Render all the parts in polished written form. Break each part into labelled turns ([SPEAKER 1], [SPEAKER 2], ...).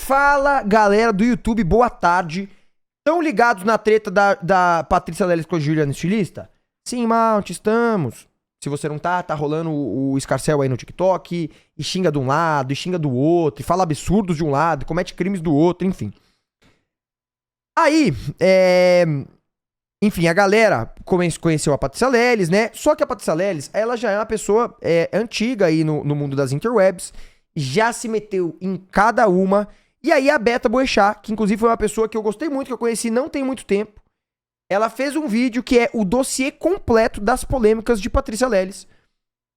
[SPEAKER 1] Fala, galera do YouTube, boa tarde. Estão ligados na treta da Patrícia Leles com a Juliana Estilista? Sim, Mount, estamos. Se você não tá rolando o escarcel aí no TikTok, e xinga de um lado, e xinga do outro, e fala absurdos de um lado, comete crimes do outro, enfim. Aí, enfim, a galera conheceu a Patrícia Leles, né? Só que a Patrícia Leles, ela já é uma pessoa antiga aí no mundo das interwebs, já se meteu em cada uma. E aí a Beta Boechat, que inclusive foi uma pessoa que eu gostei muito, que eu conheci não tem muito tempo, ela fez um vídeo que é o dossiê completo das polêmicas de Patrícia Leles.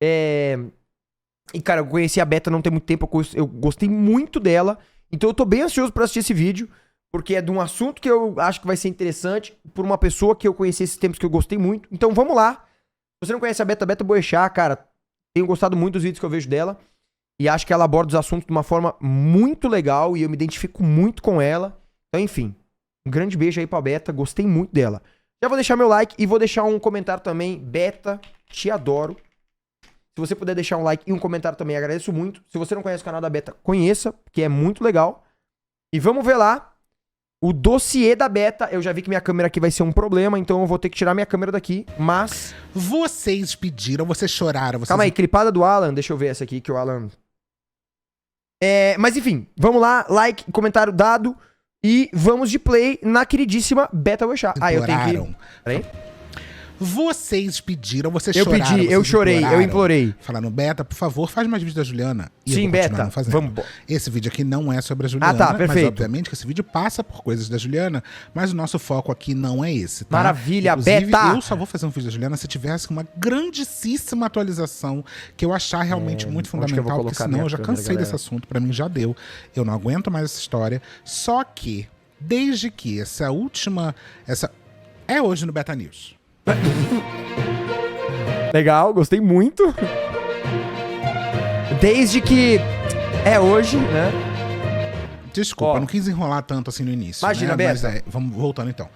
[SPEAKER 1] E cara, eu conheci a Beta não tem muito tempo, eu gostei muito dela, então eu tô bem ansioso pra assistir esse vídeo, porque é de um assunto que eu acho que vai ser interessante, por uma pessoa que eu conheci esses tempos que eu gostei muito. Então vamos lá. Se você não conhece a Beta Boechat, cara, tenho gostado muito dos vídeos que eu vejo dela. E acho que ela aborda os assuntos de uma forma muito legal e eu me identifico muito com ela. Então, enfim, um grande beijo aí pra Beta, gostei muito dela. Já vou deixar meu like e vou deixar um comentário também. Beta, te adoro. Se você puder deixar um like e um comentário também, agradeço muito. Se você não conhece o canal da Beta, conheça, porque é muito legal. E vamos ver lá o dossiê da Beta. Eu já vi que minha câmera aqui vai ser um problema, então eu vou ter que tirar minha câmera daqui, mas...
[SPEAKER 2] Vocês pediram, vocês choraram. Vocês...
[SPEAKER 1] Calma aí, clipada do Alan, deixa eu ver essa aqui, que o Alan... mas enfim, vamos lá, like, comentário dado e vamos de play na queridíssima Beta Boechat. Eu tenho que... Peraí.
[SPEAKER 2] Vocês pediram, vocês
[SPEAKER 1] eu
[SPEAKER 2] choraram.
[SPEAKER 1] Eu pedi, eu chorei, eu implorei.
[SPEAKER 2] Falando, Beta, por favor, faz mais vídeos da Juliana. E
[SPEAKER 1] sim, Beta, vamos...
[SPEAKER 2] Esse vídeo aqui não é sobre a Juliana.
[SPEAKER 1] Ah, tá, perfeito.
[SPEAKER 2] Mas obviamente que esse vídeo passa por coisas da Juliana, mas o nosso foco aqui não é esse, tá?
[SPEAKER 1] Maravilha,
[SPEAKER 2] inclusive,
[SPEAKER 1] Beta!
[SPEAKER 2] Eu só vou fazer um vídeo da Juliana se tivesse uma grandíssima atualização que eu achar realmente muito fundamental, porque senão eu já cansei desse assunto, pra mim já deu. Eu não aguento mais essa história. Só que, desde que essa última... É hoje no Beta News.
[SPEAKER 1] Legal, gostei muito. Desde que é hoje, né?
[SPEAKER 2] Desculpa, não quis enrolar tanto assim no início.
[SPEAKER 1] Imagina,
[SPEAKER 2] né?
[SPEAKER 1] Beta.
[SPEAKER 2] Mas vamos voltando então.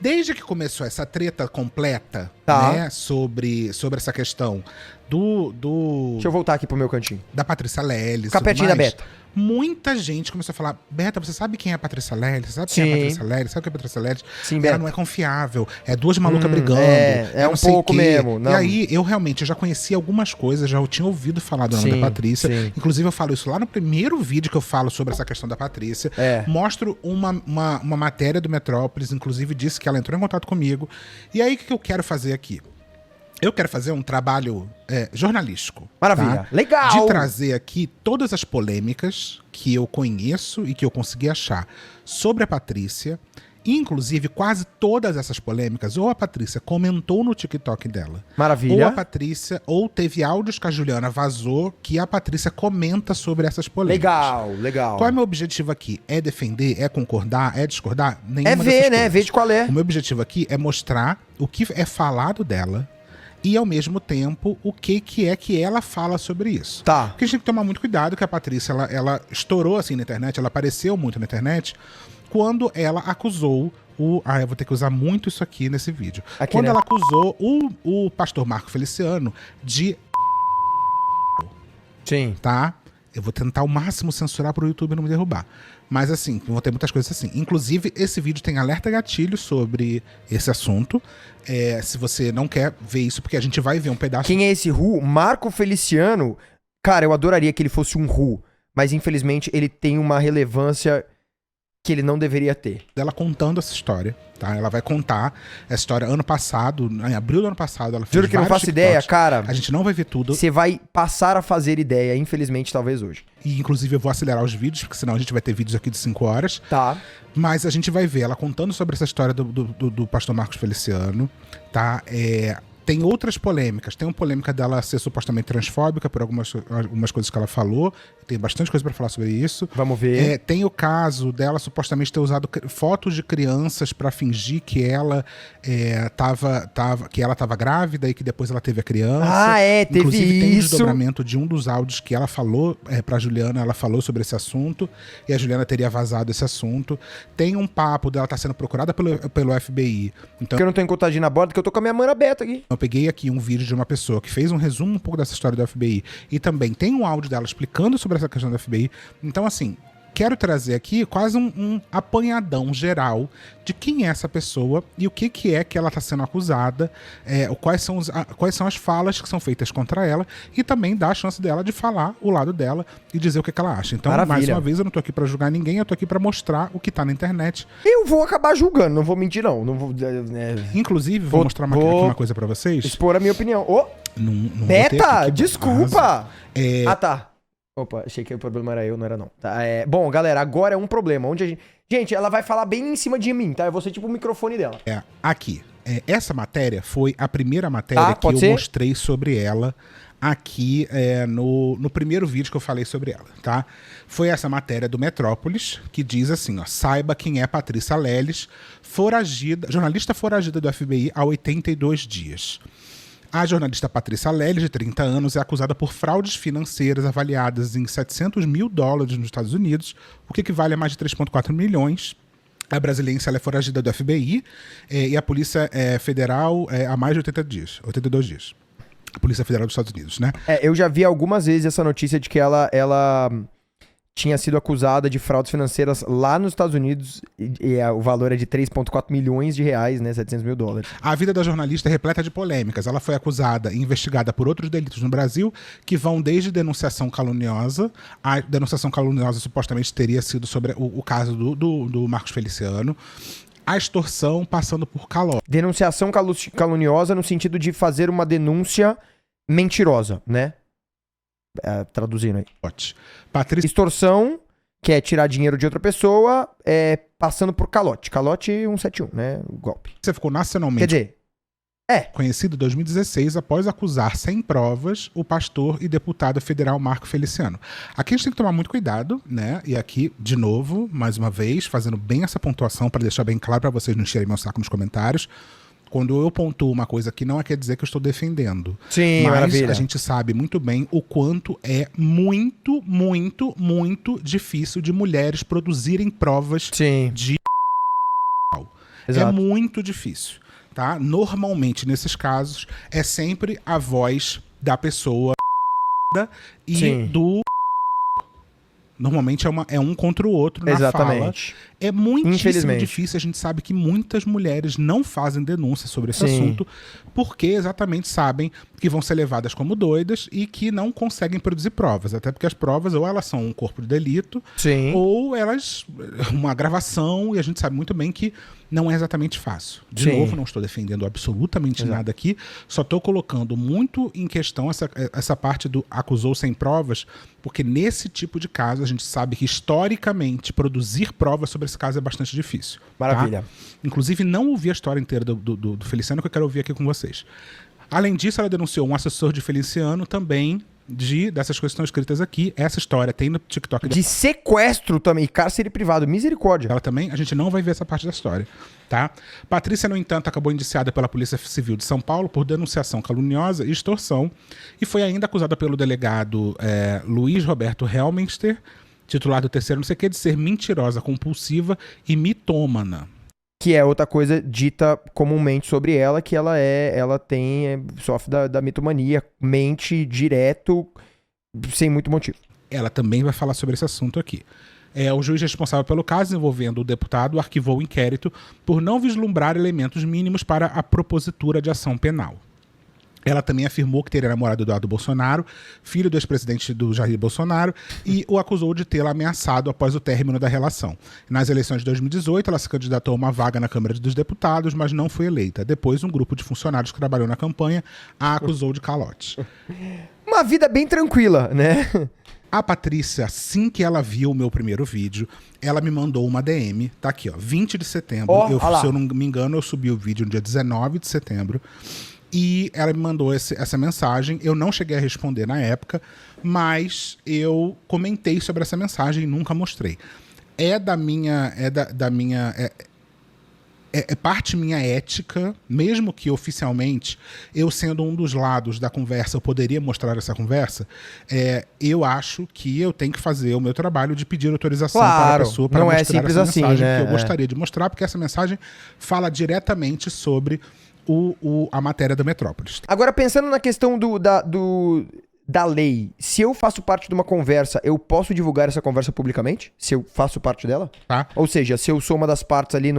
[SPEAKER 2] Desde que começou essa treta completa,
[SPEAKER 1] tá,
[SPEAKER 2] né, sobre essa questão
[SPEAKER 1] Deixa eu voltar aqui pro meu cantinho.
[SPEAKER 2] Da Patrícia Leles.
[SPEAKER 1] Capetinho da Beta.
[SPEAKER 2] Muita gente começou a falar, Beta, você sabe quem é a Patrícia Leles? Você sabe quem é a Patrícia Leles? Sabe quem é a Patrícia Leles?
[SPEAKER 1] Sim,
[SPEAKER 2] ela
[SPEAKER 1] Beta.
[SPEAKER 2] não é confiável, é duas malucas brigando.
[SPEAKER 1] É um pouco mesmo. Não.
[SPEAKER 2] E aí, eu já conhecia algumas coisas, já tinha ouvido falar do nome da Patrícia.
[SPEAKER 1] Sim.
[SPEAKER 2] Inclusive, eu falo isso lá no primeiro vídeo que eu falo sobre essa questão da Patrícia. Mostro uma matéria do Metrópolis, inclusive disse que ela entrou em contato comigo. E aí, o que eu quero fazer aqui? Eu quero fazer um trabalho jornalístico.
[SPEAKER 1] Maravilha.
[SPEAKER 2] Tá?
[SPEAKER 1] Legal!
[SPEAKER 2] De trazer aqui todas as polêmicas que eu conheço e que eu consegui achar sobre a Patrícia. E, inclusive, quase todas essas polêmicas, ou a Patrícia comentou no TikTok dela.
[SPEAKER 1] Maravilha.
[SPEAKER 2] Ou a Patrícia, ou teve áudios que a Juliana vazou que a Patrícia comenta sobre essas polêmicas.
[SPEAKER 1] Legal.
[SPEAKER 2] Qual é o meu objetivo aqui? É defender? É concordar? É discordar? Nenhuma
[SPEAKER 1] é ver, né? Ver de qual é.
[SPEAKER 2] O meu objetivo aqui é mostrar o que é falado dela e, ao mesmo tempo, o que é que ela fala sobre isso.
[SPEAKER 1] Tá.
[SPEAKER 2] Porque a gente tem que tomar muito cuidado, que a Patrícia, ela estourou assim na internet, ela apareceu muito na internet, quando ela acusou eu vou ter que usar muito isso aqui nesse vídeo. Quando ela acusou o pastor Marco Feliciano de...
[SPEAKER 1] Sim.
[SPEAKER 2] Tá? Eu vou tentar ao máximo censurar pro YouTube não me derrubar. Mas assim, vou ter muitas coisas assim. Inclusive, esse vídeo tem alerta gatilho sobre esse assunto. Se você não quer ver isso, porque a gente vai ver um pedaço...
[SPEAKER 1] Quem é esse Ru? Marco Feliciano? Cara, eu adoraria que ele fosse um Ru. Mas, infelizmente, ele tem uma relevância que ele não deveria ter.
[SPEAKER 2] Ela contando essa história, tá? Ela vai contar essa história ano passado, em abril do ano passado, ela fez
[SPEAKER 1] Juro que não faço ideia, cara.
[SPEAKER 2] A gente não vai ver tudo.
[SPEAKER 1] Você vai passar a fazer ideia, infelizmente, talvez hoje.
[SPEAKER 2] E, inclusive, eu vou acelerar os vídeos, porque senão a gente vai ter vídeos aqui de 5 horas.
[SPEAKER 1] Tá.
[SPEAKER 2] Mas a gente vai ver ela contando sobre essa história do pastor Marcos Feliciano, tá? Tem outras polêmicas. Tem uma polêmica dela ser supostamente transfóbica por algumas coisas que ela falou. Tem bastante coisa pra falar sobre isso.
[SPEAKER 1] Vamos ver.
[SPEAKER 2] Tem o caso dela supostamente ter usado fotos de crianças pra fingir que ela tava grávida e que depois ela teve a criança.
[SPEAKER 1] Teve
[SPEAKER 2] Inclusive,
[SPEAKER 1] isso.
[SPEAKER 2] tem um desdobramento de um dos áudios que ela falou pra Juliana. Ela falou sobre esse assunto e a Juliana teria vazado esse assunto. Tem um papo dela estar sendo procurada pelo FBI. Então,
[SPEAKER 1] porque eu não tô encostadinho na borda, porque eu tô com a minha mão aberta aqui.
[SPEAKER 2] Eu peguei aqui um vídeo de uma pessoa que fez um resumo um pouco dessa história do FBI e também tem um áudio dela explicando sobre essa questão do FBI. Então, assim, quero trazer aqui quase um apanhadão geral de quem é essa pessoa e o que é que ela está sendo acusada, quais são as falas que são feitas contra ela, e também dar a chance dela de falar o lado dela e dizer o que ela acha. Então, mais uma vez, eu não tô aqui para julgar ninguém, eu tô aqui para mostrar o que tá na internet.
[SPEAKER 1] Eu vou acabar julgando, não vou mentir não. Não vou,
[SPEAKER 2] Inclusive, vou mostrar aqui uma coisa para vocês.
[SPEAKER 1] Expor a minha opinião.
[SPEAKER 2] Não
[SPEAKER 1] Beta, desculpa! Ah, tá. Opa, achei que o problema era eu, não era não. Tá, bom, galera, agora é um problema. Onde a gente... Gente, ela vai falar bem em cima de mim, tá? Eu vou ser tipo o microfone dela.
[SPEAKER 2] Aqui. Essa matéria foi a primeira matéria que eu mostrei sobre ela aqui no primeiro vídeo que eu falei sobre ela, tá? Foi essa matéria do Metrópolis, que diz assim, ó: saiba quem é Patrícia Leles, jornalista foragida do FBI há 82 dias. A jornalista Patrícia Leles, de 30 anos, é acusada por fraudes financeiras avaliadas em $700 mil nos Estados Unidos, o que equivale a mais de 3,4 milhões. A brasiliense ela é foragida do FBI e a Polícia Federal há mais de 82 dias. A Polícia Federal dos Estados Unidos, né?
[SPEAKER 1] Eu já vi algumas vezes essa notícia de que ela tinha sido acusada de fraudes financeiras lá nos Estados Unidos e o valor é de 3,4 milhões de reais, né? $700 mil.
[SPEAKER 2] A vida da jornalista é repleta de polêmicas. Ela foi acusada e investigada por outros delitos no Brasil, que vão desde denunciação caluniosa. A denunciação caluniosa supostamente teria sido sobre o caso do Marcos Feliciano. A extorsão, passando por calote.
[SPEAKER 1] Denunciação caluniosa no sentido de fazer uma denúncia mentirosa, né? Traduzindo aí. Extorsão, que é tirar dinheiro de outra pessoa, passando por calote. Calote 171, né? O golpe.
[SPEAKER 2] Você ficou nacionalmente conhecido em 2016 após acusar sem provas o pastor e deputado federal Marco Feliciano. Aqui a gente tem que tomar muito cuidado, né? E aqui, de novo, mais uma vez, fazendo bem essa pontuação para deixar bem claro para vocês não encherem meu saco nos comentários. Quando eu pontuo uma coisa que não quer dizer que eu estou defendendo.
[SPEAKER 1] Sim,
[SPEAKER 2] mas
[SPEAKER 1] maravilha.
[SPEAKER 2] A gente sabe muito bem o quanto é muito, muito, muito difícil de mulheres produzirem provas de... Exato. É muito difícil, tá? Normalmente, nesses casos, é sempre a voz da pessoa e do... Normalmente é um contra o outro na fala. É muitíssimo difícil. A gente sabe que muitas mulheres não fazem denúncia sobre esse assunto porque exatamente sabem que vão ser levadas como doidas e que não conseguem produzir provas. Até porque as provas ou elas são um corpo de delito ou elas... uma gravação, e a gente sabe muito bem que não é exatamente fácil. De novo, não estou defendendo absolutamente nada aqui, só estou colocando muito em questão essa parte do acusou sem provas, porque nesse tipo de caso a gente sabe que historicamente produzir provas sobre esse caso é bastante difícil.
[SPEAKER 1] Maravilha.
[SPEAKER 2] Tá? Inclusive, não ouvi a história inteira do Feliciano, que eu quero ouvir aqui com vocês. Além disso, ela denunciou um assessor de Feliciano também dessas coisas que estão escritas aqui. Essa história tem no TikTok.
[SPEAKER 1] De sequestro também, cárcere privado, misericórdia.
[SPEAKER 2] Ela também, a gente não vai ver essa parte da história, tá? Patrícia, no entanto, acabou indiciada pela Polícia Civil de São Paulo por denunciação caluniosa e extorsão e foi ainda acusada pelo delegado Luiz Roberto Helmenster, titular do terceiro não sei o que, de ser mentirosa, compulsiva e mitômana.
[SPEAKER 1] Que é outra coisa dita comumente sobre ela, que ela sofre da mitomania, mente direto, sem muito motivo.
[SPEAKER 2] Ela também vai falar sobre esse assunto aqui. O juiz responsável pelo caso envolvendo o deputado arquivou o inquérito por não vislumbrar elementos mínimos para a propositura de ação penal. Ela também afirmou que teria namorado Eduardo Bolsonaro, filho do ex-presidente do Jair Bolsonaro, e o acusou de tê-la ameaçado após o término da relação. Nas eleições de 2018, ela se candidatou a uma vaga na Câmara dos Deputados, mas não foi eleita. Depois, um grupo de funcionários que trabalhou na campanha a acusou de calote.
[SPEAKER 1] Uma vida bem tranquila, né?
[SPEAKER 2] A Patrícia, assim que ela viu o meu primeiro vídeo, ela me mandou uma DM, tá aqui, ó, 20 de setembro. Se eu não me engano, eu subi o vídeo no dia 19 de setembro. E ela me mandou essa mensagem. Eu não cheguei a responder na época, mas eu comentei sobre essa mensagem e nunca mostrei. É parte minha ética, mesmo que oficialmente, eu sendo um dos lados da conversa, eu poderia mostrar essa conversa, eu acho que eu tenho que fazer o meu trabalho de pedir autorização para a pessoa para mostrar essa mensagem, assim, né? Que eu gostaria de mostrar, porque essa mensagem fala diretamente sobre a matéria do Metrópolis.
[SPEAKER 1] Agora, pensando na questão da lei, se eu faço parte de uma conversa, eu posso divulgar essa conversa publicamente? Se eu faço parte dela?
[SPEAKER 2] Tá.
[SPEAKER 1] Ou seja, se eu sou uma das partes ali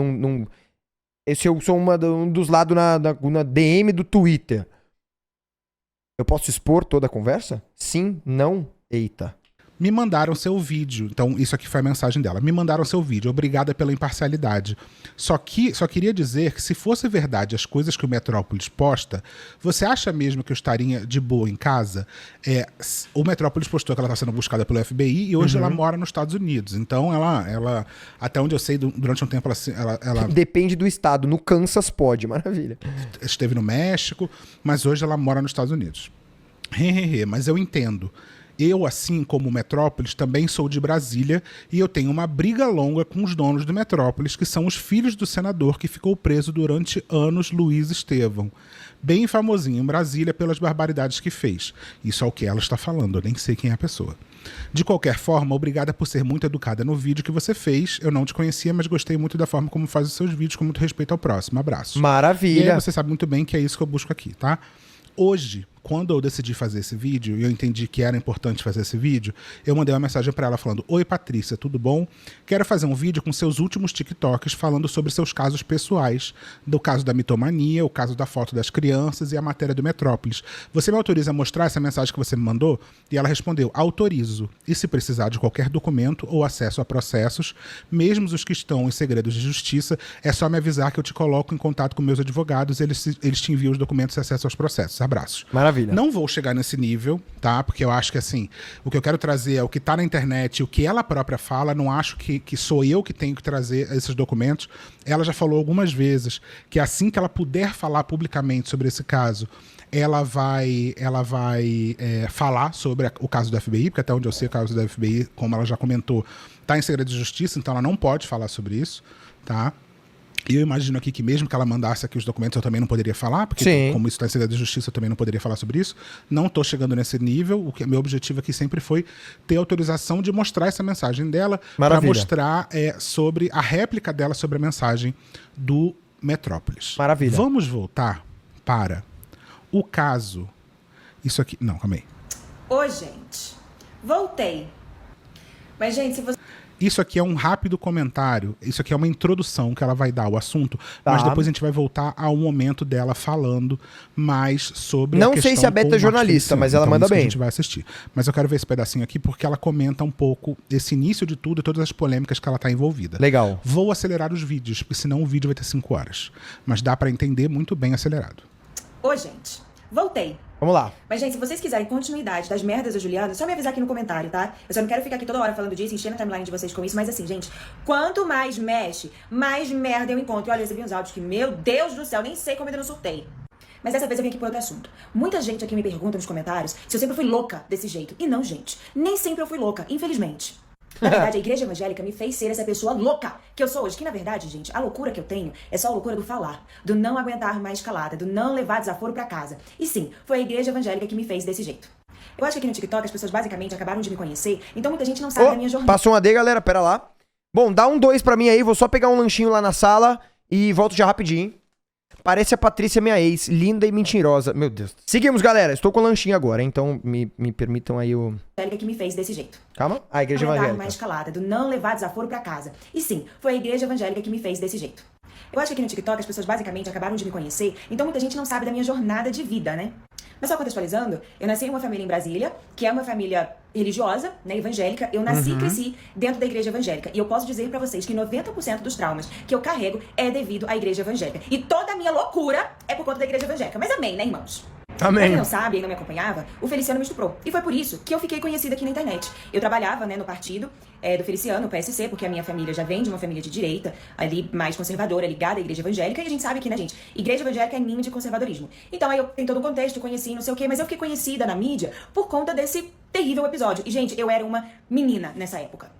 [SPEAKER 1] se eu sou um dos lados na DM do Twitter, eu posso expor toda a conversa? Sim? Não? Eita.
[SPEAKER 2] Me mandaram seu vídeo. Então, isso aqui foi a mensagem dela. Me mandaram seu vídeo. Obrigada pela imparcialidade. Só queria dizer que se fosse verdade as coisas que o Metrópolis posta, você acha mesmo que eu estaria de boa em casa? O Metrópolis postou que ela está sendo buscada pelo FBI e hoje ela mora nos Estados Unidos. Então, ela até onde eu sei, durante um tempo ela...
[SPEAKER 1] Depende do estado. No Kansas pode. Maravilha.
[SPEAKER 2] Esteve no México, mas hoje ela mora nos Estados Unidos. Mas eu entendo. Eu, assim como o Metrópolis, também sou de Brasília e eu tenho uma briga longa com os donos do Metrópolis, que são os filhos do senador que ficou preso durante anos, Luiz Estevão. Bem famosinho em Brasília pelas barbaridades que fez. Isso é o que ela está falando, eu nem sei quem é a pessoa. De qualquer forma, obrigada por ser muito educada no vídeo que você fez. Eu não te conhecia, mas gostei muito da forma como faz os seus vídeos, com muito respeito ao próximo. Abraço.
[SPEAKER 1] Maravilha.
[SPEAKER 2] E aí você sabe muito bem que é isso que eu busco aqui, tá? Hoje, quando eu decidi fazer esse vídeo, e eu entendi que era importante fazer esse vídeo, eu mandei uma mensagem para ela falando: Oi Patrícia, tudo bom? Quero fazer um vídeo com seus últimos TikToks falando sobre seus casos pessoais, do caso da mitomania, o caso da foto das crianças e a matéria do Metrópolis. Você me autoriza a mostrar essa mensagem que você me mandou? E ela respondeu: autorizo. E se precisar de qualquer documento ou acesso a processos, mesmo os que estão em segredos de justiça, é só me avisar que eu te coloco em contato com meus advogados, eles te enviam os documentos e acesso aos processos. Abraços.
[SPEAKER 1] Maravilha.
[SPEAKER 2] Não vou chegar nesse nível, tá? Porque eu acho que, assim, o que eu quero trazer é o que tá na internet, o que ela própria fala. Não acho que sou eu que tenho que trazer esses documentos. Ela já falou algumas vezes que assim que ela puder falar publicamente sobre esse caso, ela vai falar sobre o caso do FBI, porque até onde eu sei o caso do FBI, como ela já comentou, tá em segredo de justiça, então ela não pode falar sobre isso, tá? E eu imagino aqui que mesmo que ela mandasse aqui os documentos, eu também não poderia falar, porque como isso está em segredo de justiça, eu também não poderia falar sobre isso. Não estou chegando nesse nível. Meu objetivo aqui sempre foi ter autorização de mostrar essa mensagem dela, para mostrar sobre a réplica dela sobre a mensagem do Metrópolis.
[SPEAKER 1] Maravilha.
[SPEAKER 2] Vamos voltar para o caso... Isso aqui... Não, calma aí.
[SPEAKER 3] Ô, gente, voltei. Mas, gente, se você...
[SPEAKER 2] Isso aqui é um rápido comentário, isso aqui é uma introdução que ela vai dar ao assunto, mas depois a gente vai voltar ao momento dela falando mais sobre
[SPEAKER 1] Não sei se a Beta é jornalista, mas ela manda bem.
[SPEAKER 2] A gente vai assistir. Mas eu quero ver esse pedacinho aqui porque ela comenta um pouco esse início de tudo e todas as polêmicas que ela está envolvida.
[SPEAKER 1] Legal.
[SPEAKER 2] Vou acelerar os vídeos, porque senão o vídeo vai ter 5 horas. Mas dá para entender muito bem acelerado.
[SPEAKER 3] Ô, gente, voltei.
[SPEAKER 1] Vamos lá.
[SPEAKER 3] Mas, gente, se vocês quiserem continuidade das merdas da Juliana, é só me avisar aqui no comentário, tá? Eu só não quero ficar aqui toda hora falando disso, enchendo a timeline de vocês com isso, mas assim, gente, quanto mais mexe, mais merda eu encontro. E olha, eu recebi uns áudios que, meu Deus do céu, nem sei como ainda não surtei. Mas dessa vez eu vim aqui por outro assunto. Muita gente aqui me pergunta nos comentários se eu sempre fui louca desse jeito. E não, gente, nem sempre eu fui louca, infelizmente. Na verdade, a igreja evangélica me fez ser essa pessoa louca que eu sou hoje. Que, na verdade, gente, a loucura que eu tenho é só a loucura do falar, do não aguentar mais calada, do não levar desaforo pra casa. E sim, foi a igreja evangélica que me fez desse jeito. Eu acho que aqui no TikTok as pessoas basicamente acabaram de me conhecer, então muita gente não sabe da minha jornada.
[SPEAKER 1] Passou um AD, galera, pera lá. Bom, dá um 2 pra mim aí, vou só pegar um lanchinho lá na sala e volto já rapidinho. Parece a Patrícia, minha ex, linda e mentirosa. Meu Deus. Seguimos, galera. Estou com lanchinho agora, então me permitam aí o...
[SPEAKER 3] que me fez desse jeito.
[SPEAKER 1] Calma. A igreja evangélica.
[SPEAKER 3] Mais calada, do não levar desaforo pra casa. E sim, foi a igreja evangélica que me fez desse jeito. Eu acho que aqui no TikTok as pessoas basicamente acabaram de me conhecer, então muita gente não sabe da minha jornada de vida, né? Mas só contextualizando, eu nasci em uma família em Brasília, que é uma família religiosa, né, evangélica. Eu nasci e cresci dentro da igreja evangélica. E eu posso dizer pra vocês que 90% dos traumas que eu carrego é devido à igreja evangélica. E toda a minha loucura é por conta da igreja evangélica. Mas amém, né, irmãos?
[SPEAKER 1] Amém.
[SPEAKER 3] Pra quem não sabe e não me acompanhava, o Feliciano me estuprou. E foi por isso que eu fiquei conhecida aqui na internet. Eu trabalhava, né, no partido do Feliciano, o PSC, porque a minha família já vem de uma família de direita, ali mais conservadora, ligada à igreja evangélica. E a gente sabe que, né, gente, igreja evangélica é ninho de conservadorismo. Então aí eu tenho todo um contexto, conheci, não sei o quê, mas eu fiquei conhecida na mídia por conta desse terrível episódio. E, gente, eu era uma menina nessa época.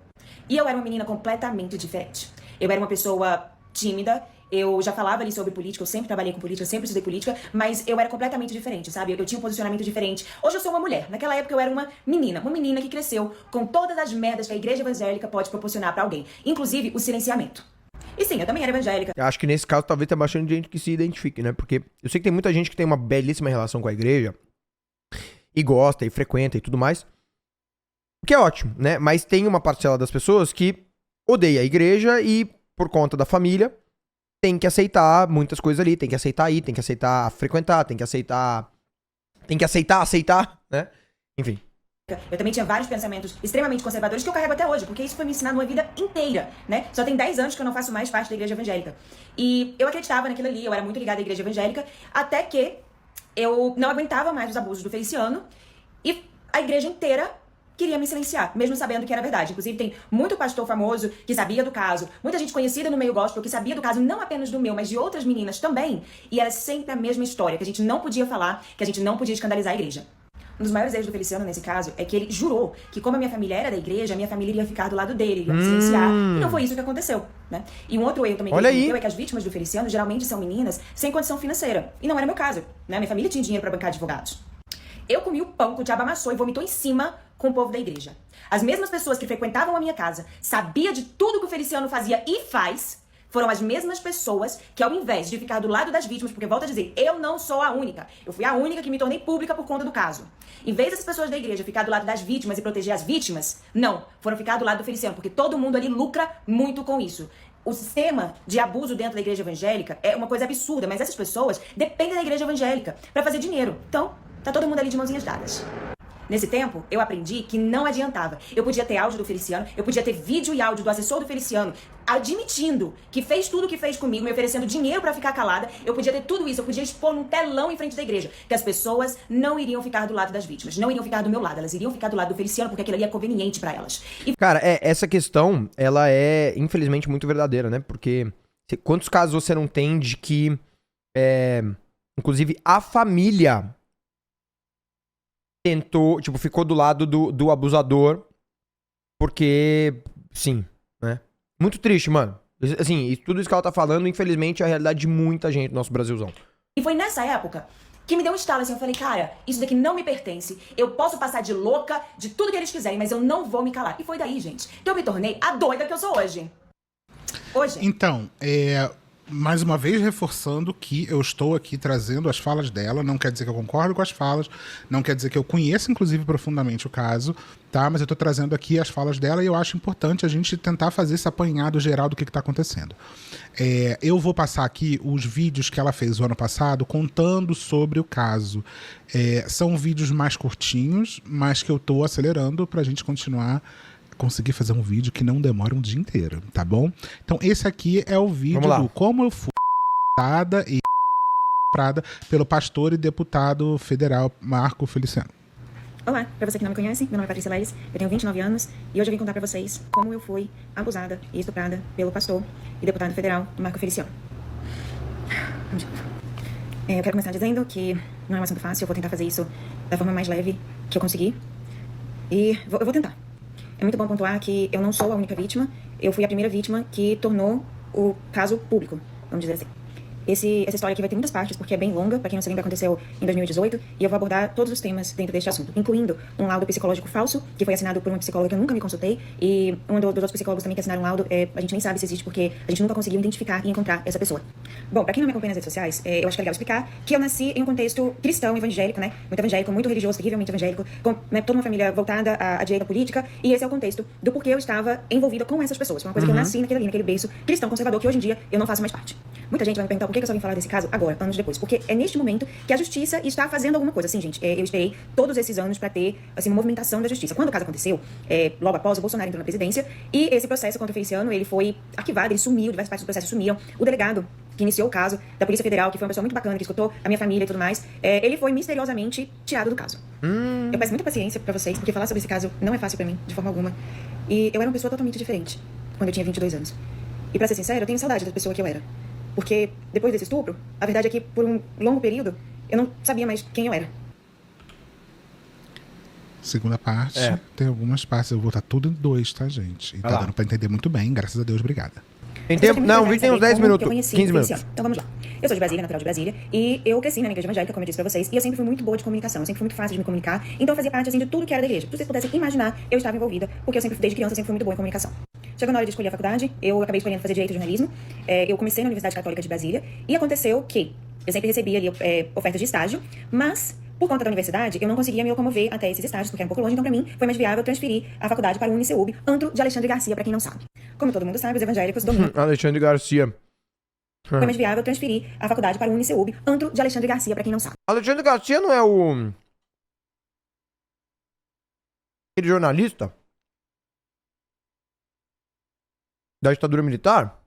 [SPEAKER 3] E eu era uma menina completamente diferente. Eu era uma pessoa tímida. Eu já falava ali sobre política, eu sempre trabalhei com política, sempre estudei política, mas eu era completamente diferente, sabe? Eu tinha um posicionamento diferente. Hoje eu sou uma mulher. Naquela época eu era uma menina que cresceu com todas as merdas que a igreja evangélica pode proporcionar pra alguém, inclusive o silenciamento. E sim, eu também era evangélica.
[SPEAKER 1] Eu acho que nesse caso talvez tenha bastante gente que se identifique, né? Porque eu sei que tem muita gente que tem uma belíssima relação com a igreja e gosta, e frequenta e tudo mais. O que é ótimo, né? Mas tem uma parcela das pessoas que odeia a igreja e, por conta da família, tem que aceitar muitas coisas ali, tem que aceitar ir, tem que aceitar frequentar, tem que aceitar, né? Enfim.
[SPEAKER 3] Eu também tinha vários pensamentos extremamente conservadores que eu carrego até hoje, porque isso foi me ensinado uma vida inteira, né? Só tem 10 anos que eu não faço mais parte da igreja evangélica. E eu acreditava naquilo ali, eu era muito ligada à igreja evangélica, até que eu não aguentava mais os abusos do Feliciano e a igreja inteira queria me silenciar, mesmo sabendo que era verdade. Inclusive, tem muito pastor famoso que sabia do caso, muita gente conhecida no meio gospel que sabia do caso, não apenas do meu, mas de outras meninas também. E era sempre a mesma história, que a gente não podia falar, que a gente não podia escandalizar a igreja. Um dos maiores erros do Feliciano nesse caso é que ele jurou que, como a minha família era da igreja, a minha família iria ficar do lado dele, iria me silenciar. E não foi isso que aconteceu, né? E um outro erro também que ele cometeu é que as vítimas do Feliciano geralmente são meninas sem condição financeira. E não era meu caso, né? Minha família tinha dinheiro para bancar advogados. Eu comi o pão que o diabo amassou e vomitou em cima com o povo da igreja. As mesmas pessoas que frequentavam a minha casa, sabia de tudo que o Feliciano fazia e faz, foram as mesmas pessoas que, ao invés de ficar do lado das vítimas, porque volto a dizer, eu não sou a única, eu fui a única que me tornei pública por conta do caso. Em vez dessas pessoas da igreja ficar do lado das vítimas e proteger as vítimas, não, foram ficar do lado do Feliciano, porque todo mundo ali lucra muito com isso. O sistema de abuso dentro da igreja evangélica é uma coisa absurda, mas essas pessoas dependem da igreja evangélica para fazer dinheiro. Então, tá todo mundo ali de mãozinhas dadas. Nesse tempo, eu aprendi que não adiantava. Eu podia ter áudio do Feliciano, eu podia ter vídeo e áudio do assessor do Feliciano admitindo que fez tudo o que fez comigo, me oferecendo dinheiro pra ficar calada. Eu podia ter tudo isso, eu podia expor num telão em frente da igreja. Que as pessoas não iriam ficar do lado das vítimas, não iriam ficar do meu lado, elas iriam ficar do lado do Feliciano, porque aquilo ali é conveniente pra elas.
[SPEAKER 1] Cara, essa questão, ela é, infelizmente, muito verdadeira, né? Porque quantos casos você não tem de que, inclusive, a família tentou, tipo, ficou do lado do abusador porque, sim, né? Muito triste, mano. Assim, e tudo isso que ela tá falando, infelizmente, é a realidade de muita gente no nosso Brasilzão.
[SPEAKER 3] E foi nessa época que me deu um estalo, assim, eu falei, cara, isso daqui não me pertence, eu posso passar de louca, de tudo que eles quiserem, mas eu não vou me calar. E foi daí, gente, que eu me tornei a doida que eu sou hoje. Hoje.
[SPEAKER 2] Então, mais uma vez reforçando que eu estou aqui trazendo as falas dela, não quer dizer que eu concordo com as falas, não quer dizer que eu conheço, inclusive, profundamente o caso, tá? Mas eu estou trazendo aqui as falas dela e eu acho importante a gente tentar fazer esse apanhado geral do que está acontecendo. Eu vou passar aqui os vídeos que ela fez o ano passado contando sobre o caso. São vídeos mais curtinhos, mas que eu estou acelerando para a gente conseguir fazer um vídeo que não demora um dia inteiro, tá bom? Então esse aqui é o vídeo do como eu fui e pelo pastor e deputado federal Marco Feliciano.
[SPEAKER 3] Olá, pra você que não me conhece, meu nome é Patrícia Leles, eu tenho 29 anos e hoje eu vim contar pra vocês como eu fui abusada e estuprada pelo pastor e deputado federal Marco Feliciano. Eu quero começar dizendo que não é um assunto fácil, eu vou tentar fazer isso da forma mais leve que eu conseguir e eu vou tentar. É muito bom pontuar que eu não sou a única vítima, eu fui a primeira vítima que tornou o caso público, vamos dizer assim. Essa história aqui vai ter muitas partes, porque é bem longa, pra quem não se lembra, aconteceu em 2018, e eu vou abordar todos os temas dentro deste assunto, incluindo um laudo psicológico falso, que foi assinado por uma psicóloga que eu nunca me consultei, e um dos outros psicólogos também que assinaram um laudo, a gente nem sabe se existe, porque a gente nunca conseguiu identificar e encontrar essa pessoa. Bom, pra quem não me acompanha nas redes sociais, eu acho que é legal explicar que eu nasci em um contexto cristão, evangélico, né, muito religioso, terrivelmente evangélico, com toda uma família voltada à direita política, e esse é o contexto do porquê eu estava envolvida com essas pessoas. Foi uma coisa que eu nasci naquele berço cristão conservador, que hoje em dia eu não faço mais parte. Muita gente vai me perguntar por que eu só vim falar desse caso agora, anos depois. Porque é neste momento que a justiça está fazendo alguma coisa. Assim, gente, eu esperei todos esses anos pra ter, assim, uma movimentação da justiça. Quando o caso aconteceu, logo após, o Bolsonaro entrou na presidência, e esse processo contra o Feliciano, ele foi arquivado, ele sumiu, diversas partes do processo sumiram. O delegado que iniciou o caso, da Polícia Federal, que foi uma pessoa muito bacana, que escutou a minha família e tudo mais, ele foi misteriosamente tirado do caso. Eu peço muita paciência pra vocês, porque falar sobre esse caso não é fácil pra mim, de forma alguma. E eu era uma pessoa totalmente diferente, quando eu tinha 22 anos. E pra ser sincera, eu tenho saudade da pessoa que eu era. Porque depois desse estupro, a verdade é que por um longo período, eu não sabia mais quem eu era.
[SPEAKER 2] Segunda parte, tem algumas partes, eu vou botar tudo em 2, tá, gente? E tá dando pra entender muito bem, graças a Deus, obrigada.
[SPEAKER 1] Tem tempo? Não, o vídeo tem uns 10 minutos, 15 minutos.
[SPEAKER 3] Então vamos lá. Eu sou de Brasília, natural de Brasília, e eu cresci na igreja evangélica, como eu disse pra vocês, e eu sempre fui muito boa de comunicação, eu sempre fui muito fácil de me comunicar, então eu fazia parte, assim, de tudo que era da igreja. Se vocês pudessem imaginar, eu estava envolvida, porque eu sempre, desde criança, sempre fui muito boa em comunicação. Chegou na hora de escolher a faculdade, eu acabei escolhendo fazer Direito e Jornalismo, eu comecei na Universidade Católica de Brasília, e aconteceu que eu sempre recebia ali ofertas de estágio, mas Por conta da universidade, eu não conseguia me locomover até esses estágios, porque era um pouco longe, então pra mim foi mais viável transferir a faculdade para o UniCeub, antro de Alexandre Garcia, pra quem não sabe. Como todo mundo sabe, os evangélicos dominam.
[SPEAKER 1] Alexandre Garcia.
[SPEAKER 3] Foi mais viável transferir a faculdade para o UniCeub, antro de Alexandre Garcia, pra quem não sabe.
[SPEAKER 1] Alexandre Garcia não é o... aquele jornalista? Da ditadura militar?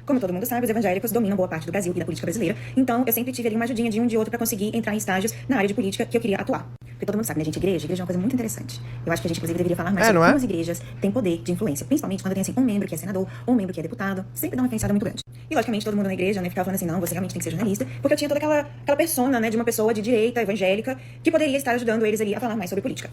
[SPEAKER 3] Como todo mundo sabe, os evangélicos dominam boa parte do Brasil e da política brasileira, então eu sempre tive ali uma ajudinha de um de outro pra conseguir entrar em estágios na área de política que eu queria atuar. Porque todo mundo sabe, né, gente, igreja é uma coisa muito interessante. Eu acho que a gente, inclusive, deveria falar mais sobre como as igrejas têm poder de influência, principalmente quando tem, assim, um membro que é senador, ou um membro que é deputado, sempre dá uma influenciada muito grande. E, logicamente, todo mundo na igreja, né, ficava falando assim, não, você realmente tem que ser jornalista, porque eu tinha toda aquela persona, né, de uma pessoa de direita, evangélica, que poderia estar ajudando eles ali a falar mais sobre política.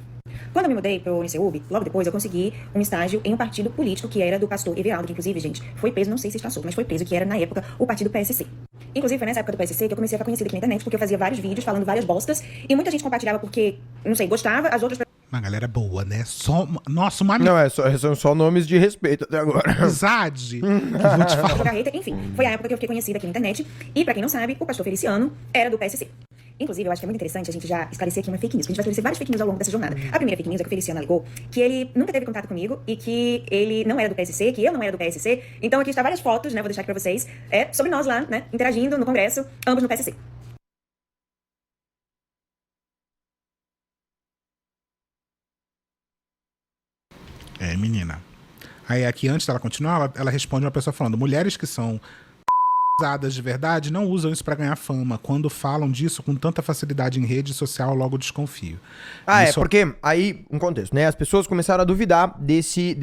[SPEAKER 3] Quando eu me mudei pro UniCeub, logo depois eu consegui um estágio em um partido político que era do pastor Everaldo, que inclusive, gente, foi preso, não sei se está solto, mas foi preso, que era na época o partido PSC. Inclusive foi nessa época do PSC que eu comecei a ficar conhecida aqui na internet, porque eu fazia vários vídeos falando várias bostas, e muita gente compartilhava porque, não sei, gostava, as outras...
[SPEAKER 2] Uma galera boa, né? Nossa, uma...
[SPEAKER 1] Não, são só nomes de respeito até agora.
[SPEAKER 2] Amizade. Que vou te falar.
[SPEAKER 3] Enfim, foi a época que eu fiquei conhecida aqui na internet, e pra quem não sabe, o pastor Feliciano era do PSC. Inclusive, eu acho que é muito interessante a gente já esclarecer aqui uma fake news, porque a gente vai esclarecer várias fake news ao longo dessa jornada. A primeira fake news é que o Feliciano alegou que ele nunca teve contato comigo e que ele não era do PSC, que eu não era do PSC. Então aqui está várias fotos, né, vou deixar aqui pra vocês, sobre nós lá, né, interagindo no Congresso, ambos no PSC.
[SPEAKER 2] Menina. Aí aqui, antes dela continuar, ela responde uma pessoa falando, mulheres que são usadas de verdade não usam isso pra ganhar fama. Quando falam disso com tanta facilidade em rede social, logo desconfio. Isso...
[SPEAKER 1] porque aí, um contexto, né? As pessoas começaram a duvidar desse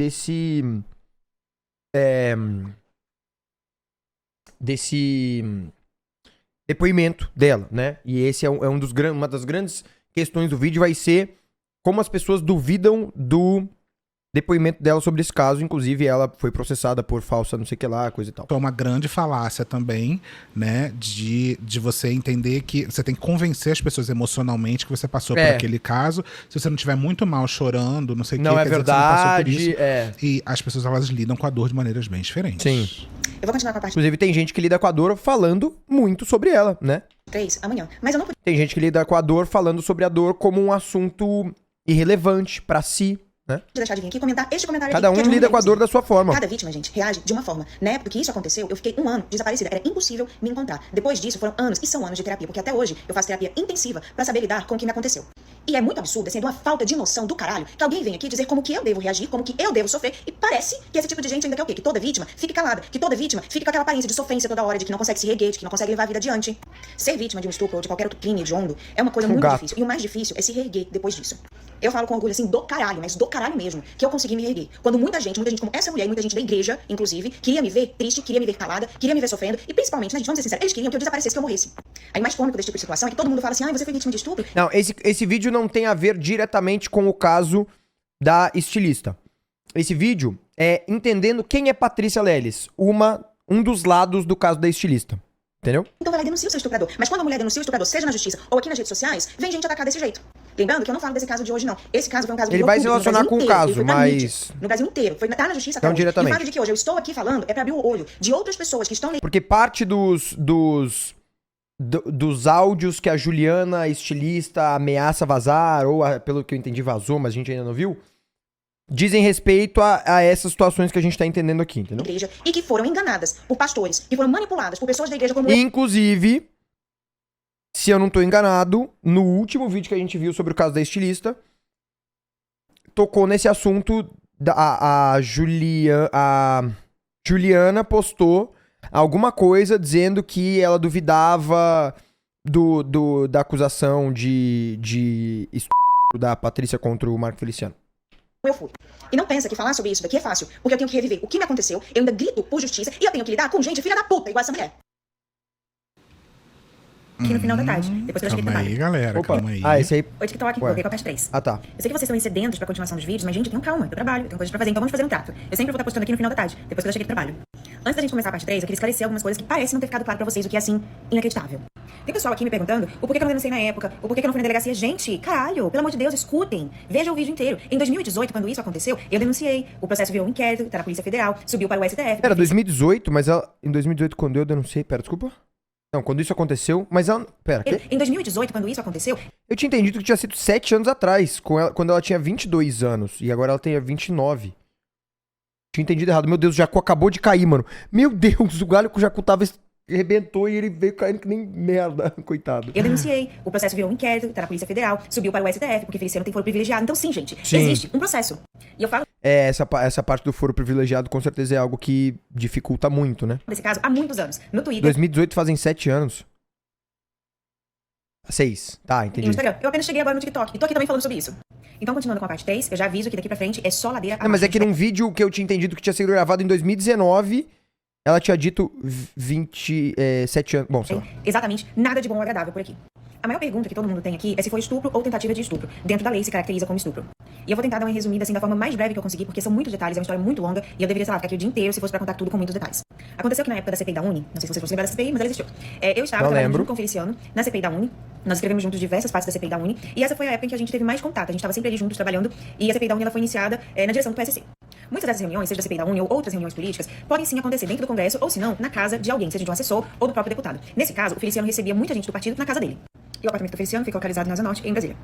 [SPEAKER 1] depoimento dela, né? E esse é uma das grandes questões do vídeo, vai ser como as pessoas duvidam do depoimento dela sobre esse caso. Inclusive, ela foi processada por falsa não sei o que lá, coisa e tal.
[SPEAKER 2] É uma grande falácia também, né, de você entender que você tem que convencer as pessoas emocionalmente que você passou por aquele caso. Se você não estiver muito mal, chorando, não sei o que,
[SPEAKER 1] não é verdade,
[SPEAKER 2] E as pessoas, elas lidam com a dor de maneiras bem diferentes.
[SPEAKER 1] Sim.
[SPEAKER 3] Eu vou continuar com a parte...
[SPEAKER 1] Inclusive, tem gente que lida com a dor falando muito sobre ela, né?
[SPEAKER 3] 3 amanhã. Mas eu não...
[SPEAKER 1] Tem gente que lida com a dor falando sobre a dor como um assunto irrelevante pra si, né?
[SPEAKER 3] Vou deixar de vir aqui comentar este comentário.
[SPEAKER 1] Cada
[SPEAKER 3] aqui,
[SPEAKER 1] um lida com a dor da sua forma.
[SPEAKER 3] Cada vítima, gente, reage de uma forma. Na época que isso aconteceu, eu fiquei 1 ano desaparecida. Era impossível me encontrar. Depois disso, foram anos, e são anos de terapia, porque até hoje eu faço terapia intensiva pra saber lidar com o que me aconteceu. E é muito absurdo, assim, é de uma falta de noção do caralho, que alguém vem aqui dizer como que eu devo reagir, como que eu devo sofrer, e parece que esse tipo de gente ainda quer o quê? Que toda vítima fique calada, que toda vítima fique com aquela aparência de sofrência toda hora, de que não consegue se reerguer, de que não consegue levar a vida adiante. Ser vítima de um estupro ou de qualquer outro crime hediondo é uma coisa muito difícil. E o mais difícil é se reerguer depois disso. Eu falo com orgulho, assim, do caralho, mas do caralho mesmo, que eu consegui me reerguer. Quando muita gente como essa mulher, e muita gente da igreja, inclusive, queria me ver triste, queria me ver calada, queria me ver sofrendo, e principalmente, né, gente, vamos ser sinceros, eles queriam que eu desaparecesse, que eu morresse. Aí o mais cômico desse tipo de situação é que todo mundo fala assim, você foi vítima de estupro?
[SPEAKER 1] Não, esse vídeo não tem a ver diretamente com o caso da estilista. Esse vídeo é entendendo quem é Patrícia Leles, um dos lados do caso da estilista. Entendeu?
[SPEAKER 3] Então vai lá e denuncia o seu estuprador. Mas quando a mulher denuncia o estuprador, seja na justiça ou aqui nas redes sociais, vem gente atacar desse jeito. Lembrando que eu não falo desse caso de hoje, não. Esse caso foi um caso que
[SPEAKER 1] ele vai se relacionar com o caso, mas...
[SPEAKER 3] No Brasil inteiro. Tá na justiça até
[SPEAKER 1] não
[SPEAKER 3] hoje.
[SPEAKER 1] diretamente.
[SPEAKER 3] E o fato de que hoje eu estou aqui falando é pra abrir o olho de outras pessoas que estão...
[SPEAKER 1] Porque parte dos áudios que a Juliana, a estilista, ameaça vazar, ou pelo que eu entendi vazou, mas a gente ainda não viu, dizem respeito a essas situações que a gente tá entendendo aqui, entendeu?
[SPEAKER 3] Igreja, e que foram enganadas por pastores, que foram manipuladas por pessoas da igreja como...
[SPEAKER 1] Inclusive, se eu não tô enganado, no último vídeo que a gente viu sobre o caso da estilista, tocou nesse assunto, a Juliana postou alguma coisa dizendo que ela duvidava da acusação de estupro da Patrícia contra o Marco Feliciano.
[SPEAKER 3] Eu fui. E não pensa que falar sobre isso daqui é fácil, porque eu tenho que reviver o que me aconteceu, eu ainda grito por justiça e eu tenho que lidar com gente filha da puta igual essa mulher. Aqui no final da tarde, depois que eu cheguei do trabalho.
[SPEAKER 2] Calma aí, galera, calma aí.
[SPEAKER 1] Esse aí...
[SPEAKER 3] Oi, TikTok, coloquei com a parte 3.
[SPEAKER 1] Ah, tá.
[SPEAKER 3] Eu sei que vocês estão sedentos pra continuação dos vídeos, mas gente, eu tenho calma, eu trabalho, eu tenho coisas pra fazer, então vamos fazer um trato. Eu sempre vou estar postando aqui no final da tarde, depois que eu cheguei do trabalho. Antes da gente começar a parte 3, eu queria esclarecer algumas coisas que parecem não ter ficado claro pra vocês, o que é, assim, inacreditável. Tem pessoal aqui me perguntando o porquê que eu não denunciei na época, o porquê que eu não fui na delegacia. Gente, caralho, pelo amor de Deus, escutem, vejam o vídeo inteiro. Em 2018, quando isso aconteceu, eu denunciei, o processo virou um inquérito, tá na Polícia Federal, subiu para o STF.
[SPEAKER 1] Era 2018, mas ela, em 2018, quando eu denunciei, desculpa? Não, quando isso aconteceu... Mas ela... Pera, quê?
[SPEAKER 3] Em 2018, quando isso aconteceu...
[SPEAKER 1] Eu tinha entendido que tinha sido 7 anos atrás, quando ela tinha 22 anos. E agora ela tem 29. Tinha entendido errado. Meu Deus, o Jacu acabou de cair, mano. Meu Deus, o galho que o Jacu tava... arrebentou e ele veio caindo que nem merda, coitado.
[SPEAKER 3] Eu denunciei, o processo virou um inquérito, tá na Polícia Federal, subiu para o STF, porque Feliciano tem foro privilegiado. Então sim, gente, existe um processo. E eu falo...
[SPEAKER 1] Essa parte do foro privilegiado com certeza é algo que dificulta muito, né?
[SPEAKER 3] Nesse caso, há muitos anos. No Twitter...
[SPEAKER 1] 2018 fazem 7 anos. 6. Tá,
[SPEAKER 3] E
[SPEAKER 1] entendi.
[SPEAKER 3] no Instagram. Eu apenas cheguei agora no TikTok. E tô aqui também falando sobre isso. Então, continuando com a parte 3, eu já aviso que daqui pra frente é só ladeira abaixo.
[SPEAKER 1] Não, mas é que num vídeo que eu tinha entendido que tinha sido gravado em 2019... Ela tinha dito 27 anos. Bom, sei lá.
[SPEAKER 3] Exatamente, nada de bom ou agradável por aqui. A maior pergunta que todo mundo tem aqui é se foi estupro ou tentativa de estupro. Dentro da lei se caracteriza como estupro. E eu vou tentar dar uma resumida assim da forma mais breve que eu conseguir, porque são muitos detalhes, é uma história muito longa e eu deveria, sei lá, ficar aqui o dia inteiro se fosse pra contar tudo com muitos detalhes. Aconteceu que na época da CPI da Uni, não sei se vocês vão se lembrar da CPI, mas ela existiu. Eu estava trabalhando junto com o Feliciano na CPI da Uni. Nós escrevemos juntos diversas partes da CPI da Uni. E essa foi a época em que a gente teve mais contato. A gente estava sempre ali juntos trabalhando. E a CPI da Uni ela foi iniciada na direção do PSC. Muitas dessas reuniões, seja da CPI da Uni ou outras reuniões políticas, podem sim acontecer dentro do Congresso ou, se não, na casa de alguém, seja de um assessor ou do próprio deputado. Nesse caso, o Feliciano recebia muita gente do partido na casa dele. E o apartamento do Feliciano fica localizado na Asa Norte, em Brasília.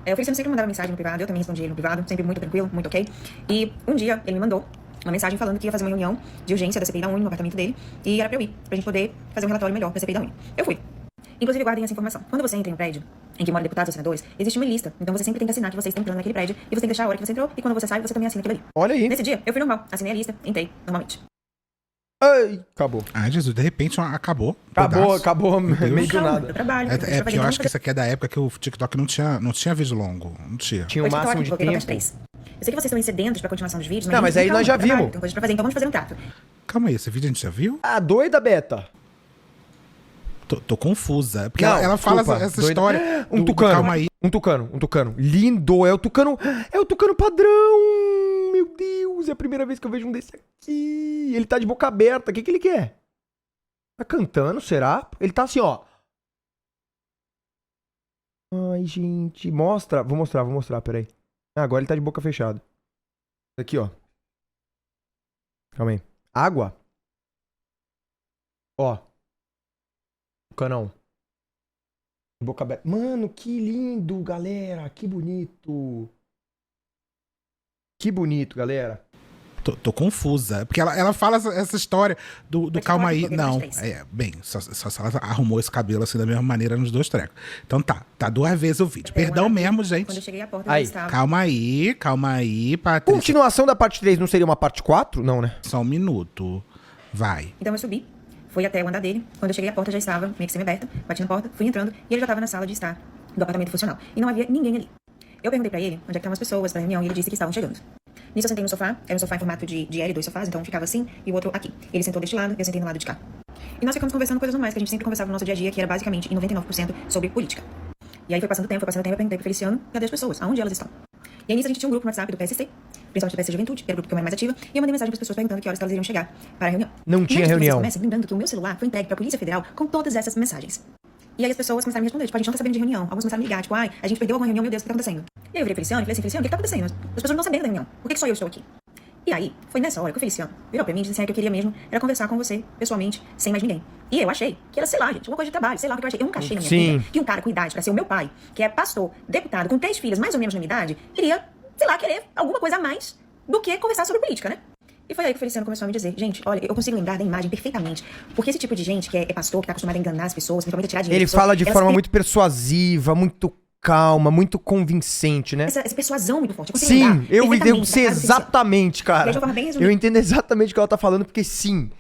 [SPEAKER 3] O Feliciano sempre mandava mensagem no privado, eu também respondia ele no privado, sempre muito tranquilo, muito ok. E um dia ele me mandou uma mensagem falando que ia fazer uma reunião de urgência da CPI da Uni no apartamento dele e era pra eu ir, pra gente poder fazer um relatório melhor da CPI da Uni. Eu fui. Inclusive, guardem essa informação. Quando você entra em um prédio em que moram deputados ou senadores, existe uma lista. Então você sempre tem que assinar que você está entrando naquele prédio e você tem que deixar a hora que você entrou e quando você sai, você também assina aquilo ali.
[SPEAKER 1] Olha aí.
[SPEAKER 3] Nesse dia, eu fui normal, assinei a lista, entrei normalmente.
[SPEAKER 1] Ai, acabou.
[SPEAKER 2] Ai, Jesus, de repente acabou.
[SPEAKER 1] Acabou meio do nada.
[SPEAKER 3] Eu trabalho.
[SPEAKER 2] É porque eu acho que isso aqui é da época que o TikTok não tinha vídeo longo. Não tinha.
[SPEAKER 1] Tinha o máximo de tempo.
[SPEAKER 3] Eu sei que vocês estão sedentos pra continuação dos vídeos, mas...
[SPEAKER 1] Não, mas aí nós já vimos.
[SPEAKER 3] Tem coisa pra fazer, então vamos fazer um trato.
[SPEAKER 2] Calma aí, esse vídeo a gente já viu?
[SPEAKER 1] Ah, doida, Beta.
[SPEAKER 2] Tô confusa. Porque
[SPEAKER 1] Não,
[SPEAKER 2] ela fala
[SPEAKER 1] desculpa,
[SPEAKER 2] essa
[SPEAKER 1] doida.
[SPEAKER 2] história.
[SPEAKER 1] Um tucano.
[SPEAKER 2] Calma aí.
[SPEAKER 1] Um tucano. Lindo. É o tucano padrão. Meu Deus, é a primeira vez que eu vejo um desse aqui. Ele tá de boca aberta. O que ele quer? Tá cantando, será? Ele tá assim, ó. Ai, gente. Mostra. Vou mostrar, peraí. Ah, agora ele tá de boca fechada. Aqui, ó. Calma aí. Água. Ó. Canão. Boca aberta. Mano, que lindo, galera. Que bonito. Que bonito, galera.
[SPEAKER 2] Tô confusa. Porque ela fala essa história do calma aí. Não. Só ela arrumou esse cabelo assim da mesma maneira nos dois trecos. Então tá 2 vezes o vídeo. Perdão mesmo, gente.
[SPEAKER 3] Quando eu cheguei à porta,
[SPEAKER 1] Aí.
[SPEAKER 3] eu estava...
[SPEAKER 2] Calma aí, Patrícia.
[SPEAKER 1] Continuação da parte 3 não seria uma parte 4? Não, né?
[SPEAKER 2] Só um minuto. Vai.
[SPEAKER 3] Então eu subi, fui até o andar dele. Quando eu cheguei à porta, já estava meio que semi-aberta. Bati na porta, fui entrando e ele já estava na sala de estar do apartamento funcional. E não havia ninguém ali. Eu perguntei pra ele onde é que estavam as pessoas pra reunião e ele disse que estavam chegando. Nisso eu sentei no sofá, era um sofá em formato de L, 2 sofás, então um ficava assim e o outro aqui. Ele sentou deste lado e eu sentei no lado de cá. E nós ficamos conversando coisas normais que a gente sempre conversava no nosso dia a dia, que era basicamente em 99% sobre política. E aí foi passando o tempo, eu perguntei pro Feliciano, cadê as pessoas? Aonde elas estão? E aí nisso a gente tinha um grupo no WhatsApp do PSC, principalmente do PS Juventude, que era o grupo que eu era mais ativa, e eu mandei mensagem para as pessoas perguntando que horas elas iriam chegar para a reunião.
[SPEAKER 1] Não tinha reunião.
[SPEAKER 3] Lembrando que o meu celular foi entregue para a Polícia Federal com todas essas mensagens. E aí as pessoas começaram a me responder, tipo, a gente não tá sabendo de reunião. Alguns começaram a me ligar, tipo, ai, a gente perdeu alguma reunião, meu Deus, o que tá acontecendo? E aí eu virei pro Feliciano e falei assim, Feliciano, o que tá acontecendo? As pessoas não estão sabendo da reunião. Por que só eu estou aqui? E aí, foi nessa hora que o Feliciano virou pra mim e disse assim, que eu queria mesmo era conversar com você, pessoalmente, sem mais ninguém. E eu achei que era, sei lá, gente, uma coisa de trabalho, sei lá o que eu achei. Eu nunca achei na minha vida que um cara com idade pra ser o meu pai, que é pastor, deputado, com 3 filhas, mais ou menos na minha idade, iria, sei lá, querer alguma coisa a mais do que conversar sobre política, né? E foi aí que o Feliciano começou a me dizer, gente, olha, eu consigo lembrar da imagem perfeitamente. Porque esse tipo de gente que é pastor, que tá acostumado a enganar as pessoas, principalmente a tirar dinheiro.
[SPEAKER 1] Ele fala de forma muito persuasiva, muito calma, muito convincente, né?
[SPEAKER 3] Essa persuasão muito forte.
[SPEAKER 1] Sim, eu sei exatamente, cara.
[SPEAKER 3] Eu
[SPEAKER 1] entendo exatamente o que ela tá falando, porque sim.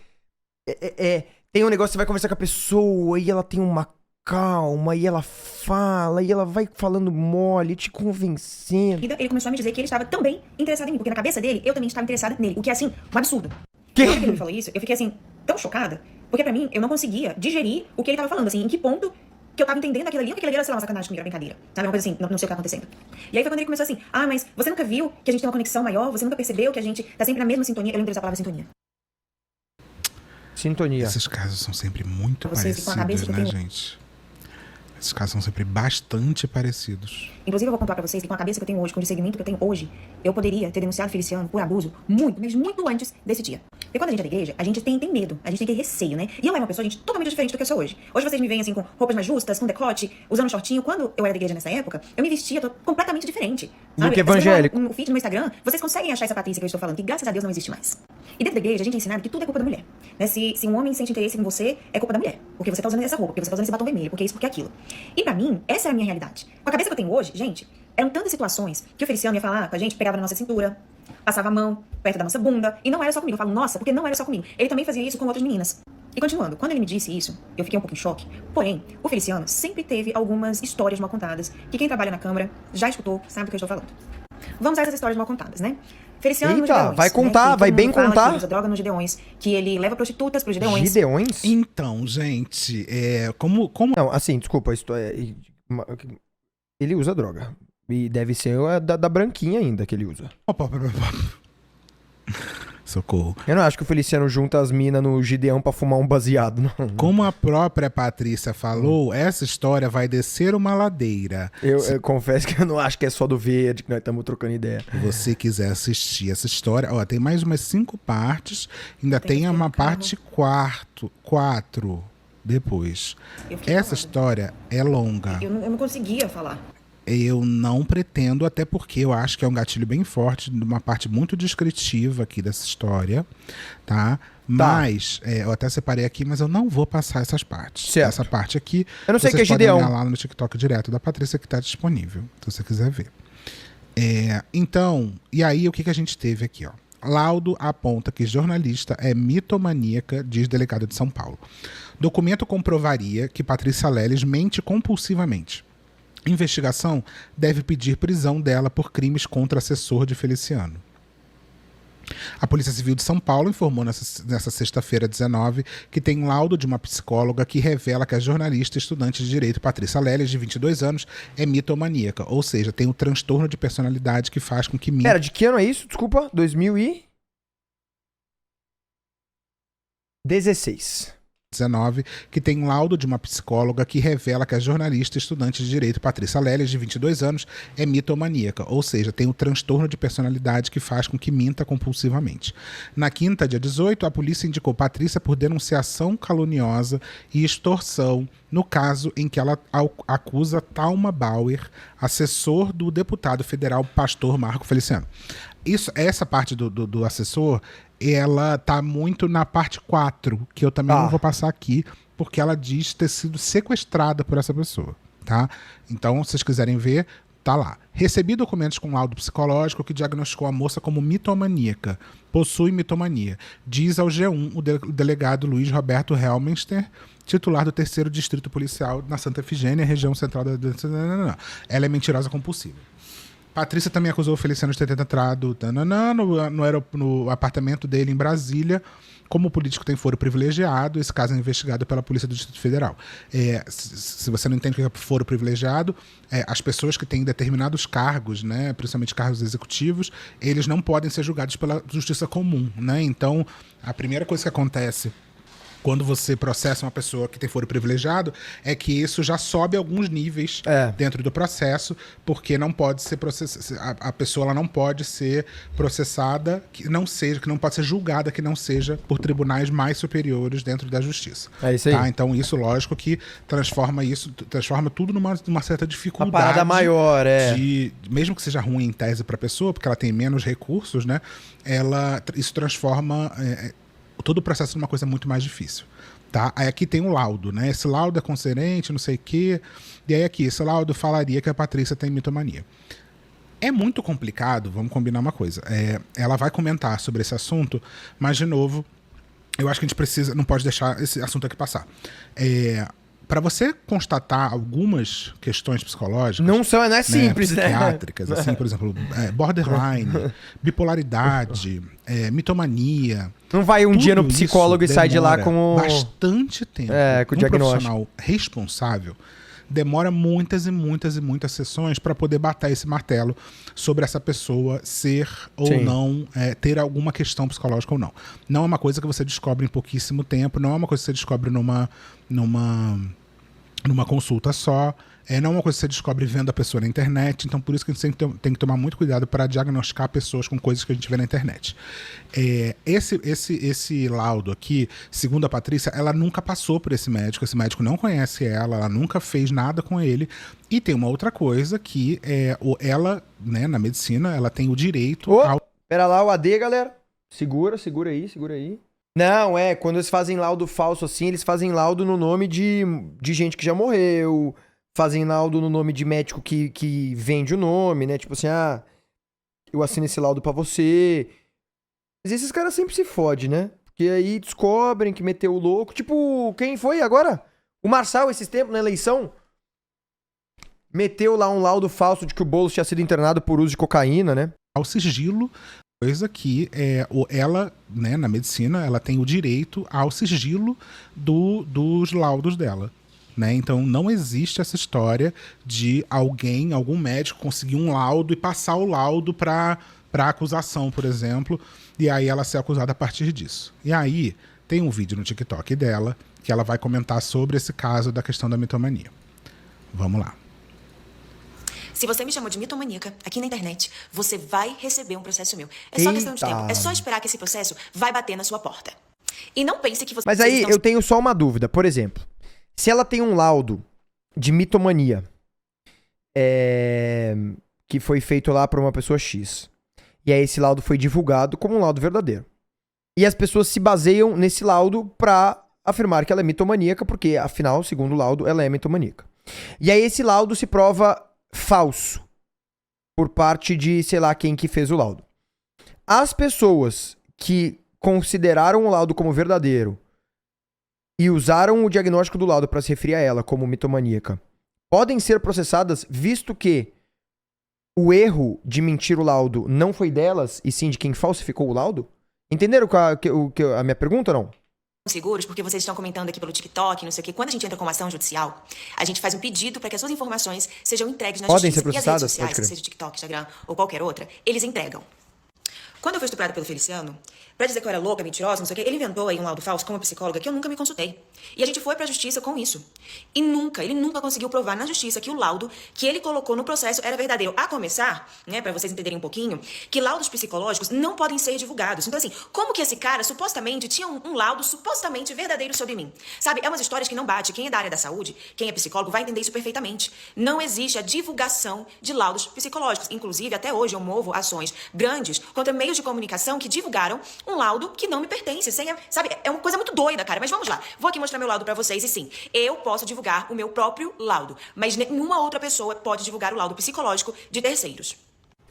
[SPEAKER 1] Tem um negócio, você vai conversar com a pessoa e ela tem uma calma, e ela fala, e ela vai falando mole, te convencendo.
[SPEAKER 3] Ele começou a me dizer que ele estava também interessado em mim, porque na cabeça dele, eu também estava interessada nele. O que é, assim, um absurdo.
[SPEAKER 1] Que?
[SPEAKER 3] Quando ele me falou isso, eu fiquei, assim, tão chocada, porque pra mim, eu não conseguia digerir o que ele tava falando, assim, em que ponto que eu tava entendendo aquilo ali, ou que aquilo ali era, sei lá, uma sacanagem comigo, era brincadeira. Sabe, uma coisa assim, não sei o que tá acontecendo. E aí foi quando ele começou assim, mas você nunca viu que a gente tem uma conexão maior? Você nunca percebeu que a gente tá sempre na mesma sintonia? Eu lembro dessa palavra sintonia.
[SPEAKER 1] Sintonia.
[SPEAKER 2] Esses casos são sempre muito
[SPEAKER 3] Vocês
[SPEAKER 2] parecidos, né,
[SPEAKER 3] com a cabeça
[SPEAKER 2] gente? Esses casos são sempre bastante parecidos.
[SPEAKER 3] Inclusive, eu vou contar pra vocês que com a cabeça que eu tenho hoje, com o discernimento que eu tenho hoje, eu poderia ter denunciado o Feliciano por abuso muito, mas muito antes desse dia. Porque quando a gente é da igreja, a gente tem medo, a gente tem receio, né? E eu era uma pessoa, gente, totalmente diferente do que eu sou hoje. Hoje vocês me veem assim, com roupas mais justas, com decote, usando shortinho. Quando eu era da igreja nessa época, eu me vestia completamente diferente.
[SPEAKER 1] Do que evangélico.
[SPEAKER 3] No feed do meu Instagram, vocês conseguem achar essa Patrícia que eu estou falando, que graças a Deus não existe mais. E dentro da igreja, a gente é ensinado que tudo é culpa da mulher. Né? Se um homem sente interesse em você, é culpa da mulher. Porque você tá usando essa roupa, porque você tá usando esse batom vermelho, porque isso, porque aquilo. E pra mim, essa é a minha realidade. Com a cabeça que eu tenho hoje, gente, eram tantas situações que o Feliciano ia falar com a gente, pegava na nossa cintura, passava a mão perto da nossa bunda, e não era só comigo. Eu falo, nossa, porque não era só comigo. Ele também fazia isso com outras meninas. E continuando, quando ele me disse isso, eu fiquei um pouco em choque. Porém, o Feliciano sempre teve algumas histórias mal contadas, que quem trabalha na Câmara já escutou, sabe do que eu estou falando. Vamos a essas histórias mal contadas, né? Feliciano nos Gideões,
[SPEAKER 1] vai contar,
[SPEAKER 3] né?
[SPEAKER 1] vai bem contar.
[SPEAKER 3] Que ele usa droga nos Gideões, que ele leva prostitutas pros Gideões.
[SPEAKER 1] Gideões?
[SPEAKER 2] Então, gente, como...
[SPEAKER 1] Não, assim, desculpa, ele usa droga. E deve ser a da branquinha ainda que ele usa.
[SPEAKER 2] Socorro.
[SPEAKER 1] Eu não acho que o Feliciano junta as minas no Gideão pra fumar um baseado, não.
[SPEAKER 2] Como a própria Patrícia falou, essa história vai descer uma ladeira.
[SPEAKER 1] Eu confesso que eu não acho que é só do verde que nós estamos trocando ideia.
[SPEAKER 2] Se você quiser assistir essa história, ó, tem mais umas 5 partes, ainda tem uma parte 4 depois. Essa história é longa.
[SPEAKER 3] Eu não conseguia falar.
[SPEAKER 2] Eu não pretendo, até porque eu acho que é um gatilho bem forte, de uma parte muito descritiva aqui dessa história, tá? Mas, eu até separei aqui, mas eu não vou passar essas partes.
[SPEAKER 1] Certo.
[SPEAKER 2] Essa parte aqui,
[SPEAKER 1] eu não sei o que é
[SPEAKER 2] Gideão.
[SPEAKER 1] Gideão.
[SPEAKER 2] Lá no TikTok direto da Patrícia, que está disponível, se você quiser ver. Então, e aí o que a gente teve aqui, ó? Laudo aponta que jornalista é mitomaníaca, diz delegado de São Paulo. Documento comprovaria que Patrícia Leles mente compulsivamente. Investigação deve pedir prisão dela por crimes contra assessor de Feliciano. A Polícia Civil de São Paulo informou nessa sexta-feira, 19, que tem laudo de uma psicóloga que revela que a jornalista e estudante de direito Patrícia Leles, de 22 anos, é mitomaníaca, ou seja, tem um transtorno de personalidade que faz com que minta.
[SPEAKER 1] Pera, de que ano é isso? Desculpa, 2016.
[SPEAKER 2] 19, que tem laudo de uma psicóloga que revela que a jornalista e estudante de direito Patrícia Leles, de 22 anos, é mitomaníaca, ou seja, tem um transtorno de personalidade que faz com que minta compulsivamente. Na quinta, dia 18, a polícia indicou Patrícia por denunciação caluniosa e extorsão no caso em que ela acusa Thalma Bauer, assessor do deputado federal pastor Marco Feliciano. Essa parte do assessor, ela tá muito na parte 4, que eu também não vou passar aqui, porque ela diz ter sido sequestrada por essa pessoa, tá? Então, se vocês quiserem ver, tá lá. Recebi documentos com laudo psicológico que diagnosticou a moça como mitomaníaca. Possui mitomania. Diz ao G1 o delegado Luiz Roberto Helmenster, titular do 3º Distrito Policial na Santa Efigênia, região central da... Ela é mentirosa compulsiva. Patrícia também acusou o Feliciano de ter entrado no apartamento dele em Brasília. Como o político tem foro privilegiado, esse caso é investigado pela Polícia do Distrito Federal. Se você não entende o que é foro privilegiado, as pessoas que têm determinados cargos, né, principalmente cargos executivos, eles não podem ser julgados pela justiça comum, né? Então, a primeira coisa que acontece quando você processa uma pessoa que tem foro privilegiado, é que isso já sobe alguns níveis dentro do processo, porque não pode ser a pessoa ela não pode ser processada, que não pode ser julgada que não seja por tribunais mais superiores dentro da justiça.
[SPEAKER 1] É isso aí.
[SPEAKER 2] Tá? Então isso, lógico, que transforma tudo numa certa dificuldade.
[SPEAKER 1] Uma parada maior,
[SPEAKER 2] mesmo que seja ruim em tese para a pessoa, porque ela tem menos recursos, né? Isso transforma todo o processo numa coisa muito mais difícil, tá? Aí aqui tem um laudo, né? Esse laudo é concedente, não sei o quê. E aí aqui, esse laudo falaria que a Patrícia tem mitomania. É muito complicado, vamos combinar uma coisa. Ela vai comentar sobre esse assunto, mas, de novo, eu acho que a gente não pode deixar esse assunto aqui passar. Para você constatar algumas questões psicológicas...
[SPEAKER 1] Não é simples, né?
[SPEAKER 2] Psiquiátricas, assim, por exemplo, borderline, bipolaridade, mitomania...
[SPEAKER 1] Não vai um dia no psicólogo e sai de lá com
[SPEAKER 2] bastante tempo.
[SPEAKER 1] Com o diagnóstico.
[SPEAKER 2] Profissional responsável demora muitas e muitas e muitas sessões para poder bater esse martelo sobre essa pessoa ser ou não, ter alguma questão psicológica ou não. Não é uma coisa que você descobre em pouquíssimo tempo, não é uma coisa que você descobre numa numa consulta só. Não é uma coisa que você descobre vendo a pessoa na internet, então por isso que a gente tem que tomar muito cuidado para diagnosticar pessoas com coisas que a gente vê na internet. Esse laudo aqui, segundo a Patrícia, ela nunca passou por esse médico não conhece ela nunca fez nada com ele. E tem uma outra coisa que ela, né, na medicina, ela tem o direito
[SPEAKER 1] Pera lá, o AD, galera. Segura aí. Não, quando eles fazem laudo falso assim, eles fazem laudo no nome de gente que já morreu, fazem laudo no nome de médico que vende o nome, né? Tipo assim, eu assino esse laudo pra você. Mas esses caras sempre se fodem, né? Porque aí descobrem que meteu o louco. Tipo, quem foi agora? O Marçal, esses tempos, na eleição, meteu lá um laudo falso de que o Boulos tinha sido internado por uso de cocaína, né?
[SPEAKER 2] Ao sigilo, coisa que ela, né, na medicina, ela tem o direito ao sigilo dos laudos dela. Né? Então não existe essa história de algum médico conseguir um laudo e passar o laudo para acusação, por exemplo, e aí ela ser acusada a partir disso. E aí tem um vídeo no TikTok dela que ela vai comentar sobre esse caso da questão da mitomania. Vamos lá.
[SPEAKER 3] Se você me chamou de mitomaníaca aqui na internet, você vai receber um processo meu. É só questão de tempo. É só esperar que esse processo vai bater na sua porta. E não pense que você...
[SPEAKER 1] Mas aí eu tenho só uma dúvida. Por exemplo, se ela tem um laudo de mitomania que foi feito lá por uma pessoa X, e aí esse laudo foi divulgado como um laudo verdadeiro, e as pessoas se baseiam nesse laudo pra afirmar que ela é mitomaníaca, porque, afinal, segundo o laudo, ela é mitomaníaca. E aí esse laudo se prova falso por parte de, sei lá, quem que fez o laudo. As pessoas que consideraram o laudo como verdadeiro e usaram o diagnóstico do laudo para se referir a ela como mitomaníaca podem ser processadas, visto que o erro de mentir o laudo não foi delas, e sim de quem falsificou o laudo? Entenderam a minha pergunta, não?
[SPEAKER 3] Seguros, porque vocês estão comentando aqui pelo TikTok, não sei o quê. Quando a gente entra com uma ação judicial, a gente faz um pedido para que as suas informações sejam entregues na
[SPEAKER 1] Podem
[SPEAKER 3] justiça.
[SPEAKER 1] ser processadas?
[SPEAKER 3] E as redes sociais, seja TikTok, Instagram ou qualquer outra, eles entregam. Quando eu fui estuprada pelo Feliciano, pra dizer que eu era louca, mentirosa, não sei o quê, ele inventou aí um laudo falso como psicóloga que eu nunca me consultei. E a gente foi pra justiça com isso. E ele nunca conseguiu provar na justiça que o laudo que ele colocou no processo era verdadeiro. A começar, né, pra vocês entenderem um pouquinho, que laudos psicológicos não podem ser divulgados. Então, assim, como que esse cara supostamente tinha um laudo supostamente verdadeiro sobre mim? Sabe, é umas histórias que não bate. Quem é da área da saúde, quem é psicólogo, vai entender isso perfeitamente. Não existe a divulgação de laudos psicológicos. Inclusive, até hoje eu movo ações grandes contra meios de comunicação que divulgaram um laudo que não me pertence. Sabe, é uma coisa muito doida, cara. Mas vamos lá. Vou aqui mostrar meu laudo pra vocês. E sim, eu posso divulgar o meu próprio laudo. Mas nenhuma outra pessoa pode divulgar o laudo psicológico de terceiros.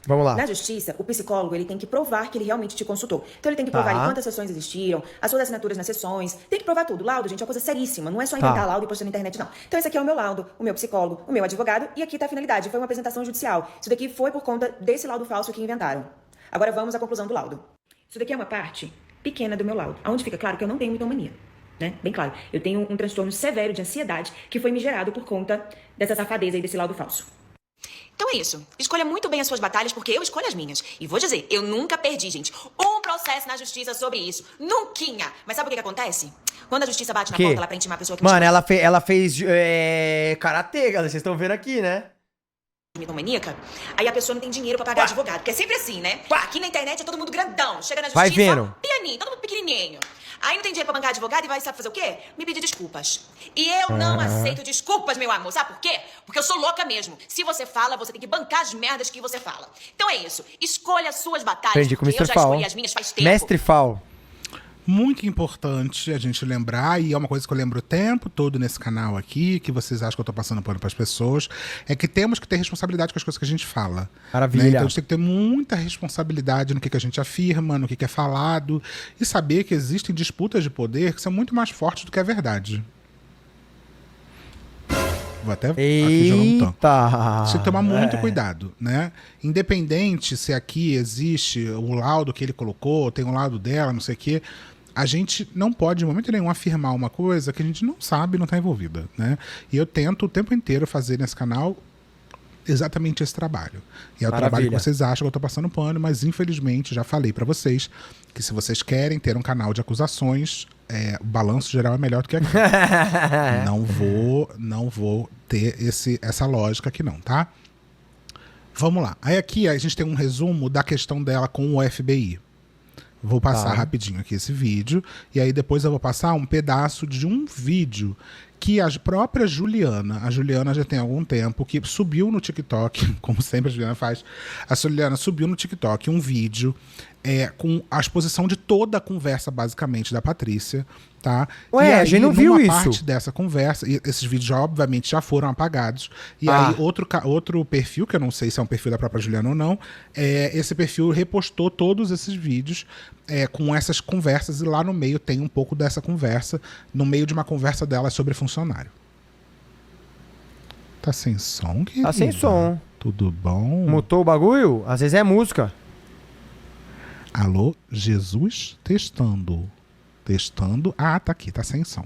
[SPEAKER 1] Vamos lá.
[SPEAKER 3] Na justiça, o psicólogo ele tem que provar que ele realmente te consultou. Então ele tem que provar quantas sessões existiram, as suas assinaturas nas sessões. Tem que provar tudo. Laudo, gente, é uma coisa seríssima. Não é só inventar laudo e postar na internet, não. Então esse aqui é o meu laudo, o meu psicólogo, o meu advogado. E aqui tá a finalidade. Foi uma apresentação judicial. Isso daqui foi por conta desse laudo falso que inventaram. Agora vamos à conclusão do laudo. Isso daqui é uma parte pequena do meu laudo, onde fica claro que eu não tenho mitomania, né? Bem claro, eu tenho um transtorno severo de ansiedade que foi me gerado por conta dessa safadeza aí desse laudo falso. Então é isso. Escolha muito bem as suas batalhas, porque eu escolho as minhas. E vou dizer, eu nunca perdi, gente, um processo na justiça sobre isso. Nunquinha. Mas sabe o que acontece? Quando a justiça bate na porta lá pra intimar a pessoa que...
[SPEAKER 1] Mano, ela fez karatê, galera. Vocês estão vendo aqui, né?
[SPEAKER 3] Mitomaníaca, aí a pessoa não tem dinheiro pra pagar advogado, porque é sempre assim, né? Aqui na internet é todo mundo grandão, chega na justiça,
[SPEAKER 1] vai vendo.
[SPEAKER 3] Pianinho, todo mundo pequenininho. Aí não tem dinheiro pra bancar advogado e vai, sabe fazer o quê? Me pedir desculpas. E eu não aceito desculpas, meu amor, sabe por quê? Porque eu sou louca mesmo. Se você fala, você tem que bancar as merdas que você fala. Então é isso, escolha as suas batalhas,
[SPEAKER 1] aprendi com
[SPEAKER 3] porque
[SPEAKER 1] Mr.
[SPEAKER 3] eu já
[SPEAKER 1] Fal.
[SPEAKER 3] escolhi as minhas faz tempo.
[SPEAKER 1] Mestre Fal.
[SPEAKER 2] Muito importante a gente lembrar, e é uma coisa que eu lembro o tempo todo nesse canal aqui, que vocês acham que eu tô passando pano pras pessoas, é que temos que ter responsabilidade com as coisas que a gente fala.
[SPEAKER 1] Maravilha.
[SPEAKER 2] Né? Então a gente tem que ter muita responsabilidade no que a gente afirma, no que é falado, e saber que existem disputas de poder que são muito mais fortes do que a verdade. Vou até aqui jogar um tanto. Você tem que tomar muito cuidado, né? Independente se aqui existe o laudo que ele colocou, tem um laudo dela, não sei o quê, a gente não pode, em momento nenhum, afirmar uma coisa que a gente não sabe e não está envolvida, né? E eu tento o tempo inteiro fazer nesse canal exatamente esse trabalho. E é o trabalho que vocês acham que eu estou passando pano, mas infelizmente já falei para vocês que se vocês querem ter um canal de acusações, o balanço geral é melhor do que aqui. Não vou ter essa lógica aqui não, tá? Vamos lá. Aí aqui a gente tem um resumo da questão dela com o FBI. Vou passar rapidinho aqui esse vídeo. E aí depois eu vou passar um pedaço de um vídeo que a própria Juliana, a Juliana já tem algum tempo, que subiu no TikTok, como sempre a Juliana faz, a Juliana subiu no TikTok um vídeo com a exposição de toda a conversa, basicamente, da Patrícia, tá?
[SPEAKER 1] Ué,
[SPEAKER 2] e aí,
[SPEAKER 1] a gente não viu isso.
[SPEAKER 2] parte dessa conversa, e esses vídeos obviamente já foram apagados, e aí outro perfil, que eu não sei se é um perfil da própria Juliana ou não, esse perfil repostou todos esses vídeos com essas conversas, e lá no meio tem um pouco dessa conversa, no meio de uma conversa dela sobre funcionário. Tá sem som, querida?
[SPEAKER 1] Tá sem som.
[SPEAKER 2] Tudo bom?
[SPEAKER 1] Mutou o bagulho? Às vezes é música.
[SPEAKER 2] Alô, Jesus? Testando. Testando. Ah, tá aqui, tá sem som.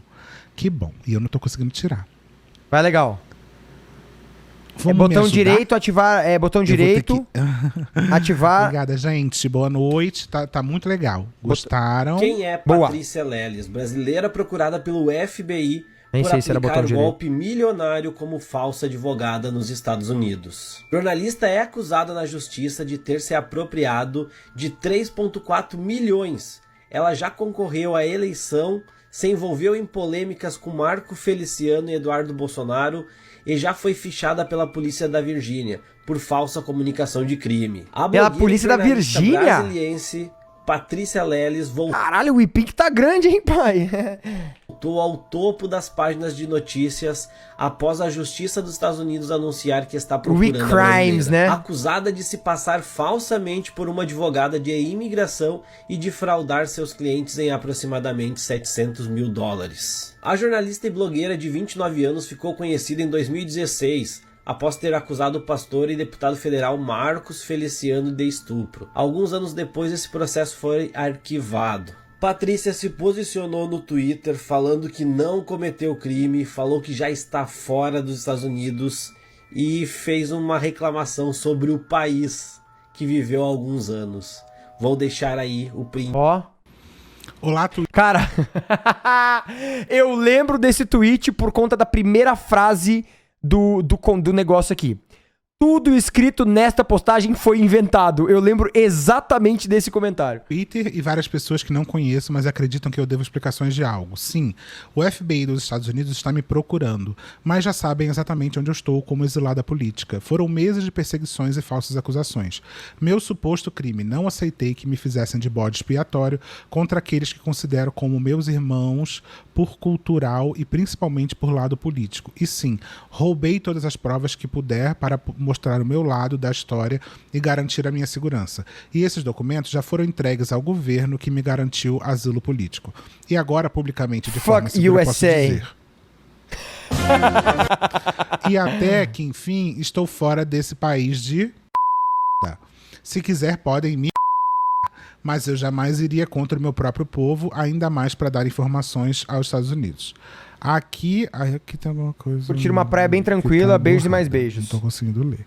[SPEAKER 2] Que bom. E eu não tô conseguindo tirar.
[SPEAKER 1] Vai legal.
[SPEAKER 2] Vamos
[SPEAKER 1] botão direito, ativar. Botão direito. Ativar.
[SPEAKER 2] Obrigada, gente. Boa noite. Tá muito legal. Gostaram?
[SPEAKER 4] Quem é Patrícia Leles? Brasileira procurada pelo FBI por aplicar golpe milionário como falsa advogada nos Estados Unidos. Jornalista é acusada na justiça de ter se apropriado de 3,4 milhões. Ela já concorreu à eleição, se envolveu em polêmicas com Marco Feliciano e Eduardo Bolsonaro e já foi fichada pela polícia da Virgínia por falsa comunicação de crime.
[SPEAKER 1] Pela polícia da Virgínia?
[SPEAKER 4] Brasiliense Patrícia Leles voltou.
[SPEAKER 1] Caralho, o Ipink tá grande, hein, pai?
[SPEAKER 4] Voltou ao topo das páginas de notícias após a Justiça dos Estados Unidos anunciar que está procurando a
[SPEAKER 1] crimes, né?
[SPEAKER 4] Acusada de se passar falsamente por uma advogada de imigração e de fraudar seus clientes em aproximadamente $700 mil. A jornalista e blogueira de 29 anos ficou conhecida em 2016 após ter acusado o pastor e deputado federal Marcos Feliciano de estupro. Alguns anos depois, esse processo foi arquivado. Patrícia se posicionou no Twitter falando que não cometeu crime, falou que já está fora dos Estados Unidos e fez uma reclamação sobre o país que viveu há alguns anos. Vou deixar aí o print.
[SPEAKER 2] Olá,
[SPEAKER 1] Cara, eu lembro desse tweet por conta da primeira frase do negócio aqui. Tudo escrito nesta postagem foi inventado. Eu lembro exatamente desse comentário.
[SPEAKER 2] Twitter e várias pessoas que não conheço, mas acreditam que eu devo explicações de algo. Sim, o FBI dos Estados Unidos está me procurando, mas já sabem exatamente onde eu estou como exilada política. Foram meses de perseguições e falsas acusações. Meu suposto crime, não aceitei que me fizessem de bode expiatório contra aqueles que considero como meus irmãos por cultural e principalmente por lado político. E sim, roubei todas as provas que puder para mostrar o meu lado da história e garantir a minha segurança. E esses documentos já foram entregues ao governo que me garantiu asilo político. E agora, publicamente, de forma segura, posso dizer. E até que, enfim, estou fora desse país de... Se quiser, podem me... Mas eu jamais iria contra o meu próprio povo, ainda mais para dar informações aos Estados Unidos. Aqui tem alguma coisa...
[SPEAKER 1] Curtir uma praia bem tranquila, beijos e mais beijos.
[SPEAKER 2] Não tô conseguindo ler,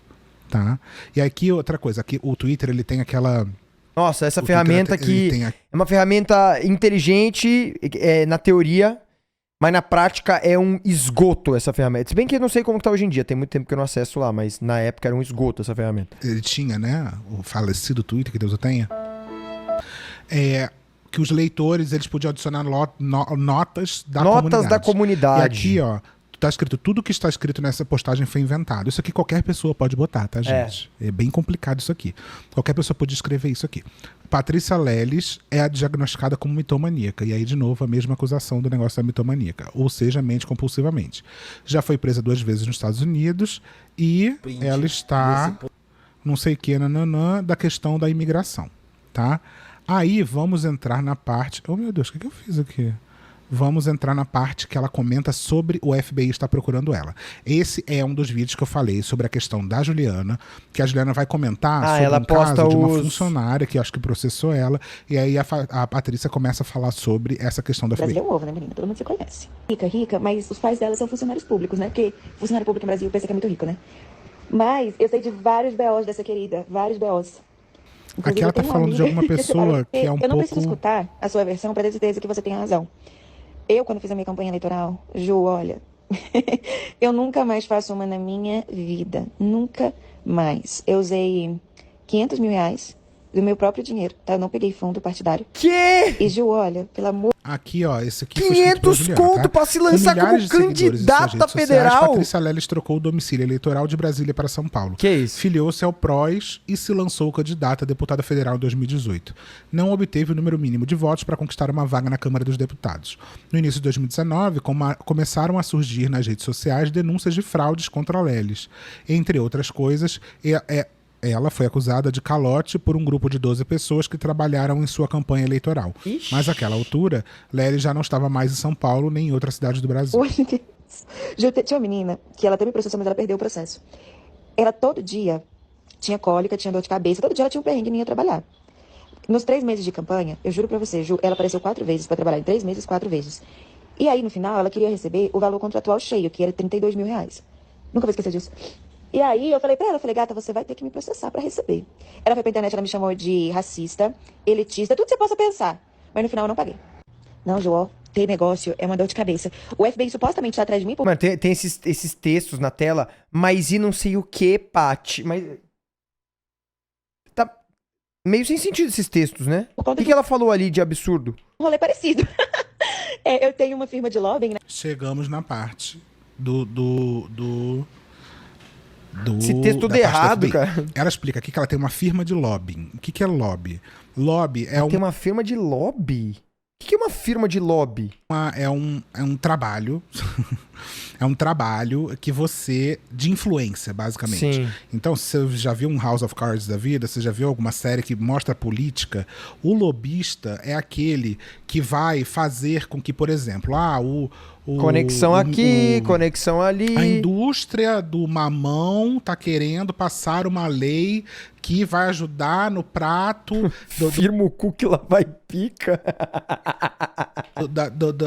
[SPEAKER 2] tá? E aqui outra coisa, aqui o Twitter ele tem aquela...
[SPEAKER 1] Nossa, essa ferramenta aqui é uma ferramenta inteligente na teoria, mas na prática é um esgoto essa ferramenta. Se bem que eu não sei como tá hoje em dia, tem muito tempo que eu não acesso lá, mas na época era um esgoto essa ferramenta.
[SPEAKER 2] Ele tinha, né, o falecido Twitter, que Deus o tenha, que os leitores eles podiam adicionar notas da comunidade. E aqui, ó, tá escrito, tudo que está escrito nessa postagem foi inventado. Isso aqui qualquer pessoa pode botar, tá, gente? É bem complicado isso aqui. Qualquer pessoa pode escrever isso aqui. Patrícia Leles é diagnosticada como mitomaníaca. E aí, de novo, a mesma acusação do negócio da mitomaníaca. Ou seja, mente compulsivamente. Já foi presa 2 vezes nos Estados Unidos e ela está, não sei o que, da questão da imigração, tá? Aí vamos entrar na parte... Oh, meu Deus, o que eu fiz aqui? Vamos entrar na parte que ela comenta sobre o FBI estar procurando ela. Esse é um dos vídeos que eu falei sobre a questão da Juliana, que a Juliana vai comentar sobre
[SPEAKER 1] ela
[SPEAKER 2] um caso de uma funcionária que acho que processou ela, e aí a Patrícia começa a falar sobre essa questão da FBI.
[SPEAKER 5] Brasil é um ovo, né, menina? Todo mundo se conhece. Rica, mas os pais dela são funcionários públicos, né? Porque funcionário público no Brasil pensa que é muito rico, né? Mas eu sei de vários BOs dessa querida, vários BOs.
[SPEAKER 2] Inclusive, aqui ela tá falando de alguma pessoa que é um pouco...
[SPEAKER 5] Eu não preciso escutar a sua versão para ter certeza que você tem razão. Eu, quando fiz a minha campanha eleitoral, Ju, olha, eu nunca mais faço uma na minha vida. Nunca mais. Eu usei 500 mil reais do meu próprio dinheiro, tá? Eu não peguei fundo partidário.
[SPEAKER 1] Que?
[SPEAKER 5] E Ju, olha, pelo amor...
[SPEAKER 2] Aqui, ó, esse aqui foi escrito por
[SPEAKER 1] 500
[SPEAKER 2] Juliana,
[SPEAKER 1] conto
[SPEAKER 2] tá?
[SPEAKER 1] pra se lançar
[SPEAKER 2] Com
[SPEAKER 1] como
[SPEAKER 2] milhares de seguidores em suas
[SPEAKER 1] candidata
[SPEAKER 2] redes sociais,
[SPEAKER 1] federal.
[SPEAKER 2] Patrícia Leles trocou o domicílio eleitoral de Brasília para São Paulo.
[SPEAKER 1] Que isso?
[SPEAKER 2] Filiou-se ao PROS e se lançou candidata a deputada federal em 2018. Não obteve o número mínimo de votos para conquistar uma vaga na Câmara dos Deputados. No início de 2019, começaram a surgir nas redes sociais denúncias de fraudes contra Leles. Entre outras coisas, ela foi acusada de calote por um grupo de 12 pessoas que trabalharam em sua campanha eleitoral.
[SPEAKER 1] Ixi.
[SPEAKER 2] Mas àquela altura, Leles já não estava mais em São Paulo nem em outra cidade do Brasil.
[SPEAKER 5] Hoje, Ju, tinha uma menina que ela teve processo, mas ela perdeu o processo. Ela todo dia tinha cólica, tinha dor de cabeça, todo dia ela tinha um perrengue e nem ia trabalhar. Nos 3 meses de campanha, eu juro pra você, Ju, ela apareceu 4 vezes pra trabalhar em 3 meses, 4 vezes. E aí, no final, ela queria receber o valor contratual cheio, que era 32 mil reais. Nunca vou esquecer disso. E aí, eu falei pra ela, gata, você vai ter que me processar pra receber. Ela foi pra internet, ela me chamou de racista, elitista, tudo que você possa pensar. Mas no final eu não paguei. Não, Ju, ó, ter negócio é uma dor de cabeça. O FBI supostamente tá atrás de mim por...
[SPEAKER 1] Mano, tem esses textos na tela, mas e não sei o que, Paty. Mas... Tá meio sem sentido esses textos, né?
[SPEAKER 5] Por
[SPEAKER 1] O
[SPEAKER 5] conta
[SPEAKER 1] que ela falou ali de absurdo?
[SPEAKER 5] um rolê parecido. Eu tenho uma firma de lobbying, né?
[SPEAKER 2] Chegamos na parte do
[SPEAKER 1] Esse texto tudo
[SPEAKER 2] da parte do
[SPEAKER 1] errado,
[SPEAKER 2] FBI.
[SPEAKER 1] cara.
[SPEAKER 2] Ela explica aqui que ela tem uma firma de lobbying. O que é lobby? Lobby é
[SPEAKER 1] Tem uma firma de lobby? O que é uma firma de lobby?
[SPEAKER 2] é um trabalho. É um trabalho que você... de influência, basicamente.
[SPEAKER 1] Sim.
[SPEAKER 2] Então, se você já viu um House of Cards da vida, você já viu alguma série que mostra política, o lobista é aquele que vai fazer com que, por exemplo,
[SPEAKER 1] Conexão aqui, conexão ali.
[SPEAKER 2] a indústria do mamão tá querendo passar uma lei que vai ajudar no prato
[SPEAKER 1] Firma o cu que lá vai pica.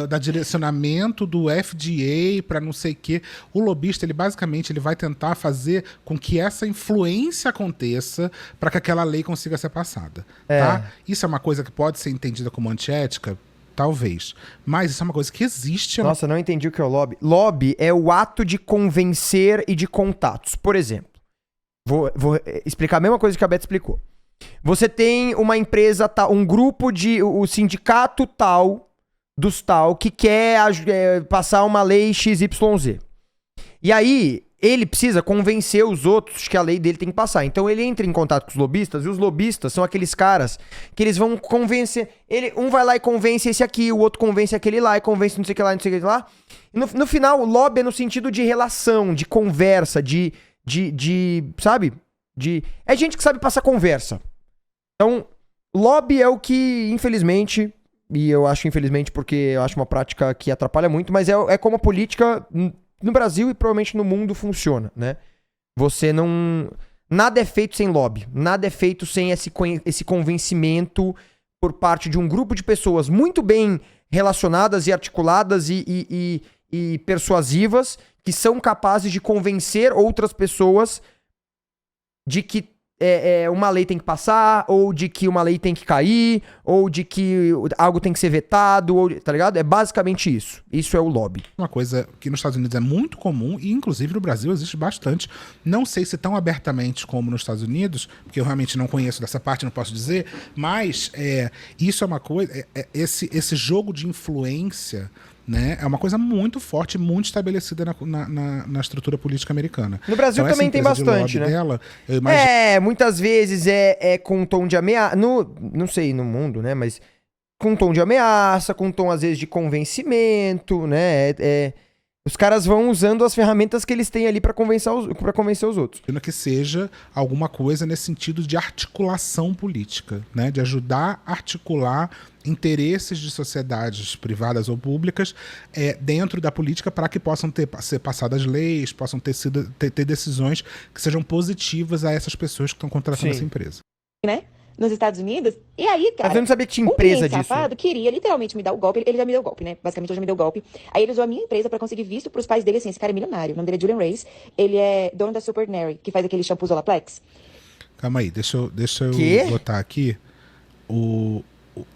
[SPEAKER 2] da direcionamento do FDA para não sei o quê. O lobista, ele basicamente ele vai tentar fazer com que essa influência aconteça para que aquela lei consiga ser passada. Tá? Isso é uma coisa que pode ser entendida como antiética? Talvez. Mas isso é uma coisa que existe.
[SPEAKER 1] Nossa, não entendi o que é o lobby. Lobby é o ato de convencer e de contatos. Por exemplo, vou explicar a mesma coisa que a Beth explicou. Você tem uma empresa, um grupo o sindicato dos tal, que quer passar uma lei XYZ. E aí, ele precisa convencer os outros que a lei dele tem que passar. Então ele entra em contato com os lobistas, e os lobistas são aqueles caras que eles vão convencer. Um vai lá e convence esse aqui, o outro convence aquele lá, e convence não sei o que lá, não sei o que lá. E no final, o lobby é no sentido de relação, de conversa, sabe? É gente que sabe passar conversa. Então, lobby é o que, infelizmente, e eu acho infelizmente porque eu acho uma prática que atrapalha muito, mas é como a política no Brasil e provavelmente no mundo funciona, né? Você não... Nada é feito sem lobby. Nada é feito sem esse convencimento por parte de um grupo de pessoas muito bem relacionadas e articuladas e persuasivas que são capazes de convencer outras pessoas de que uma lei tem que passar, ou de que uma lei tem que cair, ou de que algo tem que ser vetado, tá ligado? É basicamente isso. Isso é o lobby.
[SPEAKER 2] Uma coisa que nos Estados Unidos é muito comum, e inclusive no Brasil existe bastante. Não sei se tão abertamente como nos Estados Unidos, porque eu realmente não conheço dessa parte, não posso dizer, mas isso é uma coisa... Esse jogo de influência... Né? É uma coisa muito forte, muito estabelecida na estrutura política americana.
[SPEAKER 1] No Brasil
[SPEAKER 2] então,
[SPEAKER 1] também tem bastante, né?
[SPEAKER 2] Dela, eu imagino...
[SPEAKER 1] muitas vezes é com um tom de ameaça. Não sei, no mundo, né? Mas com um tom de ameaça, com um tom, às vezes, de convencimento, né? Os caras vão usando as ferramentas que eles têm ali pra convencer os outros.
[SPEAKER 2] Que seja alguma coisa nesse sentido de articulação política, né? De ajudar a articular interesses de sociedades privadas ou públicas dentro da política para que possam ser passadas leis, possam ter decisões que sejam positivas a essas pessoas que estão contratando essa empresa.
[SPEAKER 5] Né? Nos Estados Unidos. E aí, cara,
[SPEAKER 1] mas eu não sabia que tinha empresa disso.
[SPEAKER 5] Safado queria literalmente me dar o golpe. Ele já me deu o golpe, né? Basicamente, ele já me deu o golpe. Aí ele usou a minha empresa pra conseguir visto pros pais dele, assim. Esse cara é milionário. O nome dele é Julian Reis. Ele é dono da Supernary, que faz aquele shampoo Olaplex.
[SPEAKER 2] Calma aí, deixa eu botar aqui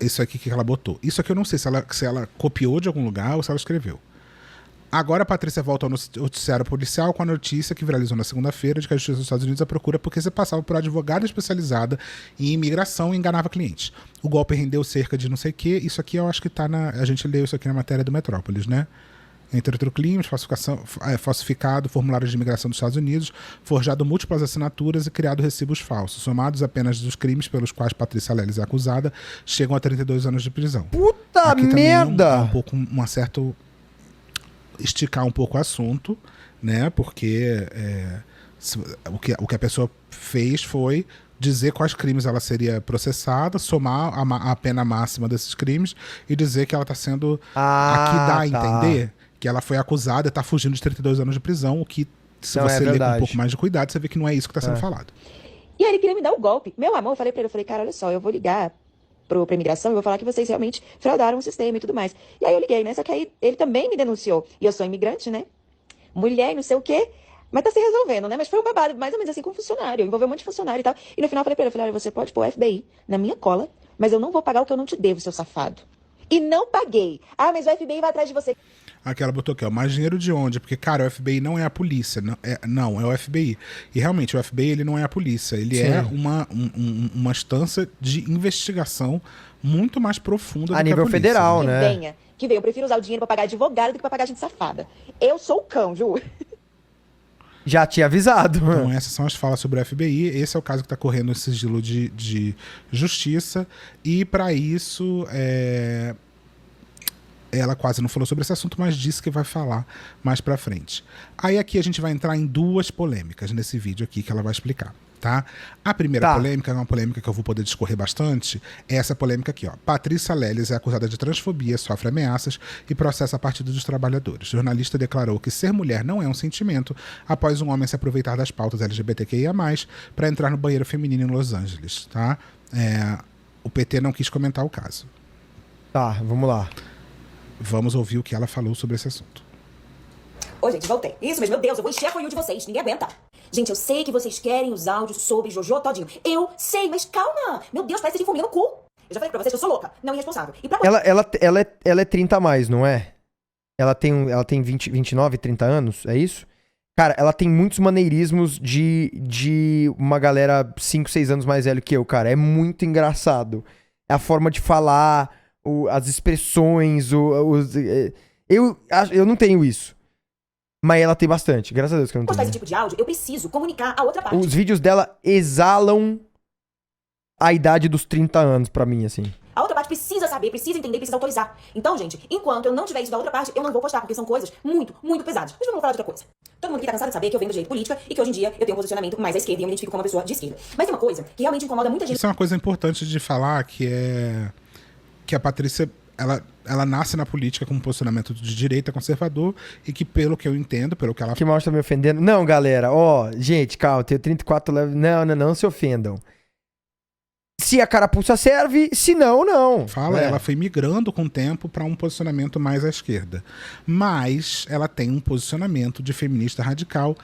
[SPEAKER 2] isso aqui que ela botou. Isso aqui eu não sei se ela copiou de algum lugar ou se ela escreveu. Agora a Patrícia volta ao noticiário policial com a notícia que viralizou na segunda-feira de que a Justiça dos Estados Unidos a procura porque se passava por advogada especializada em imigração e enganava clientes. O golpe rendeu cerca de não sei o quê. Isso aqui eu acho que tá a gente leu isso aqui na matéria do Metrópolis, né? Entre outros crimes, falsificado formulários de imigração dos Estados Unidos, forjado múltiplas assinaturas e criado recibos falsos. Somados apenas dos crimes pelos quais Patrícia Leles é acusada, chegam a 32 anos de prisão.
[SPEAKER 1] Puta
[SPEAKER 2] aqui
[SPEAKER 1] merda!
[SPEAKER 2] Um pouco esticar um pouco o assunto, né? Porque o que a pessoa fez foi dizer quais crimes ela seria processada, somar a pena máxima desses crimes e dizer que ela está sendo... aqui dá a entender que ela foi acusada e está fugindo de 32 anos de prisão, o que, se você ler com um pouco mais de cuidado, você vê que não é isso que está sendo falado.
[SPEAKER 5] E aí ele queria me dar o golpe. Meu amor, eu falei pra ele, cara, olha só, eu vou ligar pra imigração e vou falar que vocês realmente fraudaram o sistema e tudo mais. E aí eu liguei, né? Só que aí ele também me denunciou. E eu sou imigrante, né? Mulher e não sei o quê. Mas tá se resolvendo, né? Mas foi um babado, mais ou menos assim, com funcionário. Envolveu um monte de funcionário e tal. E no final eu falei pra ele, olha, você pode pôr o FBI na minha cola, mas eu não vou pagar o que eu não te devo, seu safado. E não paguei. Ah, mas o FBI vai atrás de você.
[SPEAKER 2] Aqui ela botou aqui, ó, mais dinheiro de onde? Porque, cara, o FBI não é a polícia, não, é o FBI. E realmente, o FBI, ele não é a polícia, ele é uma instância de investigação muito mais profunda do que a polícia.
[SPEAKER 1] A nível federal, né?
[SPEAKER 5] Que venha, eu prefiro usar o dinheiro pra pagar advogado do que pra pagar gente safada. Eu sou o cão, Ju.
[SPEAKER 1] Já tinha avisado.
[SPEAKER 2] Então essas são as falas sobre o FBI. Esse é o caso que está correndo esse sigilo de justiça. E para isso, ela quase não falou sobre esse assunto, mas disse que vai falar mais para frente. Aí aqui a gente vai entrar em duas polêmicas nesse vídeo aqui que ela vai explicar. Tá? A primeira polêmica é uma polêmica que eu vou poder discorrer bastante. É essa polêmica aqui, ó. Patrícia Leles é acusada de transfobia, sofre ameaças e processa Partido dos Trabalhadores. O jornalista declarou que ser mulher não é um sentimento após um homem se aproveitar das pautas LGBTQIA+, para entrar no banheiro feminino em Los Angeles. Tá? O PT não quis comentar o caso.
[SPEAKER 1] Tá, vamos lá.
[SPEAKER 2] Vamos ouvir o que ela falou sobre esse assunto.
[SPEAKER 3] Ô, gente, voltei. Isso mesmo, meu Deus, eu vou encher a folha de vocês. Ninguém aguenta. Gente, eu sei que vocês querem os áudios sobre Jojo todinho. Eu sei, mas calma. Meu Deus, parece que tem fominha no cu. Eu já falei pra vocês que eu sou louca, não irresponsável. E pra...
[SPEAKER 1] Ela é 30 a mais, não é? Ela tem 29, 30 anos, é isso? Cara, ela tem muitos maneirismos de uma galera 5, 6 anos mais velho que eu, cara. É muito engraçado. É a forma de falar, as expressões, eu não tenho isso. Mas ela tem bastante, graças a Deus que eu não tenho.
[SPEAKER 3] Postar esse tipo de áudio, eu preciso comunicar a outra parte.
[SPEAKER 1] Os vídeos dela exalam a idade dos 30 anos pra mim, assim.
[SPEAKER 3] A outra parte precisa saber, precisa entender, precisa autorizar. Então, gente, enquanto eu não tiver isso da outra parte, eu não vou postar, porque são coisas muito, muito pesadas. Mas vamos falar de outra coisa. Todo mundo aqui tá cansado de saber que eu venho do direito política e que hoje em dia eu tenho um posicionamento mais à esquerda e eu me identifico como uma pessoa de esquerda. Mas tem uma coisa que realmente incomoda muita gente.
[SPEAKER 2] Isso é uma coisa importante de falar, que a Patrícia... Ela nasce na política com um posicionamento de direita conservador e que, pelo que eu entendo, pelo que ela...
[SPEAKER 1] Que mal está me ofendendo? Não, galera, gente, calma, eu tenho 34 levels. Não se ofendam. Se a carapuça serve, se não, não.
[SPEAKER 2] Ela foi migrando com o tempo para um posicionamento mais à esquerda. Mas ela tem um posicionamento de feminista radical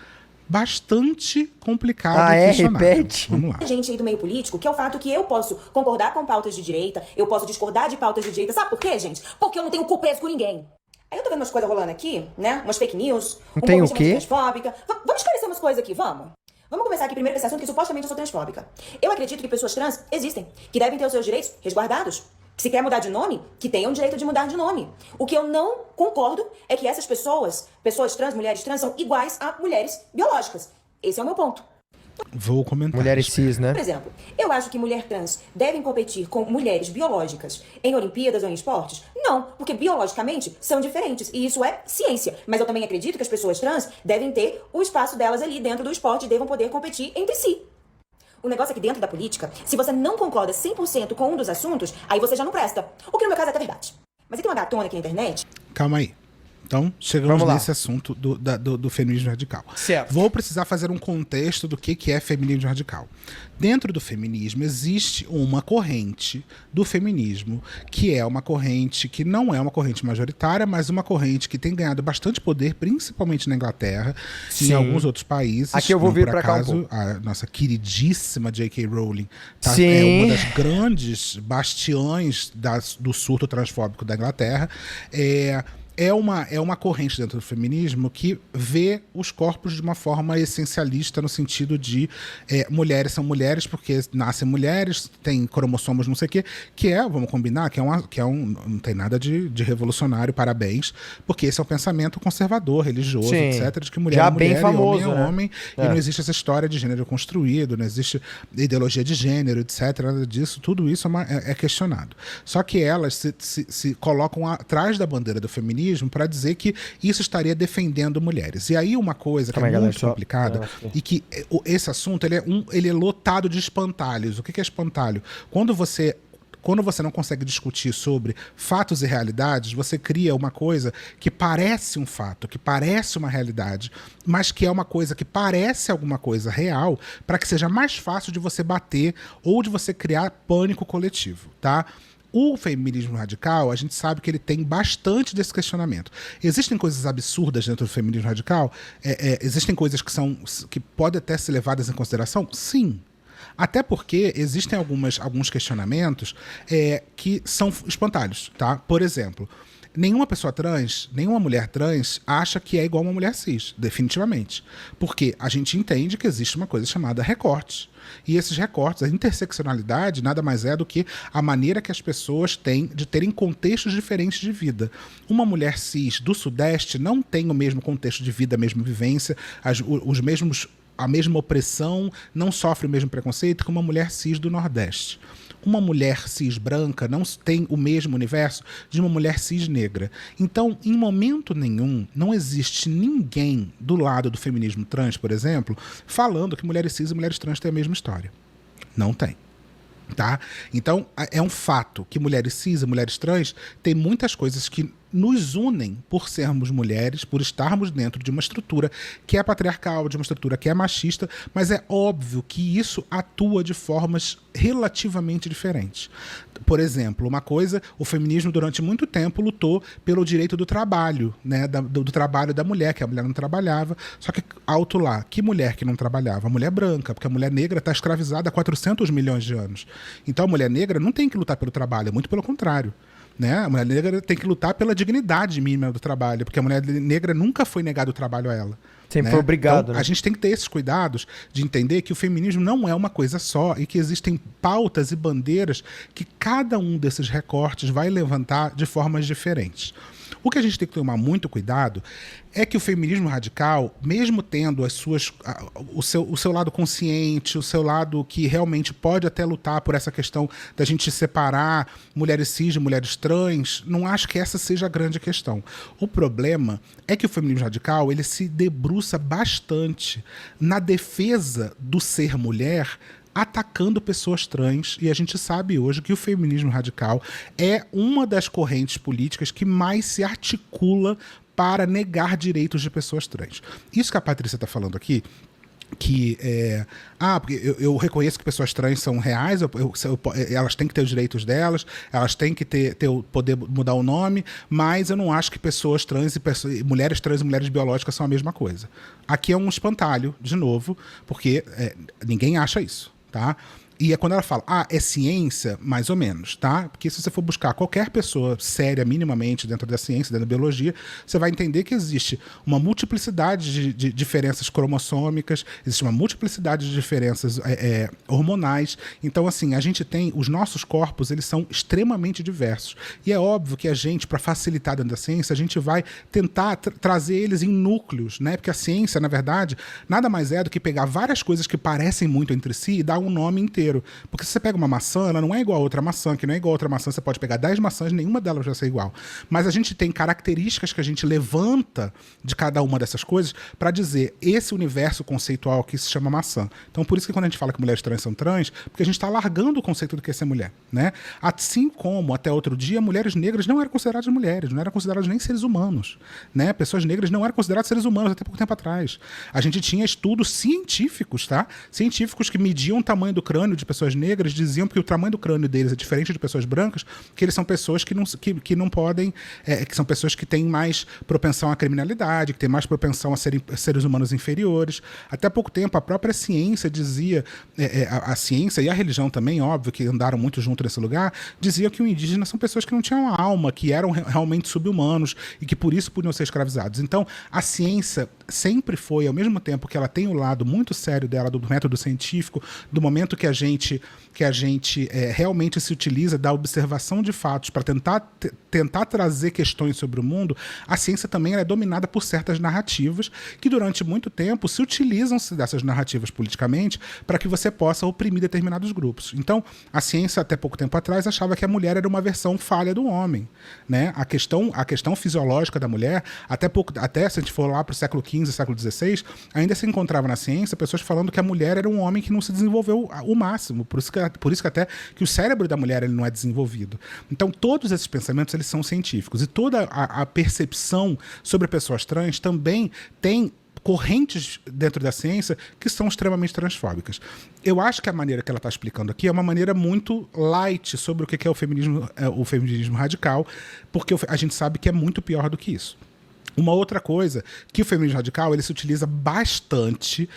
[SPEAKER 2] bastante complicado e questionável.
[SPEAKER 1] Repete.
[SPEAKER 2] Vamos lá.
[SPEAKER 3] Gente aí do meio político, que é o fato que eu posso concordar com pautas de direita, eu posso discordar de pautas de direita. Sabe por quê, gente? Porque eu não tenho cu preso com ninguém. Aí eu tô vendo umas coisas rolando aqui, né? Umas fake news.
[SPEAKER 1] Não tem o quê?
[SPEAKER 3] Transfóbica. Vamos esclarecer umas coisas aqui, vamos? Vamos começar aqui primeiro com esse assunto que supostamente eu sou transfóbica. Eu acredito que pessoas trans existem, que devem ter os seus direitos resguardados. Que se quer mudar de nome, que tenham o direito de mudar de nome. O que eu não concordo é que essas pessoas trans, mulheres trans, são iguais a mulheres biológicas. Esse é o meu ponto.
[SPEAKER 2] Vou comentar.
[SPEAKER 1] Mulheres cis, né?
[SPEAKER 3] Por exemplo, eu acho que mulheres trans devem competir com mulheres biológicas em Olimpíadas ou em esportes? Não, porque biologicamente são diferentes e isso é ciência. Mas eu também acredito que as pessoas trans devem ter o espaço delas ali dentro do esporte e devam poder competir entre si. O negócio é que dentro da política, se você não concorda 100% com um dos assuntos, aí você já não presta. O que no meu caso é até verdade. Mas tem uma gatona aqui na internet...
[SPEAKER 2] Calma aí. Então, chegamos nesse assunto do feminismo radical.
[SPEAKER 1] Certo.
[SPEAKER 2] Vou precisar fazer um contexto do que é feminismo radical. Dentro do feminismo, existe uma corrente do feminismo, que é uma corrente que não é uma corrente majoritária, mas uma corrente que tem ganhado bastante poder, principalmente na Inglaterra, e em alguns outros países.
[SPEAKER 1] Aqui eu vou vir para cá um pouco.
[SPEAKER 2] A nossa queridíssima J.K. Rowling
[SPEAKER 1] Sim.
[SPEAKER 2] é uma das grandes bastiões do surto transfóbico da Inglaterra. É uma corrente dentro do feminismo que vê os corpos de uma forma essencialista, no sentido de mulheres são mulheres porque nascem mulheres, tem cromossomos não sei o quê, vamos combinar, não tem nada de revolucionário, parabéns, porque esse é um pensamento conservador, religioso,
[SPEAKER 1] Sim.
[SPEAKER 2] etc, de que mulher
[SPEAKER 1] já
[SPEAKER 2] é mulher
[SPEAKER 1] bem famoso,
[SPEAKER 2] e homem é
[SPEAKER 1] né?
[SPEAKER 2] homem, e não existe essa história de gênero construído, não existe ideologia de gênero, etc, nada disso, tudo isso é questionado. Só que elas se colocam atrás da bandeira do feminismo para dizer que isso estaria defendendo mulheres. E aí uma coisa que é muito complicada, e que esse assunto ele é lotado de espantalhos. O que é espantalho? Quando você não consegue discutir sobre fatos e realidades, você cria uma coisa que parece um fato, que parece uma realidade, mas que é uma coisa que parece alguma coisa real, para que seja mais fácil de você bater ou de você criar pânico coletivo, tá? O feminismo radical, a gente sabe que ele tem bastante desse questionamento. Existem coisas absurdas dentro do feminismo radical? Existem coisas que podem até ser levadas em consideração? Sim. Até porque existem alguns questionamentos que são espantalhos, tá? Por exemplo, nenhuma pessoa trans, nenhuma mulher trans acha que é igual a uma mulher cis, definitivamente. Porque a gente entende que existe uma coisa chamada recortes. E esses recortes, a interseccionalidade, nada mais é do que a maneira que as pessoas têm de terem contextos diferentes de vida. Uma mulher cis do Sudeste não tem o mesmo contexto de vida, a mesma vivência, a mesma opressão, não sofre o mesmo preconceito que uma mulher cis do Nordeste. Uma mulher cis branca não tem o mesmo universo de uma mulher cis negra. Então, em momento nenhum, não existe ninguém do lado do feminismo trans, por exemplo, falando que mulheres cis e mulheres trans têm a mesma história. Não tem. Tá? Então, é um fato que mulheres cis e mulheres trans têm muitas coisas que nos unem por sermos mulheres, por estarmos dentro de uma estrutura que é patriarcal, de uma estrutura que é machista, mas é óbvio que isso atua de formas relativamente diferentes. Por exemplo, uma coisa, o feminismo durante muito tempo lutou pelo direito do trabalho, né, do trabalho da mulher, que a mulher não trabalhava, só que alto lá, que mulher que não trabalhava? A mulher branca, porque a mulher negra está escravizada há 400 milhões de anos. Então a mulher negra não tem que lutar pelo trabalho, muito pelo contrário. Né? A mulher negra tem que lutar pela dignidade mínima do trabalho, porque a mulher negra nunca foi negado o trabalho a ela.
[SPEAKER 1] Sempre foi obrigado.
[SPEAKER 2] Então,
[SPEAKER 1] né?
[SPEAKER 2] A gente tem que ter esses cuidados de entender que o feminismo não é uma coisa só e que existem pautas e bandeiras que cada um desses recortes vai levantar de formas diferentes. O que a gente tem que tomar muito cuidado é que o feminismo radical, mesmo tendo o seu lado consciente, o seu lado que realmente pode até lutar por essa questão da gente separar mulheres cis de mulheres trans, não acho que essa seja a grande questão. O problema é que o feminismo radical ele se debruça bastante na defesa do ser mulher, atacando pessoas trans, e a gente sabe hoje que o feminismo radical é uma das correntes políticas que mais se articula para negar direitos de pessoas trans. Isso que a Patrícia está falando aqui, que porque eu reconheço que pessoas trans são reais, elas têm que ter os direitos delas, elas têm que poder mudar o nome, mas eu não acho que pessoas trans e mulheres trans e mulheres biológicas são a mesma coisa. Aqui é um espantalho, de novo, porque ninguém acha isso. Tá? E é quando ela fala, é ciência, mais ou menos, tá? Porque se você for buscar qualquer pessoa séria minimamente dentro da ciência, dentro da biologia, você vai entender que existe uma multiplicidade de diferenças cromossômicas, existe uma multiplicidade de diferenças hormonais. Então, assim, a gente tem, os nossos corpos, eles são extremamente diversos. E é óbvio que a gente, para facilitar dentro da ciência, a gente vai tentar trazer eles em núcleos, né? Porque a ciência, na verdade, nada mais é do que pegar várias coisas que parecem muito entre si e dar um nome inteiro. banheiro. Porque se você pega uma maçã, ela não é igual a outra maçã, que não é igual a outra maçã, você pode pegar 10 maçãs, nenhuma delas vai ser igual. Mas a gente tem características que a gente levanta de cada uma dessas coisas para dizer esse universo conceitual que se chama maçã. Então, por isso que quando a gente fala que mulheres trans são trans, porque a gente está largando o conceito do que é ser mulher, né? Assim como, até outro dia, mulheres negras não eram consideradas mulheres, não eram consideradas nem seres humanos, né? Pessoas negras não eram consideradas seres humanos até pouco tempo atrás. A gente tinha estudos científicos, tá? Científicos que mediam o tamanho do crânio de pessoas negras, diziam que o tamanho do crânio deles é diferente de pessoas brancas, que eles são pessoas que não podem, que são pessoas que têm mais propensão à criminalidade, que têm mais propensão a serem seres humanos inferiores. Até pouco tempo, a própria ciência dizia, a ciência e a religião também, óbvio, que andaram muito junto nesse lugar, dizia que o indígena são pessoas que não tinham alma, que eram realmente sub-humanos e que por isso podiam ser escravizados. Então, a ciência sempre foi, ao mesmo tempo que ela tem o lado muito sério dela, do método científico, do momento que a gente realmente se utiliza da observação de fatos para tentar trazer questões sobre o mundo, a ciência também é dominada por certas narrativas que durante muito tempo se utilizam-se dessas narrativas politicamente para que você possa oprimir determinados grupos. Então, a ciência até pouco tempo atrás achava que a mulher era uma versão falha do homem, né? A questão fisiológica da mulher, até se a gente for lá para o século XV, século XVI, ainda se encontrava na ciência pessoas falando que a mulher era um homem que não se desenvolveu o máximo, por isso que até que o cérebro da mulher ele não é desenvolvido. Então, todos esses pensamentos eles são científicos e toda a percepção sobre pessoas trans também tem correntes dentro da ciência que são extremamente transfóbicas. Eu acho que a maneira que ela está explicando aqui é uma maneira muito light sobre o que é o feminismo radical, porque a gente sabe que é muito pior do que isso. Uma outra coisa, que o feminismo radical ele se utiliza bastante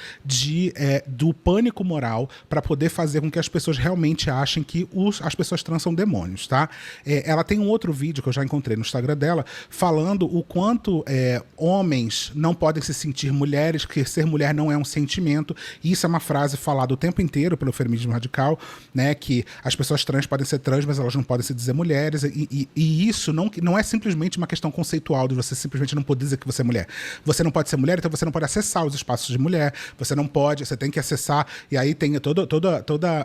[SPEAKER 2] do pânico moral para poder fazer com que as pessoas realmente achem que as pessoas trans são demônios, tá? Ela tem um outro vídeo que eu já encontrei no Instagram dela, falando o quanto homens não podem se sentir mulheres, que ser mulher não é um sentimento, e isso é uma frase falada o tempo inteiro pelo feminismo radical, né? Que as pessoas trans podem ser trans, mas elas não podem se dizer mulheres, e isso não é simplesmente uma questão conceitual de você simplesmente não poder dizer que você é mulher. Você não pode ser mulher, então você não pode acessar os espaços de mulher, você tem que acessar, e aí tem todo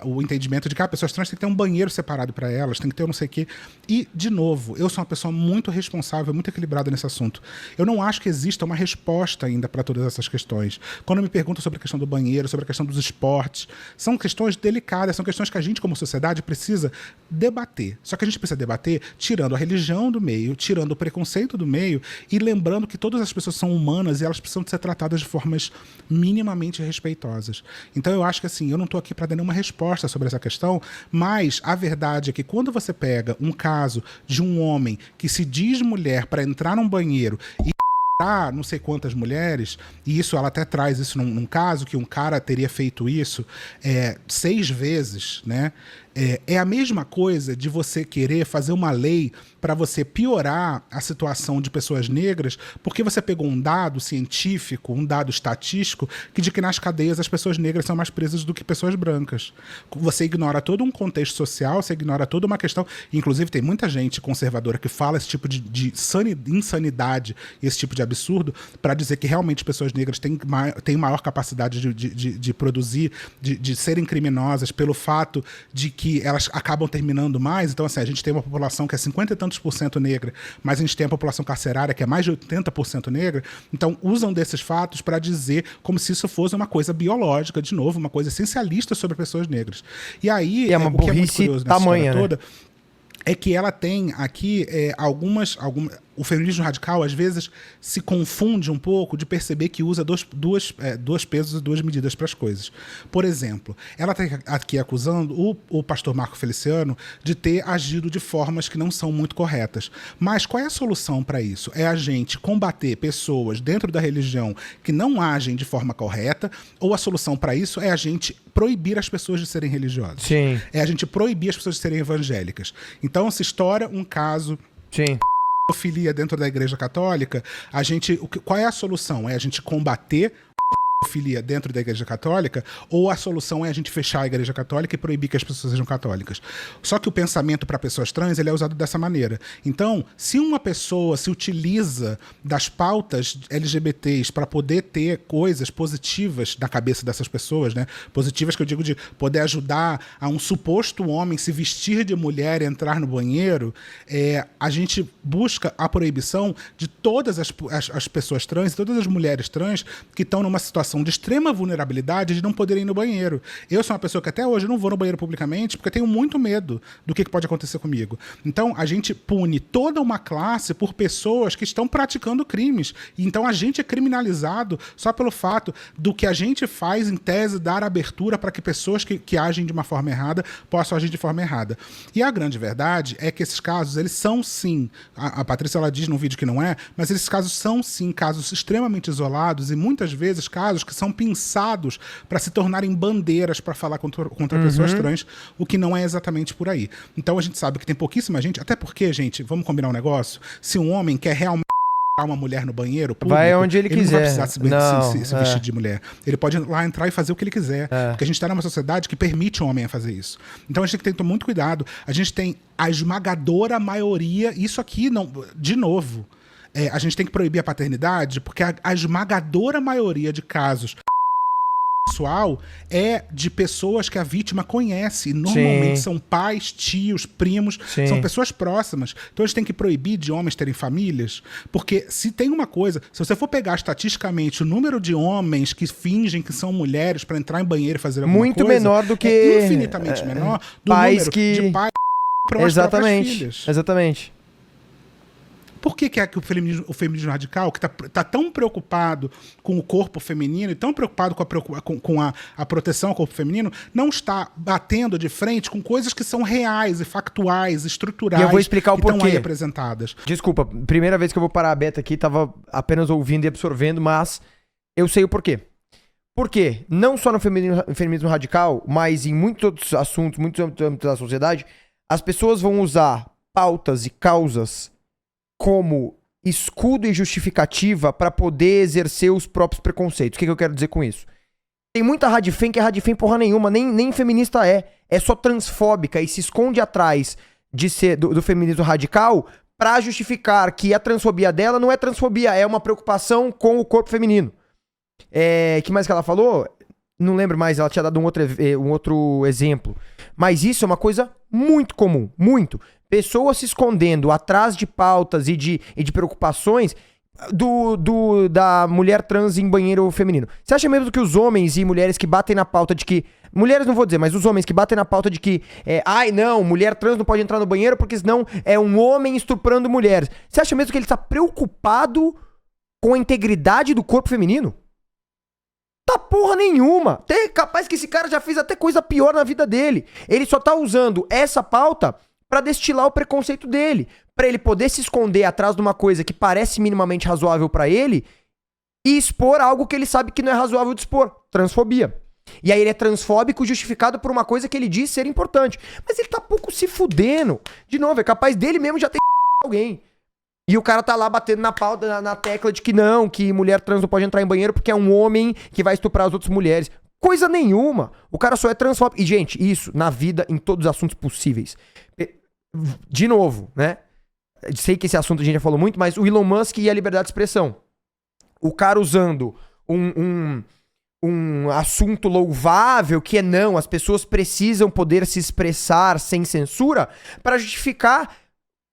[SPEAKER 2] o entendimento de que pessoas trans têm que ter um banheiro separado para elas, tem que ter não sei o quê. E, de novo, eu sou uma pessoa muito responsável, muito equilibrada nesse assunto. Eu não acho que exista uma resposta ainda para todas essas questões. Quando me perguntam sobre a questão do banheiro, sobre a questão dos esportes, são questões delicadas, são questões que a gente, como sociedade, precisa debater. Só que a gente precisa debater tirando a religião do meio, tirando o preconceito do meio e lembrando que todas as pessoas são humanas e elas precisam de ser tratadas de formas minimamente respeitosas. Então eu acho que assim, eu não estou aqui para dar nenhuma resposta sobre essa questão, mas a verdade é que quando você pega um caso de um homem que se diz mulher para entrar num banheiro e não sei quantas mulheres, e isso ela até traz isso num caso que um cara teria feito isso 6 vezes, né? É a mesma coisa de você querer fazer uma lei para você piorar a situação de pessoas negras, porque você pegou um dado científico, um dado estatístico, de que nas cadeias as pessoas negras são mais presas do que pessoas brancas. Você ignora todo um contexto social, você ignora toda uma questão, inclusive tem muita gente conservadora que fala esse tipo de insanidade, esse tipo de absurdo, para dizer que realmente pessoas negras têm maior capacidade de produzir, de serem criminosas pelo fato de que elas acabam terminando mais. Então, assim, a gente tem uma população que é 50 e tantos % negra, mas a gente tem a população carcerária que é mais de 80% negra. Então, usam desses fatos para dizer como se isso fosse uma coisa biológica, de novo, uma coisa essencialista sobre pessoas negras. E aí,
[SPEAKER 1] uma burrice, o que é muito curioso nessa história toda,
[SPEAKER 2] né? É que ela tem aqui algumas... O feminismo radical, às vezes, se confunde um pouco de perceber que usa dois pesos e 2 medidas para as coisas. Por exemplo, ela está aqui acusando o pastor Marco Feliciano de ter agido de formas que não são muito corretas. Mas qual é a solução para isso? É a gente combater pessoas dentro da religião que não agem de forma correta, ou a solução para isso é a gente proibir as pessoas de serem religiosas?
[SPEAKER 1] Sim.
[SPEAKER 2] É a gente proibir as pessoas de serem evangélicas. Então, se estoura um caso...
[SPEAKER 1] Sim.
[SPEAKER 2] Filia dentro da Igreja Católica, qual é a solução? É a gente combater pedofilia dentro da Igreja Católica, ou a solução é a gente fechar a Igreja Católica e proibir que as pessoas sejam católicas. Só que o pensamento para pessoas trans, ele é usado dessa maneira. Então, se uma pessoa se utiliza das pautas LGBTs para poder ter coisas positivas na cabeça dessas pessoas, né? Positivas que eu digo de poder ajudar a um suposto homem se vestir de mulher e entrar no banheiro, a gente busca a proibição de todas as pessoas trans, todas as mulheres trans que estão numa situação de extrema vulnerabilidade de não poderem ir no banheiro. Eu sou uma pessoa que até hoje não vou no banheiro publicamente porque eu tenho muito medo do que pode acontecer comigo. Então, a gente pune toda uma classe por pessoas que estão praticando crimes. Então, a gente é criminalizado só pelo fato do que a gente faz, em tese, dar abertura para que pessoas que agem de uma forma errada possam agir de forma errada. E a grande verdade é que esses casos, eles são sim, a Patrícia ela diz num vídeo que não é, mas esses casos são sim casos extremamente isolados e muitas vezes casos que são pensados para se tornarem bandeiras para falar contra pessoas trans, o que não é exatamente por aí. Então a gente sabe que tem pouquíssima gente, até porque, gente, vamos combinar um negócio, se um homem quer realmente uma mulher no banheiro público,
[SPEAKER 1] vai onde ele quiser.
[SPEAKER 2] Não vai precisar se vestir de mulher. Ele pode ir lá entrar e fazer o que ele quiser. Porque a gente está numa sociedade que permite o homem a fazer isso. Então a gente tem que ter muito cuidado. A gente tem a esmagadora maioria, isso aqui, não, de novo, a gente tem que proibir a paternidade porque a esmagadora maioria de casos sexual é de pessoas que a vítima conhece. Normalmente são pais, tios, primos, são pessoas próximas. Então a gente tem que proibir de homens terem famílias, porque se tem uma coisa, se você for pegar estatisticamente o número de homens que fingem que são mulheres para entrar em banheiro e fazer alguma
[SPEAKER 1] muito
[SPEAKER 2] coisa,
[SPEAKER 1] menor do que
[SPEAKER 2] é infinitamente menor do
[SPEAKER 1] pais
[SPEAKER 2] número
[SPEAKER 1] que...
[SPEAKER 2] de pais para as próprias filhas.
[SPEAKER 1] Exatamente.
[SPEAKER 2] Por que é que o feminismo radical, que tá tão preocupado com o corpo feminino e tão preocupado com a proteção ao corpo feminino, não está batendo de frente com coisas que são reais e factuais, estruturais,
[SPEAKER 1] e eu vou explicar o
[SPEAKER 2] que
[SPEAKER 1] porquê.
[SPEAKER 2] Estão aí apresentadas?
[SPEAKER 1] Desculpa, primeira vez que eu vou parar a beta aqui, tava apenas ouvindo e absorvendo, mas eu sei o porquê. Por quê? Não só no feminismo radical, mas em muitos outros assuntos, muitos âmbitos da sociedade, as pessoas vão usar pautas e causas como escudo e justificativa para poder exercer os próprios preconceitos. O que eu quero dizer com isso? Tem muita radifem que é radifem porra nenhuma, nem feminista é só transfóbica e se esconde atrás de ser do feminismo radical para justificar que a transfobia dela não é transfobia, é uma preocupação com o corpo feminino. Que mais que ela falou? Não lembro mais, ela tinha dado um outro exemplo. Mas isso é uma coisa muito comum, muito. Pessoas se escondendo atrás de pautas e de preocupações da mulher trans em banheiro feminino. Você acha mesmo que os homens e mulheres que batem na pauta de que... Mulheres não vou dizer, mas os homens que batem na pauta de que... não, mulher trans não pode entrar no banheiro porque senão é um homem estuprando mulheres. Você acha mesmo que ele está preocupado com a integridade do corpo feminino? Tá porra nenhuma. Capaz que esse cara já fez até coisa pior na vida dele. Ele só tá usando essa pauta pra destilar o preconceito dele. Pra ele poder se esconder atrás de uma coisa que parece minimamente razoável pra ele e expor algo que ele sabe que não é razoável de expor. Transfobia. E aí ele é transfóbico justificado por uma coisa que ele diz ser importante. Mas ele tá pouco se fudendo. De novo, é capaz dele mesmo já ter alguém. E o cara tá lá batendo na pauta, na tecla de que não, que mulher trans não pode entrar em banheiro porque é um homem que vai estuprar as outras mulheres. Coisa nenhuma. O cara só é transfóbico. E, gente, isso na vida, em todos os assuntos possíveis. De novo, né? Sei que esse assunto a gente já falou muito, mas o Elon Musk e a liberdade de expressão. O cara usando um assunto louvável que não, as pessoas precisam poder se expressar sem censura para justificar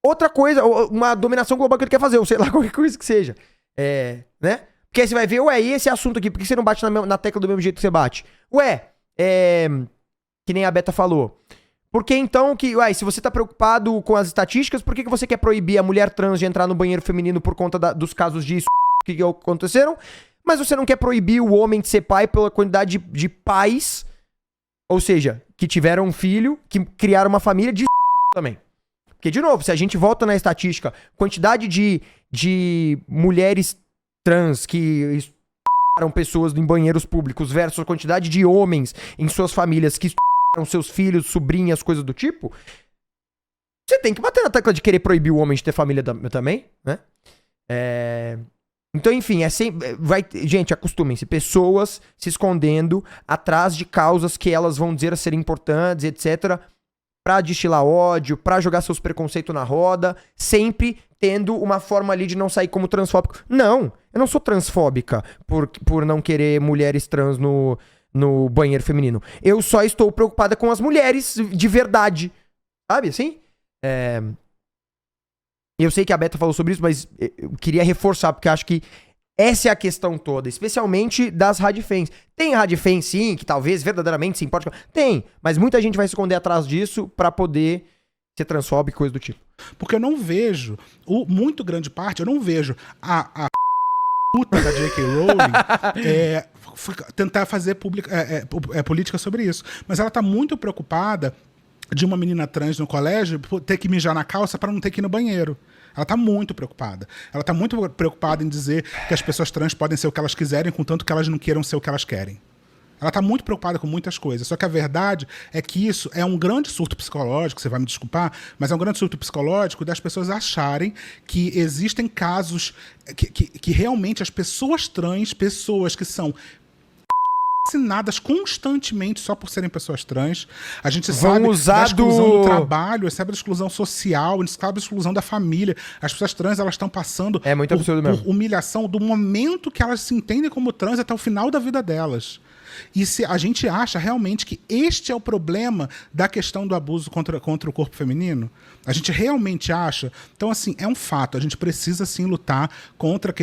[SPEAKER 1] outra coisa, uma dominação global que ele quer fazer, ou sei lá, qualquer coisa que seja. Né? Porque aí você vai ver, e esse assunto aqui, por que você não bate na tecla do mesmo jeito que você bate? Que nem a Beta falou. Por que então se você tá preocupado com as estatísticas, por que você quer proibir a mulher trans de entrar no banheiro feminino por conta dos casos disso que aconteceram? Mas você não quer proibir o homem de ser pai pela quantidade de pais, ou seja, que tiveram um filho, que criaram uma família de também. Porque, de novo, se a gente volta na estatística, quantidade de mulheres trans que estupraram pessoas em banheiros públicos versus a quantidade de homens em suas famílias que estupraram seus filhos, sobrinhas, coisas do tipo, você tem que bater na tecla de querer proibir o homem de ter família também, né? Então, enfim, gente, acostumem-se. Pessoas se escondendo atrás de causas que elas vão dizer a serem importantes, etc., pra destilar ódio, pra jogar seus preconceitos na roda, sempre tendo uma forma ali de não sair como transfóbico. Não, eu não sou transfóbica por não querer mulheres trans no banheiro feminino. Eu só estou preocupada com as mulheres de verdade. Sabe, assim? Eu sei que a Beta falou sobre isso, mas eu queria reforçar, porque eu acho que essa é a questão toda, especialmente das radifens. Tem radifem, sim, que talvez verdadeiramente se importe. Tem, mas muita gente vai se esconder atrás disso pra poder ser transfóbico e coisa do tipo.
[SPEAKER 2] Porque eu não vejo, muito grande parte, eu não vejo a puta da J.K. Rowling tentar fazer política sobre isso. Mas ela tá muito preocupada de uma menina trans no colégio ter que mijar na calça para não ter que ir no banheiro. Ela tá muito preocupada. Ela tá muito preocupada em dizer que as pessoas trans podem ser o que elas quiserem, contanto que elas não queiram ser o que elas querem. Ela tá muito preocupada com muitas coisas. Só que a verdade é que isso é um grande surto psicológico, você vai me desculpar, mas é um grande surto psicológico das pessoas acharem que existem casos que realmente as pessoas trans, pessoas que são assinadas constantemente só por serem pessoas trans. A gente sabe da exclusão do trabalho, a gente sabe da exclusão social, a gente sabe da exclusão da família. As pessoas trans, elas estão passando
[SPEAKER 1] muito absurdo mesmo.
[SPEAKER 2] por humilhação do momento que elas se entendem como trans até o final da vida delas. E se a gente acha realmente que este é o problema da questão do abuso contra o corpo feminino, a gente realmente acha. Então, assim, é um fato. A gente precisa, sim, lutar contra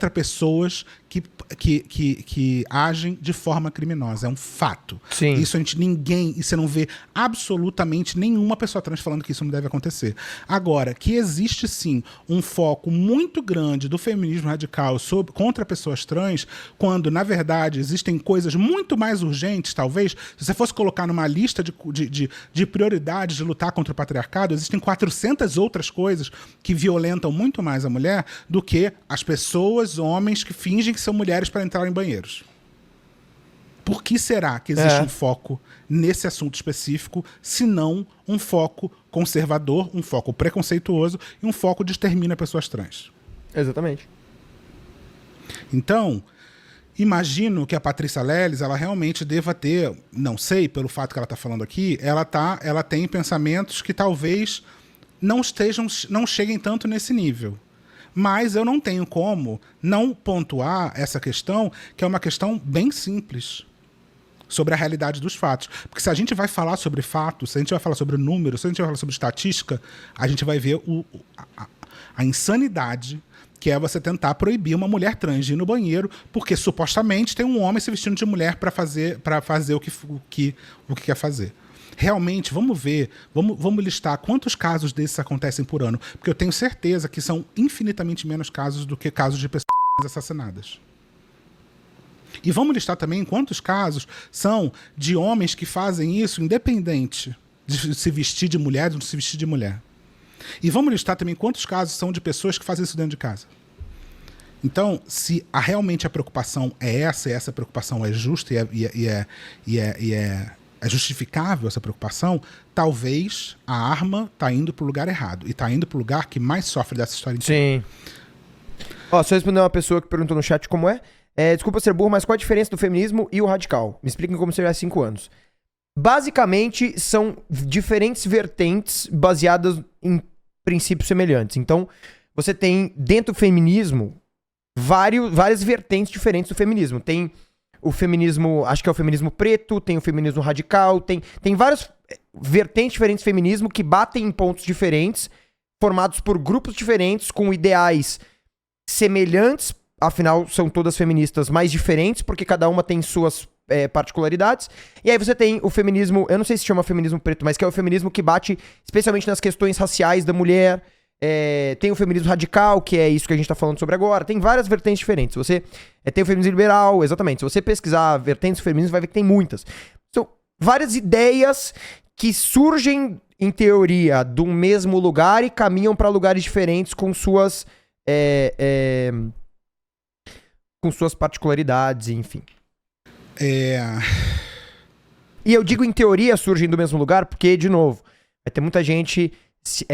[SPEAKER 2] pessoas que agem de forma criminosa. É um fato.
[SPEAKER 1] Sim.
[SPEAKER 2] Isso você não vê absolutamente nenhuma pessoa trans falando que isso não deve acontecer. Agora, que existe, sim, um foco muito grande do feminismo radical contra pessoas trans, quando, na verdade, existem coisas muito mais urgentes, talvez. Se você fosse colocar numa lista de prioridades de lutar contra o patriarcado, existem 400 outras coisas que violentam muito mais a mulher do que as pessoas, homens, que fingem que são mulheres para entrar em banheiros. Por que será que existe um foco nesse assunto específico, se não um foco conservador, um foco preconceituoso e um foco de extermínio a pessoas trans?
[SPEAKER 1] Exatamente.
[SPEAKER 2] Então, imagino que a Patrícia Leles, ela realmente deva ter, não sei, pelo fato que ela está falando aqui, ela tem pensamentos que talvez não cheguem tanto nesse nível. Mas eu não tenho como não pontuar essa questão, que é uma questão bem simples, sobre a realidade dos fatos. Porque se a gente vai falar sobre fatos, se a gente vai falar sobre números, se a gente vai falar sobre estatística, a gente vai ver a insanidade que é você tentar proibir uma mulher trans de ir no banheiro, porque supostamente tem um homem se vestindo de mulher para fazer o que quer fazer. Realmente, vamos ver, vamos listar quantos casos desses acontecem por ano, porque eu tenho certeza que são infinitamente menos casos do que casos de pessoas assassinadas. E vamos listar também quantos casos são de homens que fazem isso independente de se vestir de mulher ou não se vestir de mulher. E vamos listar também quantos casos são de pessoas que fazem isso dentro de casa. Então, se realmente a preocupação é essa, e essa preocupação é justa e é justificável essa preocupação, talvez a arma está indo para o lugar errado. E está indo para o lugar que mais sofre dessa história.
[SPEAKER 1] Sim. Ó, só responder uma pessoa que perguntou no chat como é. Desculpa ser burro, mas qual a diferença do feminismo e o radical? Me expliquem como se tivesse 5 anos. Basicamente, são diferentes vertentes baseadas em princípios semelhantes. Então, você tem, dentro do feminismo, várias vertentes diferentes do feminismo. Tem o feminismo, acho que é o feminismo preto, tem o feminismo radical, tem várias vertentes diferentes do feminismo que batem em pontos diferentes, formados por grupos diferentes, com ideais semelhantes, afinal, são todas feministas mais diferentes, porque cada uma tem suas particularidades. E aí você tem o feminismo, eu não sei se chama feminismo preto, mas que é o feminismo que bate especialmente nas questões raciais da mulher. Tem o feminismo radical, que é isso que a gente tá falando sobre agora. Tem várias vertentes diferentes. Você tem o feminismo liberal, exatamente. Se você pesquisar vertentes do feminismo, vai ver que tem muitas. São várias ideias que surgem, em teoria, do mesmo lugar e caminham para lugares diferentes com suas particularidades, enfim. E eu digo em teoria surgem do mesmo lugar porque, de novo, vai ter muita gente se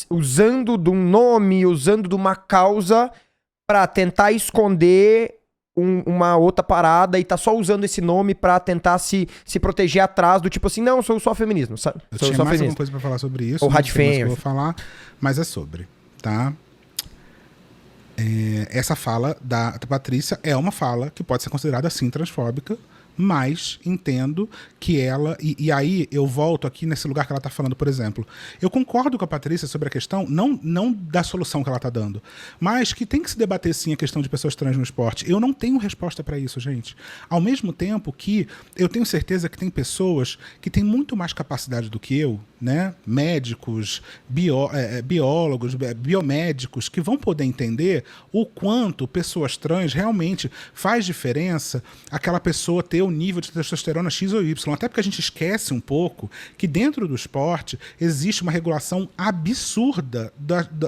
[SPEAKER 1] usando de um nome, usando de uma causa pra tentar esconder uma outra parada e tá só usando esse nome pra tentar se proteger atrás do tipo assim, não, sou só feminismo, sabe?
[SPEAKER 2] Eu
[SPEAKER 1] sou
[SPEAKER 2] tinha
[SPEAKER 1] só
[SPEAKER 2] mais
[SPEAKER 1] feminismo.
[SPEAKER 2] alguma coisa pra falar sobre isso.
[SPEAKER 1] Ou Radfem.
[SPEAKER 2] Eu vou falar, mas é sobre, tá? Essa fala da Patrícia é uma fala que pode ser considerada, sim, transfóbica, mas entendo que ela... E aí eu volto aqui nesse lugar que ela tá falando, por exemplo. Eu concordo com a Patrícia sobre a questão, não da solução que ela tá dando, mas que tem que se debater, sim, a questão de pessoas trans no esporte. Eu não tenho resposta para isso, gente. Ao mesmo tempo que eu tenho certeza que tem pessoas que têm muito mais capacidade do que eu, né? Médicos, biólogos, biomédicos, que vão poder entender o quanto pessoas trans realmente faz diferença aquela pessoa ter o nível de testosterona X ou Y. Até porque a gente esquece um pouco que dentro do esporte existe uma regulação absurda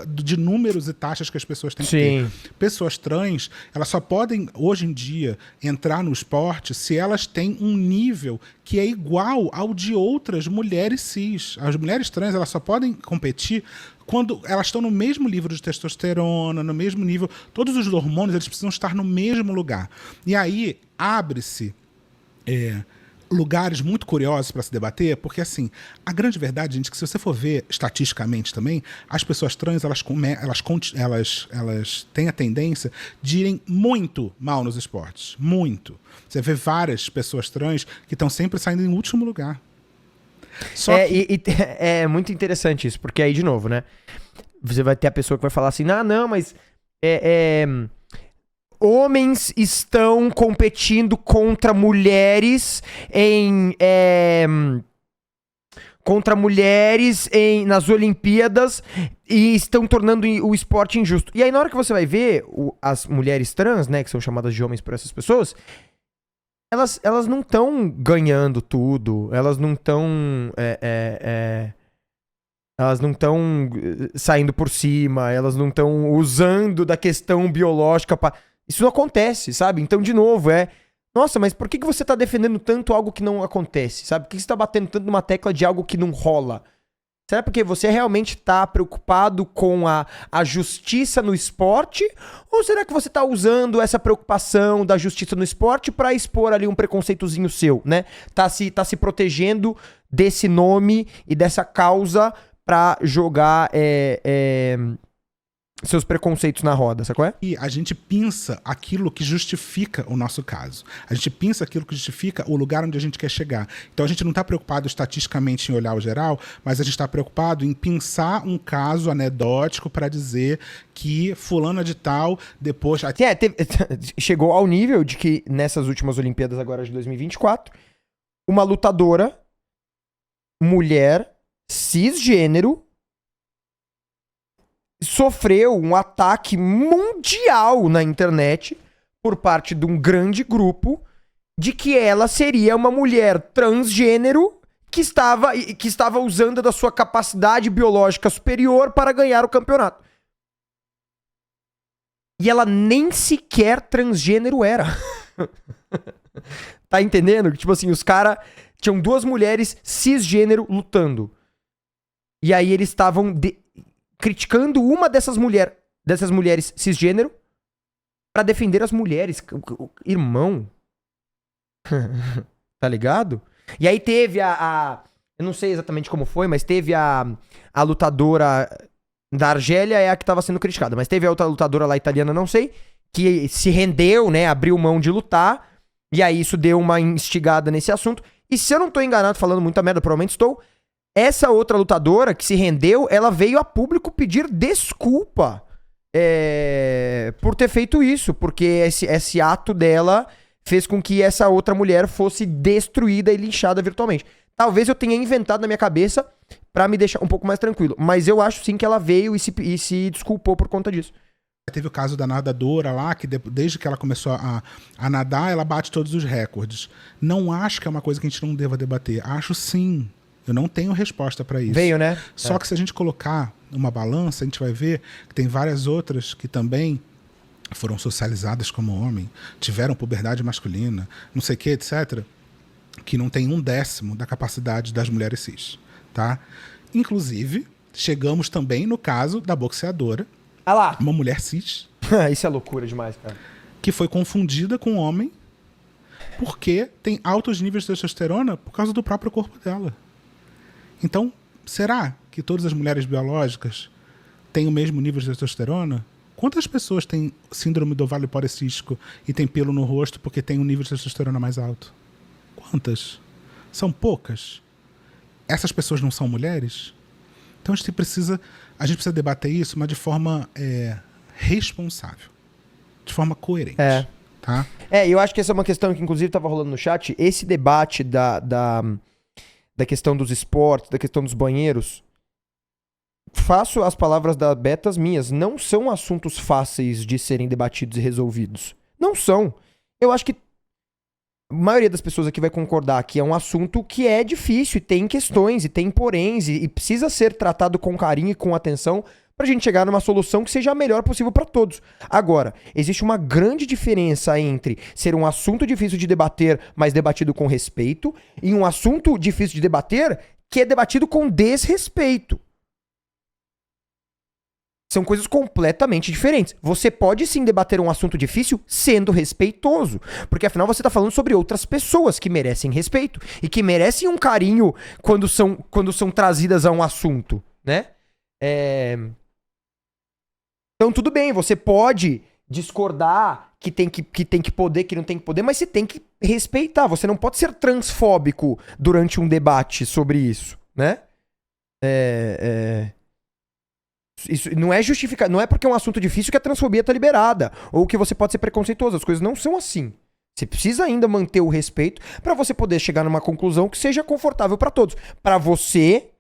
[SPEAKER 2] de números e taxas que as pessoas têm que ter. Pessoas trans, elas só podem, hoje em dia, entrar no esporte se elas têm um nível que é igual ao de outras mulheres cis. As mulheres trans, elas só podem competir quando elas estão no mesmo nível de testosterona, no mesmo nível... Todos os hormônios, eles precisam estar no mesmo lugar. E aí, abre-se lugares muito curiosos para se debater, porque, assim, a grande verdade, gente, é que se você for ver estatisticamente também, as pessoas trans, elas têm a tendência de irem muito mal nos esportes. Muito. Você vê várias pessoas trans que estão sempre saindo em último lugar.
[SPEAKER 1] É muito interessante isso, porque aí, de novo, né? Você vai ter a pessoa que vai falar assim, não, mas homens estão competindo contra mulheres nas Olimpíadas e estão tornando o esporte injusto. E aí, na hora que você vai ver as mulheres trans, né, que são chamadas de homens por essas pessoas, elas não estão ganhando tudo, elas não estão saindo por cima, elas não estão usando da questão biológica para... Isso não acontece, sabe? Então, de novo, nossa, mas por que você tá defendendo tanto algo que não acontece, sabe? Por que você tá batendo tanto numa tecla de algo que não rola? Será porque você realmente tá preocupado com a justiça no esporte? Ou será que você tá usando essa preocupação da justiça no esporte pra expor ali um preconceitozinho seu, né? Tá se protegendo desse nome e dessa causa pra jogar seus preconceitos na roda, sabe qual é?
[SPEAKER 2] E a gente pensa aquilo que justifica o nosso caso. A gente pensa aquilo que justifica o lugar onde a gente quer chegar. Então a gente não está preocupado estatisticamente em olhar o geral, mas a gente está preocupado em pensar um caso anedótico para dizer que fulana de tal, depois...
[SPEAKER 1] Chegou ao nível de que nessas últimas Olimpíadas agora de 2024, uma lutadora, mulher, cisgênero, sofreu um ataque mundial na internet por parte de um grande grupo de que ela seria uma mulher transgênero que estava usando da sua capacidade biológica superior para ganhar o campeonato. E ela nem sequer transgênero era. Tá entendendo? Tipo assim, os caras tinham duas mulheres cisgênero lutando. E aí eles estavam criticando uma dessas mulheres cisgênero pra defender as mulheres. Irmão. Tá ligado? E aí teve eu não sei exatamente como foi, mas teve a lutadora da Argélia, é a que tava sendo criticada. Mas teve a outra lutadora lá italiana, não sei, que se rendeu, né? Abriu mão de lutar. E aí isso deu uma instigada nesse assunto. E se eu não tô enganado, falando muita merda, provavelmente estou... Essa outra lutadora que se rendeu, ela veio a público pedir desculpa por ter feito isso, porque esse ato dela fez com que essa outra mulher fosse destruída e linchada virtualmente. Talvez eu tenha inventado na minha cabeça pra me deixar um pouco mais tranquilo, mas eu acho sim que ela veio e se desculpou por conta disso.
[SPEAKER 2] Teve o caso da nadadora lá, que desde que ela começou a nadar, ela bate todos os recordes. Não acho que é uma coisa que a gente não deva debater. Acho sim. Eu não tenho resposta para isso.
[SPEAKER 1] Veio, né?
[SPEAKER 2] Só que se a gente colocar uma balança, a gente vai ver que tem várias outras que também foram socializadas como homem, tiveram puberdade masculina, não sei o que, etc., que não tem 1/10 da capacidade das mulheres cis, tá? Inclusive, chegamos também no caso da boxeadora.
[SPEAKER 1] Ah lá.
[SPEAKER 2] Uma mulher cis.
[SPEAKER 1] Isso é loucura demais, cara.
[SPEAKER 2] Que foi confundida com um homem porque tem altos níveis de testosterona por causa do próprio corpo dela. Então, será que todas as mulheres biológicas têm o mesmo nível de testosterona? Quantas pessoas têm síndrome do ovário policístico e têm pelo no rosto porque tem um nível de testosterona mais alto? Quantas? São poucas. Essas pessoas não são mulheres? Então a gente precisa debater isso, mas de forma responsável, de forma coerente. Tá?
[SPEAKER 1] Eu acho que essa é uma questão que inclusive estava rolando no chat. Esse debate da questão dos esportes, da questão dos banheiros, faço as palavras da Betas minhas, não são assuntos fáceis de serem debatidos e resolvidos. Não são. Eu acho que a maioria das pessoas aqui vai concordar que é um assunto que é difícil, e tem questões, e tem poréns, e precisa ser tratado com carinho e com atenção pra gente chegar numa solução que seja a melhor possível pra todos. Agora, existe uma grande diferença entre ser um assunto difícil de debater, mas debatido com respeito, e um assunto difícil de debater que é debatido com desrespeito. São coisas completamente diferentes. Você pode sim debater um assunto difícil sendo respeitoso. Porque afinal você está falando sobre outras pessoas que merecem respeito. E que merecem um carinho quando são trazidas a um assunto, né? Então tudo bem, você pode discordar que tem que poder, que não tem que poder, mas você tem que respeitar. Você não pode ser transfóbico durante um debate sobre isso, né? Isso não é justificar, não é porque é um assunto difícil que a transfobia tá liberada, ou que você pode ser preconceituoso. As coisas não são assim. Você precisa ainda manter o respeito pra você poder chegar numa conclusão que seja confortável pra todos. Pra você,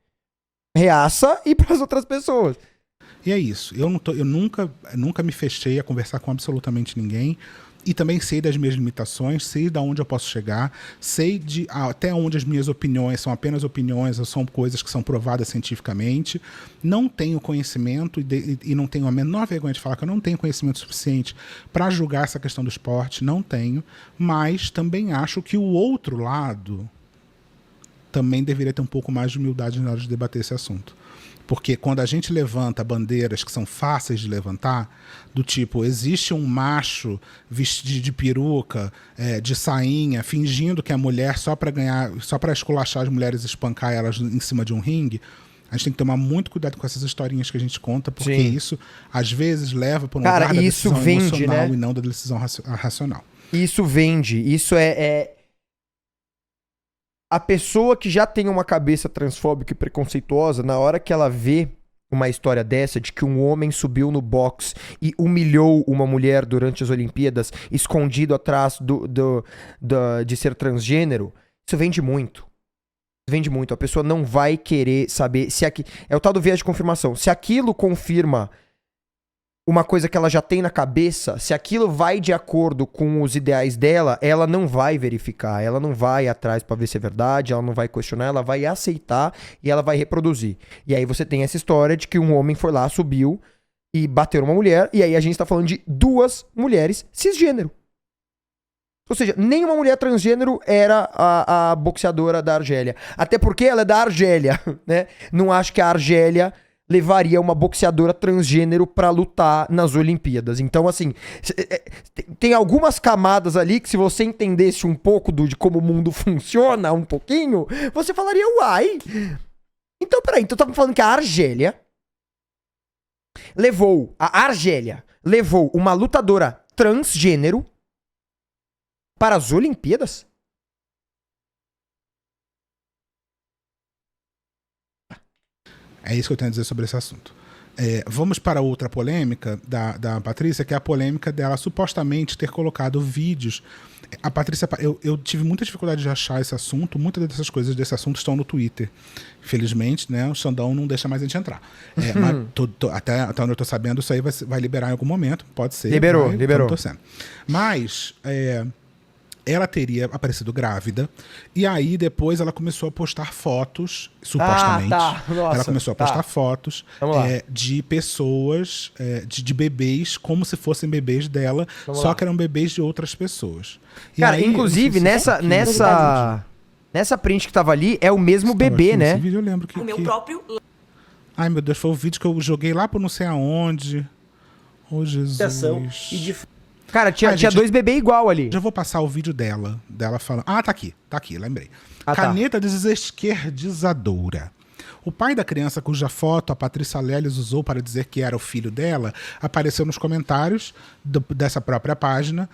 [SPEAKER 1] reaça, e pras outras pessoas.
[SPEAKER 2] E é isso. Eu nunca me fechei a conversar com absolutamente ninguém. E também sei das minhas limitações, sei de onde eu posso chegar, sei até onde as minhas opiniões são apenas opiniões ou são coisas que são provadas cientificamente. Não tenho conhecimento e não tenho a menor vergonha de falar que eu não tenho conhecimento suficiente para julgar essa questão do esporte, não tenho, mas também acho que o outro lado também deveria ter um pouco mais de humildade na hora de debater esse assunto. Porque quando a gente levanta bandeiras que são fáceis de levantar, do tipo, existe um macho vestido de peruca, de sainha, fingindo que é mulher só para esculachar as mulheres e espancar elas em cima de um ringue, a gente tem que tomar muito cuidado com essas historinhas que a gente conta, porque Sim. isso, às vezes, leva para um lugar da decisão emocional, né? E não da decisão racional.
[SPEAKER 1] Isso vende, isso a pessoa que já tem uma cabeça transfóbica e preconceituosa, na hora que ela vê uma história dessa, de que um homem subiu no box e humilhou uma mulher durante as Olimpíadas, escondido atrás de ser transgênero, isso vende muito. Vende muito. A pessoa não vai querer saber se é o tal do viés de confirmação. Se aquilo confirma uma coisa que ela já tem na cabeça, se aquilo vai de acordo com os ideais dela, ela não vai verificar, ela não vai atrás pra ver se é verdade, ela não vai questionar, ela vai aceitar e ela vai reproduzir. E aí você tem essa história de que um homem foi lá, subiu e bateu uma mulher, e aí a gente tá falando de 2 mulheres cisgênero. Ou seja, nenhuma mulher transgênero era a boxeadora da Argélia. Até porque ela é da Argélia, né? Não acho que a Argélia levaria uma boxeadora transgênero pra lutar nas Olimpíadas. Então, assim, tem algumas camadas ali que se você entendesse um pouco de como o mundo funciona, um pouquinho, você falaria, uai. Então, peraí, então estamos falando que a Argélia levou uma lutadora transgênero para as Olimpíadas?
[SPEAKER 2] É isso que eu tenho a dizer sobre esse assunto. Vamos para outra polêmica da Patrícia, que é a polêmica dela supostamente ter colocado vídeos. A Patrícia, eu tive muita dificuldade de achar esse assunto, muitas dessas coisas desse assunto estão no Twitter. Infelizmente, né, o Xandão não deixa mais a gente entrar. Mas até onde eu tô sabendo, isso aí vai liberar em algum momento, pode ser.
[SPEAKER 1] Liberou.
[SPEAKER 2] Mas ela teria aparecido grávida, e aí depois ela começou a postar fotos, supostamente.
[SPEAKER 1] Nossa,
[SPEAKER 2] ela começou a postar fotos de pessoas, de bebês, como se fossem bebês dela, que eram bebês de outras pessoas. E
[SPEAKER 1] cara,
[SPEAKER 2] aí,
[SPEAKER 1] inclusive, nessa print que tava ali, é o mesmo bebê, né?
[SPEAKER 2] Vídeo, eu lembro que...
[SPEAKER 3] O meu próprio...
[SPEAKER 2] Ai, meu Deus, foi o vídeo que eu joguei lá por não sei aonde. Oh, Jesus.
[SPEAKER 4] E de...
[SPEAKER 1] Cara, tinha 2 bebês igual ali.
[SPEAKER 2] Já vou passar o vídeo dela falando... Ah, tá aqui, lembrei.
[SPEAKER 1] Ah,
[SPEAKER 2] Caneta desesquerdizadora. O pai da criança cuja foto a Patrícia Leles usou para dizer que era o filho dela, apareceu nos comentários dessa própria página,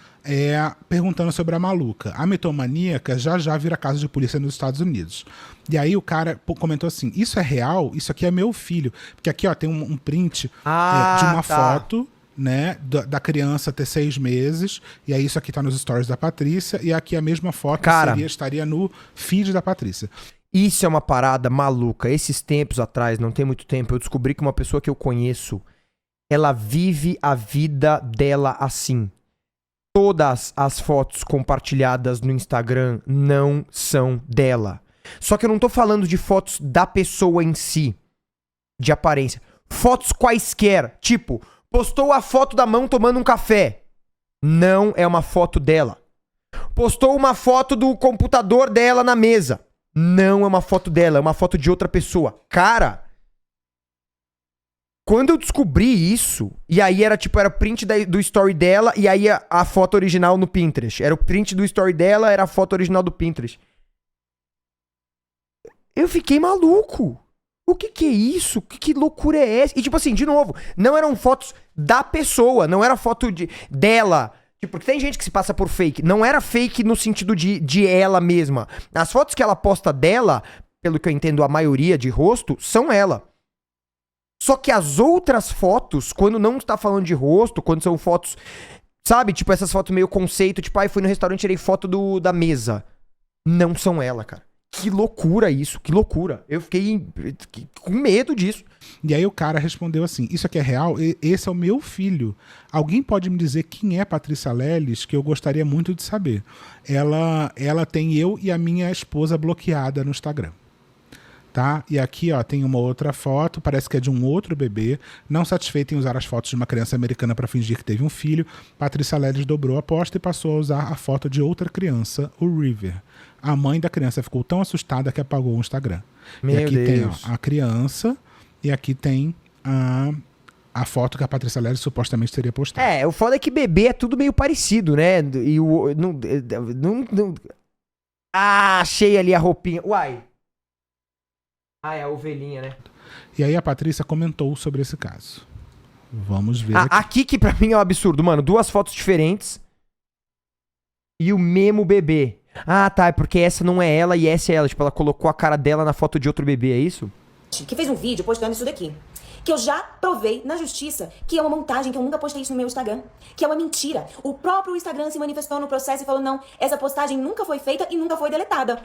[SPEAKER 2] perguntando sobre a maluca. A mitomaníaca já vira caso de polícia nos Estados Unidos. E aí o cara comentou assim, isso é real? Isso aqui é meu filho. Porque aqui ó, tem um print de uma foto... né, da criança ter 6 meses, e aí isso aqui tá nos stories da Patrícia, e aqui a mesma foto estaria no feed da Patrícia.
[SPEAKER 1] Isso é uma parada maluca. Esses tempos atrás, não tem muito tempo, eu descobri que uma pessoa que eu conheço, ela vive a vida dela assim. Todas as fotos compartilhadas no Instagram não são dela. Só que eu não tô falando de fotos da pessoa em si, de aparência. Fotos quaisquer, tipo... Postou a foto da mão tomando um café. Não é uma foto dela. Postou uma foto do computador dela na mesa. Não é uma foto dela, é uma foto de outra pessoa. Cara, quando eu descobri isso, e aí era print do story dela, e aí a foto original no Pinterest. Era o print do story dela, era a foto original do Pinterest. Eu fiquei maluco. O que é isso? Que loucura é essa? E tipo assim, de novo, não eram fotos da pessoa, não era foto dela. Tipo, porque tem gente que se passa por fake. Não era fake no sentido de ela mesma. As fotos que ela posta dela, pelo que eu entendo, a maioria de rosto, são ela. Só que as outras fotos, quando não está falando de rosto, quando são fotos, sabe? Tipo, essas fotos meio conceito, tipo, fui no restaurante e tirei foto da mesa. Não são ela, cara. Que loucura isso, que loucura. Eu fiquei com medo disso.
[SPEAKER 2] E aí o cara respondeu assim, isso aqui é real? Esse é o meu filho. Alguém pode me dizer quem é Patrícia Leles, que eu gostaria muito de saber. Ela tem eu e a minha esposa bloqueada no Instagram. Tá? E aqui ó, tem uma outra foto, parece que é de um outro bebê. Não satisfeita em usar as fotos de uma criança americana para fingir que teve um filho, Patrícia Leles dobrou a aposta e passou a usar a foto de outra criança, o River. A mãe da criança ficou tão assustada que apagou o Instagram.
[SPEAKER 1] Meu
[SPEAKER 2] e aqui
[SPEAKER 1] Deus.
[SPEAKER 2] tem ó, a criança e aqui tem a foto que a Patrícia Leles supostamente teria postado.
[SPEAKER 1] O foda é que bebê é tudo meio parecido, né? E o... achei ali a roupinha. Uai. É a ovelhinha, né?
[SPEAKER 2] E aí a Patrícia comentou sobre esse caso. Vamos ver
[SPEAKER 1] aqui que pra mim é um absurdo, mano. 2 fotos diferentes e o mesmo bebê. Tá, é porque essa não é ela e essa é ela. Tipo, ela colocou a cara dela na foto de outro bebê, é isso?
[SPEAKER 3] Que fez um vídeo postando isso daqui. Que eu já provei na justiça que é uma montagem, que eu nunca postei isso no meu Instagram. Que é uma mentira. O próprio Instagram se manifestou no processo e falou, não, essa postagem nunca foi feita e nunca foi deletada.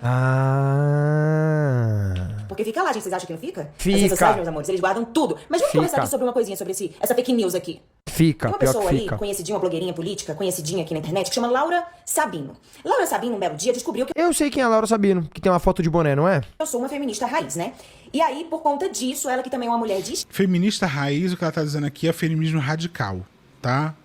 [SPEAKER 3] Porque fica lá, gente. Vocês acham que não fica?
[SPEAKER 1] Fica.
[SPEAKER 3] As redes sociais, meus amores, eles guardam tudo. Mas vamos conversar aqui sobre uma coisinha, sobre essa fake news aqui.
[SPEAKER 1] Fica,
[SPEAKER 3] tem uma pessoa ali, conhecidinha, uma blogueirinha política, conhecidinha aqui na internet, que chama Laura Sabino. Laura Sabino, um belo dia, descobriu que
[SPEAKER 1] eu sei quem é a Laura Sabino, que tem uma foto de boné, não é?
[SPEAKER 3] eu sou uma feminista raiz, né? E aí, por conta disso, ela que também é uma mulher de...
[SPEAKER 2] Feminista raiz, o que ela tá dizendo aqui é feminismo radical, tá?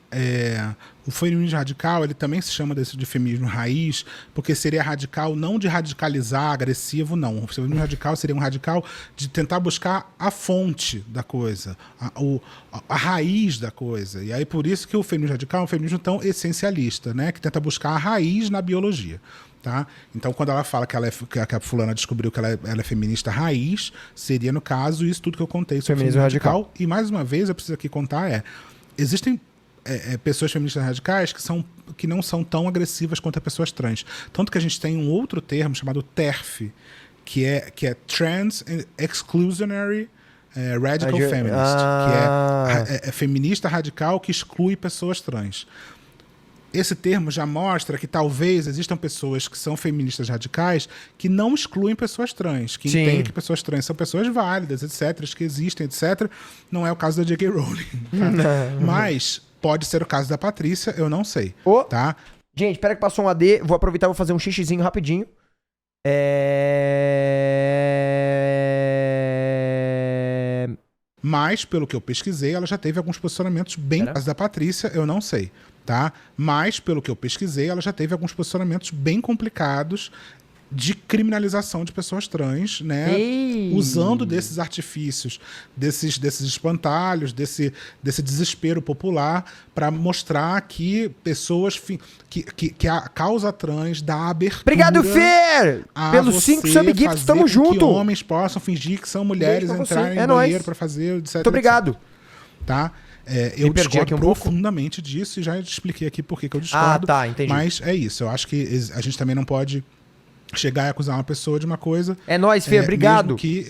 [SPEAKER 2] O feminismo radical, ele também se chama de feminismo raiz, porque seria radical não de radicalizar, agressivo, não. O feminismo radical seria um radical de tentar buscar a fonte da coisa, a raiz da coisa. E aí por isso que o feminismo radical é um feminismo tão essencialista, né? Que tenta buscar a raiz na biologia. Tá? Então, quando ela fala que a fulana descobriu que ela é feminista raiz, seria, no caso, isso tudo que eu contei sobre feminismo radical. E, mais uma vez, eu preciso aqui contar, existem pessoas feministas radicais que não são tão agressivas quanto as pessoas trans. Tanto que a gente tem um outro termo chamado TERF, que é Trans Exclusionary Radical Feminist, que é feminista radical que exclui pessoas trans. Esse termo já mostra que talvez existam pessoas que são feministas radicais que não excluem pessoas trans, que entendem que pessoas trans são pessoas válidas, etc., que existem, etc. Não é o caso da J.K. Rowling. Tá? Mas pode ser o caso da Patrícia, eu não sei. Tá?
[SPEAKER 1] Gente, espera que passou um AD, vou aproveitar e vou fazer um xixizinho rapidinho.
[SPEAKER 2] Mas, pelo que eu pesquisei, ela já teve alguns posicionamentos bem... No caso da Patrícia, eu não sei. Tá? Mas, pelo que eu pesquisei, ela já teve alguns posicionamentos bem complicados de criminalização de pessoas trans, né? Usando desses artifícios, desses espantalhos, desse desespero popular para mostrar que pessoas que a causa trans dá abertura.
[SPEAKER 1] Obrigado, Fer! Pelos 5 subgifts, tamo junto.
[SPEAKER 2] Que homens possam fingir que são mulheres, entrarem no banheiro para fazer, etc.
[SPEAKER 1] Muito obrigado.
[SPEAKER 2] Tá? Eu discordo profundamente disso e já expliquei aqui por que eu discordo.
[SPEAKER 1] Tá, entendi.
[SPEAKER 2] Mas é isso, eu acho que a gente também não pode chegar e acusar uma pessoa de uma coisa.
[SPEAKER 1] É nóis, Fê, obrigado.
[SPEAKER 2] Mesmo que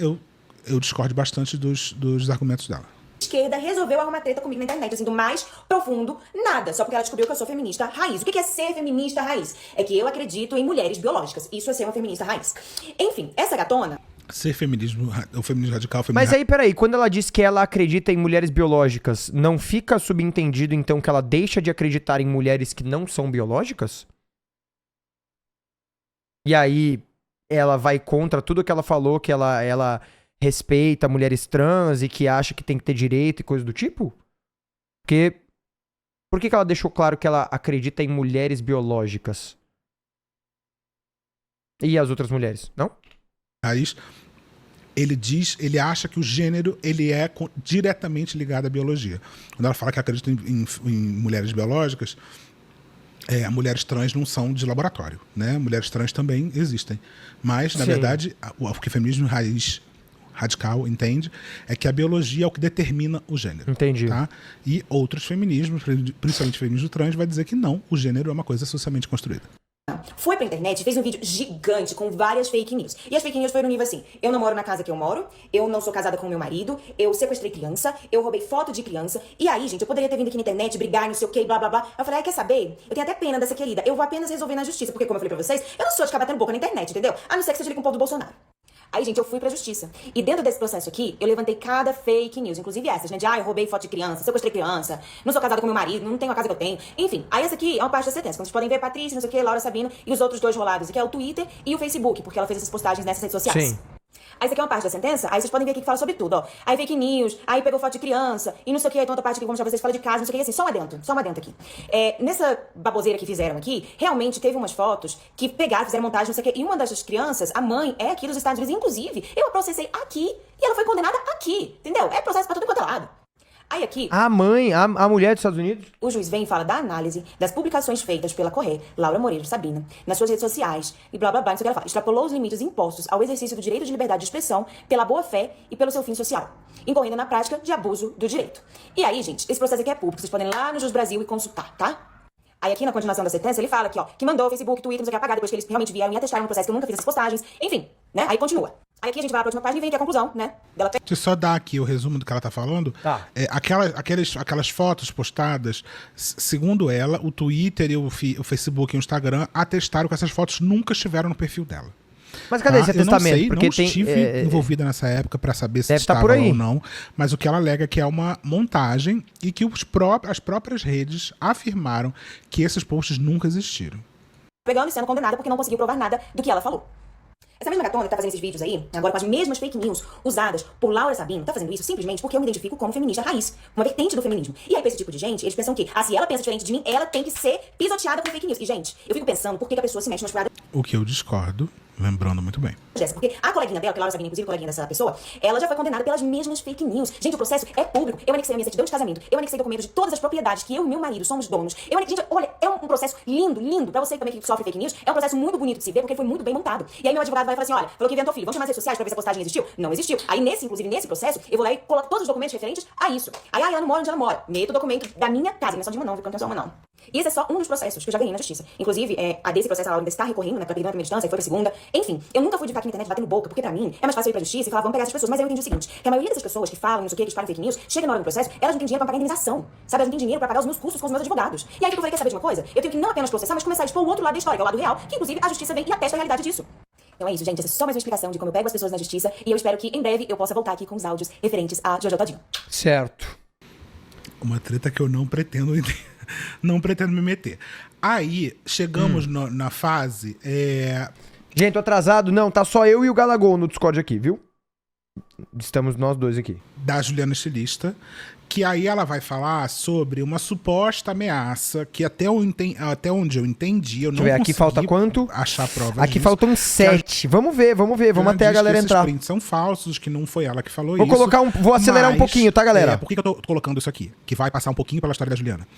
[SPEAKER 2] eu discordo bastante dos argumentos dela.
[SPEAKER 3] Esquerda resolveu arrumar treta comigo na internet, assim, do mais profundo, nada. Só porque ela descobriu que eu sou feminista raiz. O que é ser feminista raiz? É que eu acredito em mulheres biológicas. Isso é ser uma feminista raiz. Enfim, essa gatona...
[SPEAKER 2] Ser feminismo, o feminismo radical...
[SPEAKER 1] Mas aí, peraí, quando ela diz que ela acredita em mulheres biológicas, não fica subentendido, então, que ela deixa de acreditar em mulheres que não são biológicas? E aí, ela vai contra tudo que ela falou, que ela respeita mulheres trans e que acha que tem que ter direito e coisa do tipo? Porque... Por que ela deixou claro que ela acredita em mulheres biológicas? E as outras mulheres, não?
[SPEAKER 2] Ele acha que o gênero ele é diretamente ligado à biologia. Quando ela fala que acredita em mulheres biológicas, mulheres trans não são de laboratório, né? Mulheres trans também existem. Mas, na verdade, o que o feminismo radical entende é que a biologia é o que determina o gênero.
[SPEAKER 1] Entendi.
[SPEAKER 2] Tá? E outros feminismos, principalmente o feminismo trans, vai dizer que não, o gênero é uma coisa socialmente construída.
[SPEAKER 3] Foi pra internet e fez um vídeo gigante com várias fake news. E as fake news foram no nível assim: eu não moro na casa que eu moro, eu não sou casada com meu marido, eu sequestrei criança, eu roubei foto de criança. E aí, gente, eu poderia ter vindo aqui na internet, brigar, não sei o que, blá blá blá. Eu falei, quer saber? Eu tenho até pena dessa querida. Eu vou apenas resolver na justiça. Porque, como eu falei pra vocês, eu não sou de ficar batendo boca na internet, entendeu? A não ser que seja ali com o povo do Bolsonaro. Aí, gente, eu fui pra justiça. E dentro desse processo aqui, eu levantei cada fake news, inclusive essas, né? De, eu roubei foto de criança, sequestrei criança, não sou casada com meu marido, não tenho a casa que eu tenho. Enfim, aí essa aqui é uma parte da sentença. Como vocês podem ver, Patrícia, não sei o que, Laura Sabino e os outros dois rolados, que é o Twitter e o Facebook, porque ela fez essas postagens nessas redes sociais. Sim. Aí isso aqui é uma parte da sentença, aí vocês podem ver aqui que fala sobre tudo, ó. Aí fake news, aí pegou foto de criança, e não sei o que, aí tem outra parte aqui que eu vou mostrar pra vocês, fala de casa, não sei o que, assim, só um adentro aqui. Nessa baboseira que fizeram aqui, realmente teve umas fotos que pegaram, fizeram montagem, não sei o que, e uma dessas crianças, a mãe, é aqui dos Estados Unidos, inclusive, eu a processei aqui, e ela foi condenada aqui, entendeu? É processo pra tudo quanto é lado. Aí aqui...
[SPEAKER 1] A mãe, a mulher dos Estados Unidos?
[SPEAKER 3] O juiz vem e fala da análise das publicações feitas pela Corrê, Laura Moreira Sabina, nas suas redes sociais, e blá blá blá, não sei o que ela fala. Extrapolou os limites impostos ao exercício do direito de liberdade de expressão pela boa-fé e pelo seu fim social, incorrendo na prática de abuso do direito. E aí, gente, esse processo aqui é público, vocês podem ir lá no Jus Brasil e consultar, tá? Aí aqui na continuação da sentença ele fala aqui, ó, que mandou o Facebook, Twitter, não sei o que, apagar depois que eles realmente vieram e atestaram no processo que eu nunca fiz essas postagens, enfim, né? Aí continua. Aí aqui a gente vai pra última página e vem aqui a conclusão, né?
[SPEAKER 2] Deixa eu só dar aqui o resumo do que ela tá falando.
[SPEAKER 1] Tá.
[SPEAKER 2] Aquelas fotos postadas, segundo ela, o Twitter e o Facebook e o Instagram atestaram que essas fotos nunca estiveram no perfil dela.
[SPEAKER 1] Mas cadê esse atestamento?
[SPEAKER 2] Eu não sei,
[SPEAKER 1] porque
[SPEAKER 2] não estive envolvida nessa época pra saber se
[SPEAKER 1] deve
[SPEAKER 2] estava
[SPEAKER 1] por aí
[SPEAKER 2] ou não, mas o que ela alega é que é uma montagem e que as próprias redes afirmaram que esses posts nunca existiram.
[SPEAKER 3] Pegando e sendo condenada porque não conseguiu provar nada do que ela falou. Essa mesma gatona que tá fazendo esses vídeos aí, agora com as mesmas fake news usadas por Laura Sabino, tá fazendo isso simplesmente porque eu me identifico como feminista raiz, uma vertente do feminismo. E aí pra esse tipo de gente, eles pensam que, se ela pensa diferente de mim, ela tem que ser pisoteada com fake news. E, gente, eu fico pensando por que a pessoa se mexe nas paradas.
[SPEAKER 2] O que eu discordo, lembrando muito bem.
[SPEAKER 3] Porque a coleguinha dela, que é Laura Sabino, inclusive a coleguinha dessa pessoa, ela já foi condenada pelas mesmas fake news. Gente, o processo é público. Eu anexei a minha certidão de casamento, eu anexei documentos de todas as propriedades que eu e meu marido somos donos. Gente, olha, é um processo lindo, lindo. Pra você também que sofre fake news, é um processo muito bonito de se ver, porque ele foi muito bem montado. E aí meu advogado vai falar assim, olha, falou que inventou filho, vamos chamar as redes sociais pra ver se a postagem existiu? Não existiu. Aí inclusive nesse processo, eu vou lá e coloco todos os documentos referentes a isso. Aí ela não mora onde ela mora. Meto o documento da minha casa, não é só de uma não, viu? Porque não tem só uma não. E esse é só um dos processos que eu já ganhei na justiça. Inclusive, a desse processo a Laura ainda está recorrendo, né? Pra primeira instância, e foi pra segunda. Enfim, eu nunca fui de ficar aqui na internet batendo boca, porque pra mim é mais fácil ir pra justiça e falar, vamos pegar essas pessoas. Mas aí eu entendi o seguinte, que a maioria dessas pessoas que falam, não sei o que espalham fake news, chega na hora do processo, elas não têm dinheiro pra pagar indenização. Sabe? Elas não têm dinheiro pra pagar os meus custos com os meus advogados. E aí eu falei, quer saber de uma coisa? Eu tenho que não apenas processar, mas começar a expor o outro lado da história, que é o lado real, que inclusive a justiça vem e atesta a realidade disso. Então é isso, gente. Essa é só mais uma explicação de como eu pego as pessoas na justiça e eu espero que em breve eu possa voltar aqui com os áudios referentes a Jojo Todinho.
[SPEAKER 1] Certo.
[SPEAKER 2] Uma treta que eu não pretendo me meter. Aí, chegamos na fase...
[SPEAKER 1] Gente, tô atrasado? Não, tá só eu e o Galagol no Discord aqui, viu? Estamos nós dois aqui.
[SPEAKER 2] Da Juliana Estilista, Que aí ela vai falar sobre uma suposta ameaça que até onde eu entendi, eu não consegui
[SPEAKER 1] aqui falta quanto?
[SPEAKER 2] Achar provas
[SPEAKER 1] Aqui
[SPEAKER 2] disso.
[SPEAKER 1] faltam 7. Vamos ver. Vamos até a galera entrar.
[SPEAKER 2] Esses prints são falsos, que não foi ela que falou
[SPEAKER 1] Vou acelerar um pouquinho, tá, galera?
[SPEAKER 2] Por que eu tô colocando isso aqui? Que vai passar um pouquinho pela história da Juliana.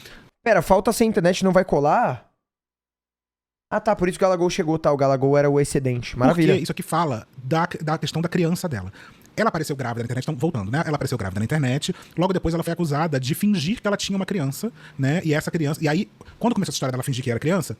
[SPEAKER 1] Pera, falta se a internet não vai colar? Ah, tá, por isso que o Galagol chegou, tá? O Galagol era o excedente. Maravilha.
[SPEAKER 2] Porque isso aqui fala da questão da criança dela. Ela apareceu grávida na internet, então voltando, né? Ela apareceu grávida na internet, logo depois ela foi acusada de fingir que ela tinha uma criança, né? E essa criança... E aí, quando começou a história dela fingir que era criança,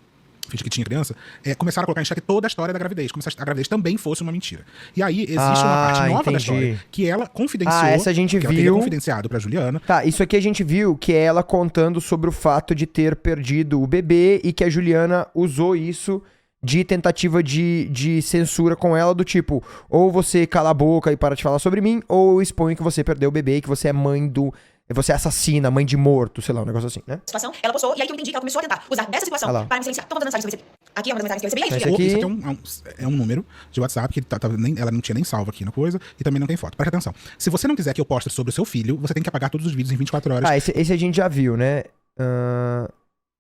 [SPEAKER 2] fingir que tinha criança, começaram a colocar em xeque toda a história da gravidez, como se a gravidez também fosse uma mentira. E aí, existe uma parte nova da história, que ela confidenciou,
[SPEAKER 1] essa a gente
[SPEAKER 2] que ela teria confidenciado pra Juliana.
[SPEAKER 1] Tá, isso aqui a gente viu, que é ela contando sobre o fato de ter perdido o bebê e que a Juliana usou isso de tentativa de censura com ela, do tipo, ou você cala a boca e para de falar sobre mim, ou eu exponho que você perdeu o bebê e que você é mãe do... Você é assassina, mãe de morto, sei lá, um negócio assim, né?
[SPEAKER 3] Situação, ela postou, e aí que eu entendi que ela começou a tentar usar dessa situação para me silenciar. Tô mandando mensagem que eu recebi. Aqui é uma das mensagens que eu recebi.
[SPEAKER 1] Esse aqui...
[SPEAKER 2] Isso aqui é um número de WhatsApp que ela não tinha nem salvo aqui na coisa, e também não tem foto. Presta atenção. Se você não quiser que eu poste sobre o seu filho, você tem que apagar todos os vídeos em 24 horas.
[SPEAKER 1] Ah, esse a gente já viu, né?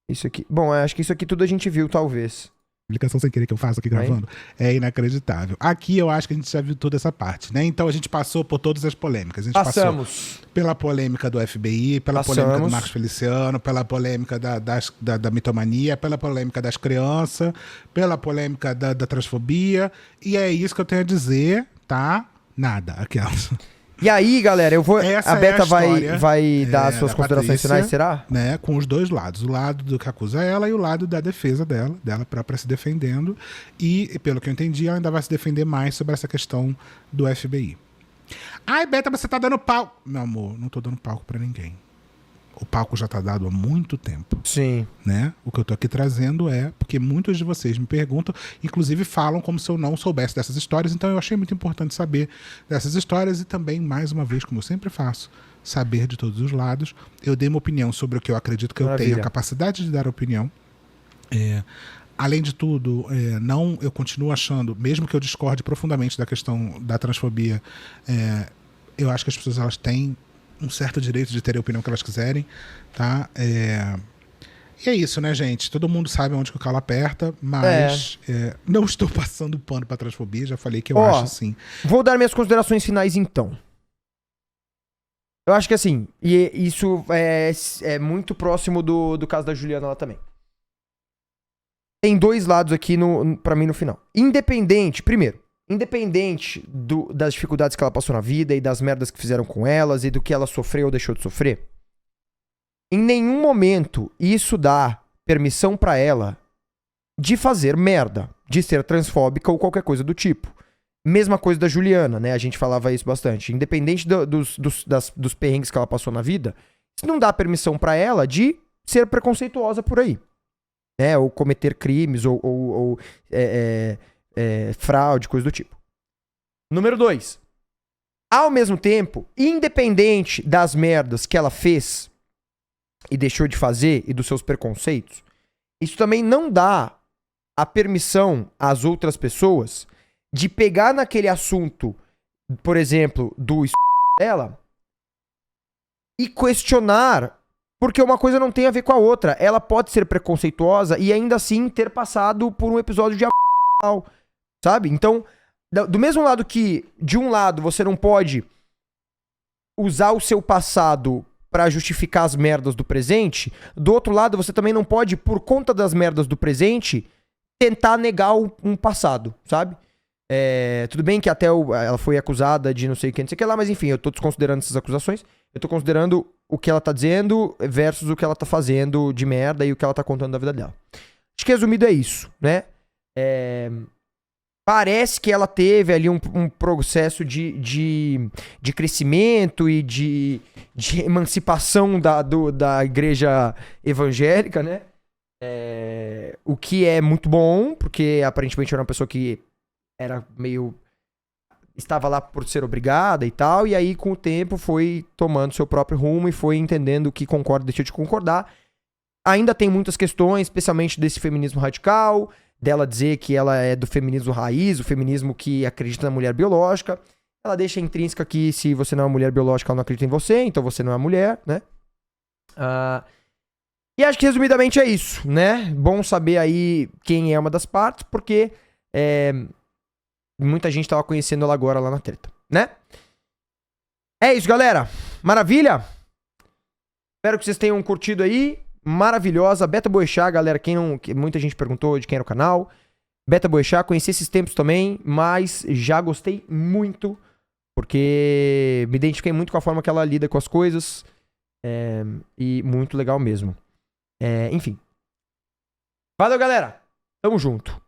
[SPEAKER 1] Isso aqui... Bom, acho que isso aqui tudo a gente viu, talvez.
[SPEAKER 2] Publicação sem querer que eu faço aqui gravando, é inacreditável. Aqui eu acho que a gente já viu toda essa parte, né? Então a gente passou por todas as polêmicas. A gente passou pela polêmica do FBI, pela polêmica do Marcos Feliciano, pela polêmica da mitomania, pela polêmica das crianças, pela polêmica da transfobia. E é isso que eu tenho a dizer, tá? Nada. Aquelas...
[SPEAKER 1] E aí, galera, a Beta vai dar as suas considerações finais, será?
[SPEAKER 2] Né, com os dois lados. O lado do que acusa ela e o lado da defesa dela própria se defendendo. E, pelo que eu entendi, ela ainda vai se defender mais sobre essa questão do FBI. Ai, Beta, você tá dando palco. Meu amor, não tô dando palco pra ninguém. O palco já tá dado há muito tempo.
[SPEAKER 1] Sim.
[SPEAKER 2] Né? O que eu tô aqui trazendo porque muitos de vocês me perguntam, inclusive falam como se eu não soubesse dessas histórias, então eu achei muito importante saber dessas histórias e também, mais uma vez, como eu sempre faço, saber de todos os lados. Eu dei uma opinião sobre o que eu acredito que eu tenho a capacidade de dar opinião. Além de tudo, eu continuo achando, mesmo que eu discorde profundamente da questão da transfobia, eu acho que as pessoas elas têm um certo direito de ter a opinião que elas quiserem, tá? E é isso, né, gente? Todo mundo sabe onde que o calo aperta, mas não estou passando pano pra transfobia, já falei que eu acho assim.
[SPEAKER 1] Vou dar minhas considerações finais, então. Eu acho que assim, e isso é muito próximo do caso da Juliana lá também. Tem dois lados aqui pra mim no final. Independente das dificuldades que ela passou na vida e das merdas que fizeram com elas e do que ela sofreu ou deixou de sofrer, em nenhum momento isso dá permissão pra ela de fazer merda, de ser transfóbica ou qualquer coisa do tipo. Mesma coisa da Juliana, né? A gente falava isso bastante. Independente dos perrengues que ela passou na vida, isso não dá permissão pra ela de ser preconceituosa por aí, né? Ou cometer crimes ou fraude, coisa do tipo. Número 2. Ao mesmo tempo, independente das merdas que ela fez e deixou de fazer e dos seus preconceitos, isso também não dá a permissão às outras pessoas de pegar naquele assunto, por exemplo, do dela e questionar, porque uma coisa não tem a ver com a outra. Ela pode ser preconceituosa e ainda assim ter passado por um episódio de sabe? Então, do mesmo lado que, de um lado, você não pode usar o seu passado pra justificar as merdas do presente, do outro lado, você também não pode, por conta das merdas do presente, tentar negar um passado, sabe? Tudo bem que até ela foi acusada de não sei o que lá, mas enfim, eu tô desconsiderando essas acusações, eu tô considerando o que ela tá dizendo versus o que ela tá fazendo de merda e o que ela tá contando da vida dela. Acho que resumido é isso, né? Parece que ela teve ali um processo de crescimento e de emancipação da igreja evangélica, né? O que é muito bom, porque aparentemente era uma pessoa que era meio... estava lá por ser obrigada e tal, e aí com o tempo foi tomando seu próprio rumo e foi entendendo o que concorda e deixou de concordar. Ainda tem muitas questões, especialmente desse feminismo radical, dela dizer que ela é do feminismo raiz, o feminismo que acredita na mulher biológica. Ela deixa intrínseca que se você não é uma mulher biológica, ela não acredita em você, então você não é mulher, né? E acho que resumidamente é isso, né? Bom saber aí quem é uma das partes, porque muita gente tava conhecendo ela agora lá na treta, né? É isso, galera. Maravilha? Espero que vocês tenham curtido aí. Maravilhosa. Beta Boechat, galera, muita gente perguntou de quem era o canal. Beta Boechat, conheci esses tempos também, mas já gostei muito, porque me identifiquei muito com a forma que ela lida com as coisas. E muito legal mesmo. Enfim. Valeu, galera. Tamo junto.